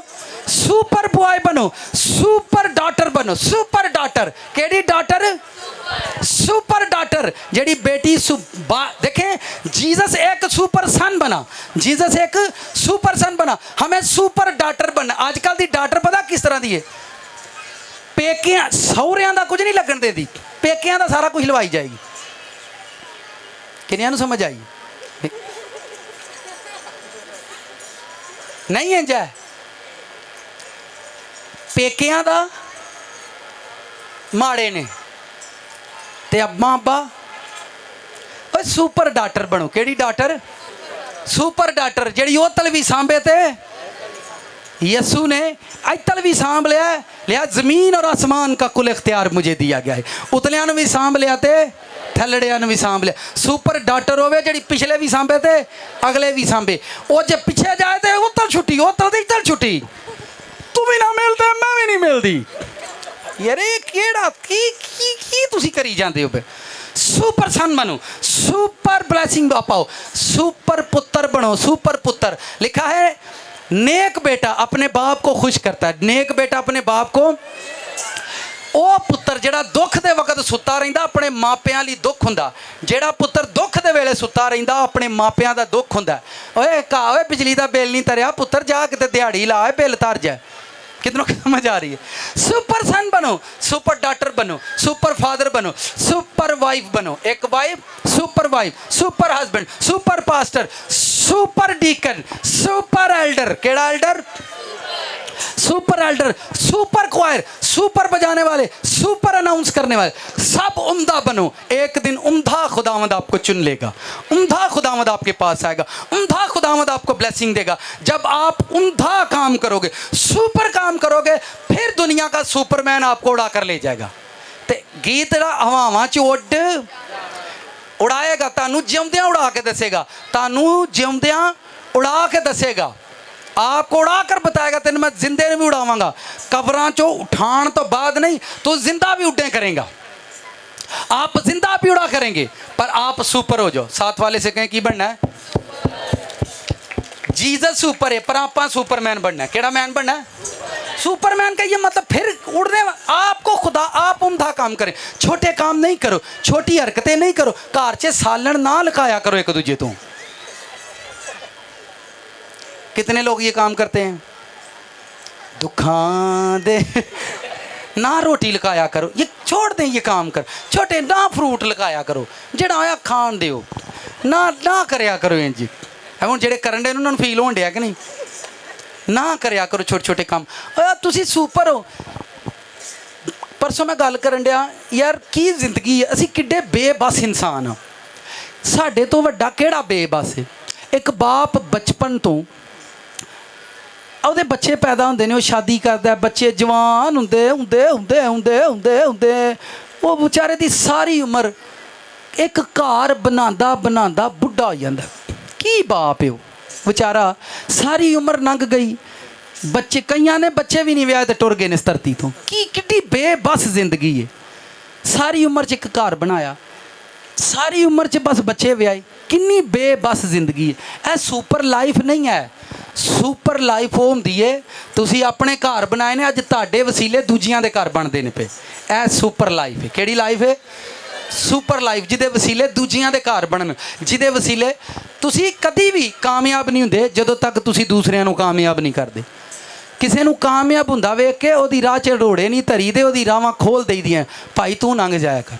Speaker 1: सुपर बॉय बनो, सुपर डॉटर बनो। सुपर डॉटर केड़ी डॉटर? सुपर डॉटर जेड़ी बेटी देखें, जीसस एक सुपर सन बना, जीसस एक सुपर सन बना। हमें सुपर डॉटर बनना। आजकल दी डॉटर पता किस तरह दी है? पेकियां सौहरियां दा कुछ नहीं लगन देती, पेकियां दा सारा कुछ लवाई जाएगी। किन्नियां नूं समझ आई? नहीं है जा पेकियां दा माड़े ने ते अम्मा अब्बा। ओए सुपर डॉटर बनो। केड़ी डॉटर? सुपर डॉटर जेड़ी ओतल भी सांभे ते यीशु ने अतल भी सांभ लिया। जमीन और आसमान का कुल इख्तियार मुझे दिया गया है। उतलियां भी सांभ लिया ते थलड़ियां भी सांभ लिया। सुपर डॉटर होवे जेड़ी पिछले भी सांभे ते अगले भी सांभे। वो जे पिछे जाए तो उतल छुट्टी, उतल दी इतल छुट्टी। तू भी ना मिलते मैं भी नहीं मिलती। यार केड़ा की तुसी करी जाते हो? सुपर सन बनो, सुपर ब्लेसिंग पाओ, सुपर पुत्र बनो। सुपर पुत्र लिखा है नेक बेटा अपने बाप को खुश करता है। नेक बेटा अपने बाप को। ਉਹ ਪੁੱਤਰ ਜਿਹੜਾ ਦੁੱਖ ਦੇ ਵਕਤ ਸੁੱਤਾ ਰਹਿੰਦਾ ਆਪਣੇ ਮਾਪਿਆਂ ਲਈ ਦੁੱਖ ਹੁੰਦਾ। ਜਿਹੜਾ ਪੁੱਤਰ ਦੁੱਖ ਦੇ ਵੇਲੇ ਸੁੱਤਾ ਰਹਿੰਦਾ ਆਪਣੇ ਮਾਪਿਆਂ ਦਾ ਦੁੱਖ ਹੁੰਦਾ। ਓਏ ਕਾ ਓਏ ਬਿਜਲੀ ਦਾ ਬਿੱਲ ਨਹੀਂ ਤਰਿਆ ਪੁੱਤਰ, ਜਾ ਕਿਤੇ ਦਿਹਾੜੀ ਲਾ ਬਿੱਲ तर जा। कितनों को समझ आ रही है? सुपर सन बनो, सुपर डॉटर बनो, सुपर फादर बनो, सुपर वाइफ बनो। एक wife, super wife, super husband, super pastor, super deacon, super elder. केड़ा elder? Super elder, super choir, super बजाने वाले, सुपर अनाउंस करने वाले। सब उम्दा बनो। एक दिन उम्दा खुदावंद आपको चुन लेगा, उम्दा खुदावंद आपके पास आएगा, उम्दा खुदावंद आपको ब्लेसिंग देगा। जब आप उम्दा काम करोगे, सुपर काम करोगे, फिर दुनिया का सुपरमैन आपको उड़ा कर ले जाएगा। ते गीत हवावां च उड़ उड़ाएगा, तानू जिउंदियां उड़ा के दसेगा, तानू जिउंदियां उड़ा के दसेगा। आपको उड़ा कर बताएगा तेन मैं जिंदे भी उड़ावांगा। कब्रां चो उठान तो बाद नहीं, तो जिंदा भी उड़े करेगा। आप जिंदा भी उड़ा करेंगे पर आप सुपर हो जाओ। साथ वाले से कहें की बनना है? जीसस सुपर है पर आप सुपरमैन बनना है। केड़ा मैन बनना है? सुपरमैन का ये मतलब फिर उड़ने आपको खुदा आप उम्दा काम करें। छोटे काम नहीं करो, छोटी हरकतें नहीं करो, घर च सालन ना लकाया करो एक दूजे तो। कितने लोग ये काम करते हैं? दुखां दे ना रोटी लकाया करो, ये छोड़ दें ये काम कर। छोटे ना फ्रूट लकाया करो, जेड़ा आया खान दिओ ना ना करया करो। इंज हुण जेड़े करन दे उन्हां नूं फील होण दिया कि नहीं? ना करया करो छोटे छोटे काम। तुसी सुपर हो। परसों मैं गल करन दिया यार की जिंदगी है, असी किड्डे बेबस इंसान हाँ। साडे तो वड्डा केड़ा बेबस है? एक बाप बचपन तो ਉਹਦੇ ਬੱਚੇ ਪੈਦਾ ਹੁੰਦੇ ਨੇ, ਉਹ ਸ਼ਾਦੀ ਕਰਦਾ, ਬੱਚੇ ਜਵਾਨ ਹੁੰਦੇ ਹੁੰਦੇ ਹੁੰਦੇ ਹੁੰਦੇ ਹੁੰਦੇ ਹੁੰਦੇ ਉਹ ਵਿਚਾਰੇ ਦੀ ਸਾਰੀ ਉਮਰ ਇੱਕ ਘਰ ਬਣਾਉਂਦਾ ਬਣਾਉਂਦਾ ਬੁੱਢਾ ਹੋ ਜਾਂਦਾ। ਕੀ ਬਾਪ ਹੈ ਉਹ ਵਿਚਾਰਾ, ਸਾਰੀ ਉਮਰ ਲੰਘ ਗਈ, ਬੱਚੇ ਕਈਆਂ ਨੇ ਬੱਚੇ ਵੀ ਨਹੀਂ ਵਿਆਹੇ ਤੇ ਟੁਰ ਗਏ ਨੇ ਇਸ ਧਰਤੀ ਤੋਂ। ਕੀ ਕਿੱਡੀ ਬੇਬਸ ਜ਼ਿੰਦਗੀ ਹੈ। ਸਾਰੀ ਉਮਰ 'ਚ ਇੱਕ ਘਰ ਬਣਾਇਆ, ਸਾਰੀ ਉਮਰ 'ਚ ਬਸ ਬੱਚੇ ਵਿਆਹੇ, ਕਿੰਨੀ ਬੇਬਸ ਜ਼ਿੰਦਗੀ ਹੈ। ਇਹ ਸੁਪਰ ਲਾਈਫ ਨਹੀਂ ਹੈ। ਸੁਪਰ ਲਾਈਫ ਉਹ ਹੁੰਦੀ ਹੈ ਤੁਸੀਂ ਆਪਣੇ ਘਰ ਬਣਾਏ ਨੇ, ਅੱਜ ਤੁਹਾਡੇ ਵਸੀਲੇ ਦੂਜਿਆਂ ਦੇ ਘਰ ਬਣਦੇ ਨੇ ਪਏ। ਇਹ ਸੁਪਰ ਲਾਈਫ ਹੈ। ਕਿਹੜੀ ਲਾਈਫ ਹੈ? ਸੁਪਰ ਲਾਈਫ, ਜਿਹਦੇ ਵਸੀਲੇ ਦੂਜਿਆਂ ਦੇ ਘਰ ਬਣਨ, ਜਿਹਦੇ ਵਸੀਲੇ ਤੁਸੀਂ ਕਦੀ ਵੀ ਕਾਮਯਾਬ ਨਹੀਂ ਹੁੰਦੇ ਜਦੋਂ ਤੱਕ ਤੁਸੀਂ ਦੂਸਰਿਆਂ ਨੂੰ ਕਾਮਯਾਬ ਨਹੀਂ ਕਰਦੇ। ਕਿਸੇ ਨੂੰ ਕਾਮਯਾਬ ਹੁੰਦਾ ਵੇਖ ਕੇ ਉਹਦੀ ਰਾਹ 'ਚ ਰੋੜੇ ਨਹੀਂ ਧਰੀ ਦੇ, ਉਹਦੀ ਰਾਹਾਂ ਖੋਲ ਦੇਈਦੀਆਂ, ਭਾਈ तू लंघ जाया कर।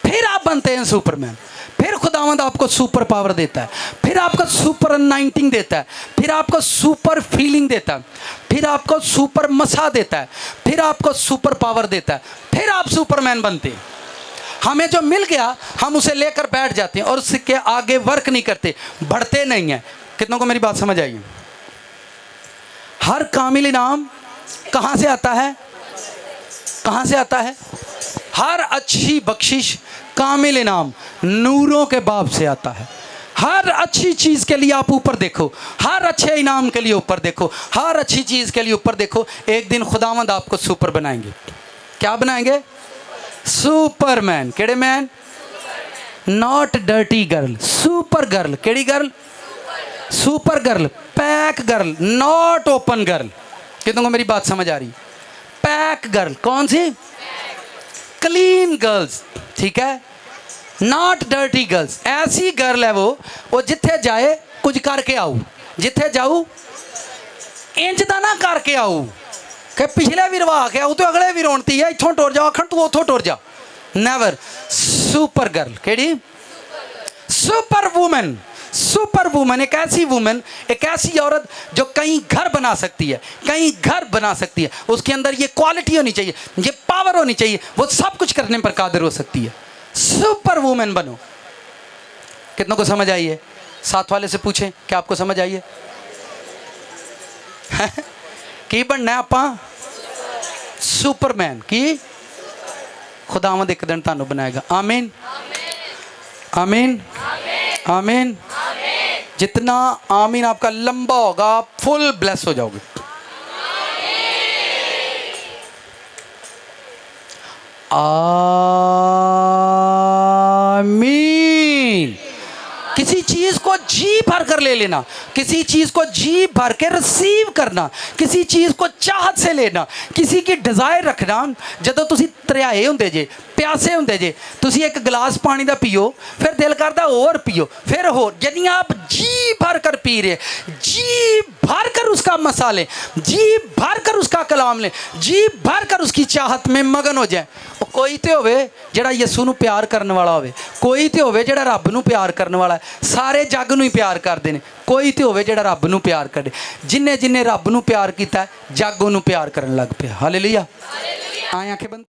Speaker 1: फिर आप बनते हैं सुपरमैन। फिर खुदावंद आपको सुपर पावर देता है, फिर आपको सुपर अनाइंटिंग देता है, फिर आपको सुपर फीलिंग देता है, फिर आपको सुपर मसा देता है, फिर आपको सुपर पावर देता है, फिर आप सुपरमैन बनते हैं। हमें जो मिल गया हम उसे लेकर बैठ जाते हैं और उसके आगे वर्क नहीं करते, बढ़ते नहीं हैं। कितनों को मेरी बात समझ आई? हर कामिल इनाम कहाँ से आता है? कहाँ से आता है? हर अच्छी बख्शिश कामिल इनाम नूरों के बाप से आता है। हर अच्छी चीज़ के लिए आप ऊपर देखो, हर अच्छे इनाम के लिए ऊपर देखो, हर अच्छी चीज़ के लिए ऊपर देखो। एक दिन खुदावंद आपको सुपर बनाएंगे। क्या बनाएंगे? सुपरमैन। केड़े man? Not dirty girl, super girl. केड़ी girl? Super girl, pack girl, not open girl. कितनों को मेरी बात समझ आ रही? पैक गर्ल कौन सी? क्लीन गर्ल्स, ठीक है, नॉट डर्टी गर्ल्स। ऐसी गर्ल है वो जिथे जाए कुछ करके आऊ, जिथे जाऊ इंज दा ना करके आऊ कि पिछले भी रवा के आऊ तो अगले भी रोनती है, इथों टुर जा, आखण तू उथों टुर जा। नेवर। सुपर गर्ल केड़ी? Super woman. सुपर वुमन एक ऐसी वुमन, एक ऐसी औरत जो कई घर बना सकती है, कई घर बना सकती है। उसके अंदर ये क्वालिटी होनी चाहिए, ये पावर होनी चाहिए, वो सब कुछ करने पर कादिर हो सकती है। सुपर वुमन बनो। कितनों को समझ आई है? साथ वाले से पूछें क्या आपको समझ आई है? की बनना है आपा? सुपरमैन की खुदावंद एक दिन तानू बनाएगा। आमीन, आमीन, आमीन। जितना आमीन आपका लंबा होगा आप फुल ब्लेस हो जाओगे। आमीन। किसी चीज़ को जी भर कर ले लेना, किसी चीज़ को जी भर के रिसीव करना, किसी चीज़ को चाहत से लेना, किसी की डिज़ायर रखना। जदों तुसी तरियाए होंदे जे, प्यासे होंदे जे, तुसी एक गिलास पानी दा पियो, फिर दिल करदा और पियो, फिर होर। यानी आप जी भर कर पी रहे, जी भर कर उसका मसा लें, जी भर कर उसका कलाम लें, जी भर कर उसकी चाहत में मगन हो जाए। कोई तो होवे जिहड़ा यीशु नूं प्यार करने वाला होवे, कोई तो होवे जिहड़ा रब नूं प्यार करने वाला है। सारे जग नूं ही प्यार करते हैं, कोई तो होवे जिहड़ा रब नूं प्यार करे। जिन्हें जिन्हें रब नूं प्यार किया जग उहनूं प्यार करन लग पिया। हालेलुया। आए आंखें बंद।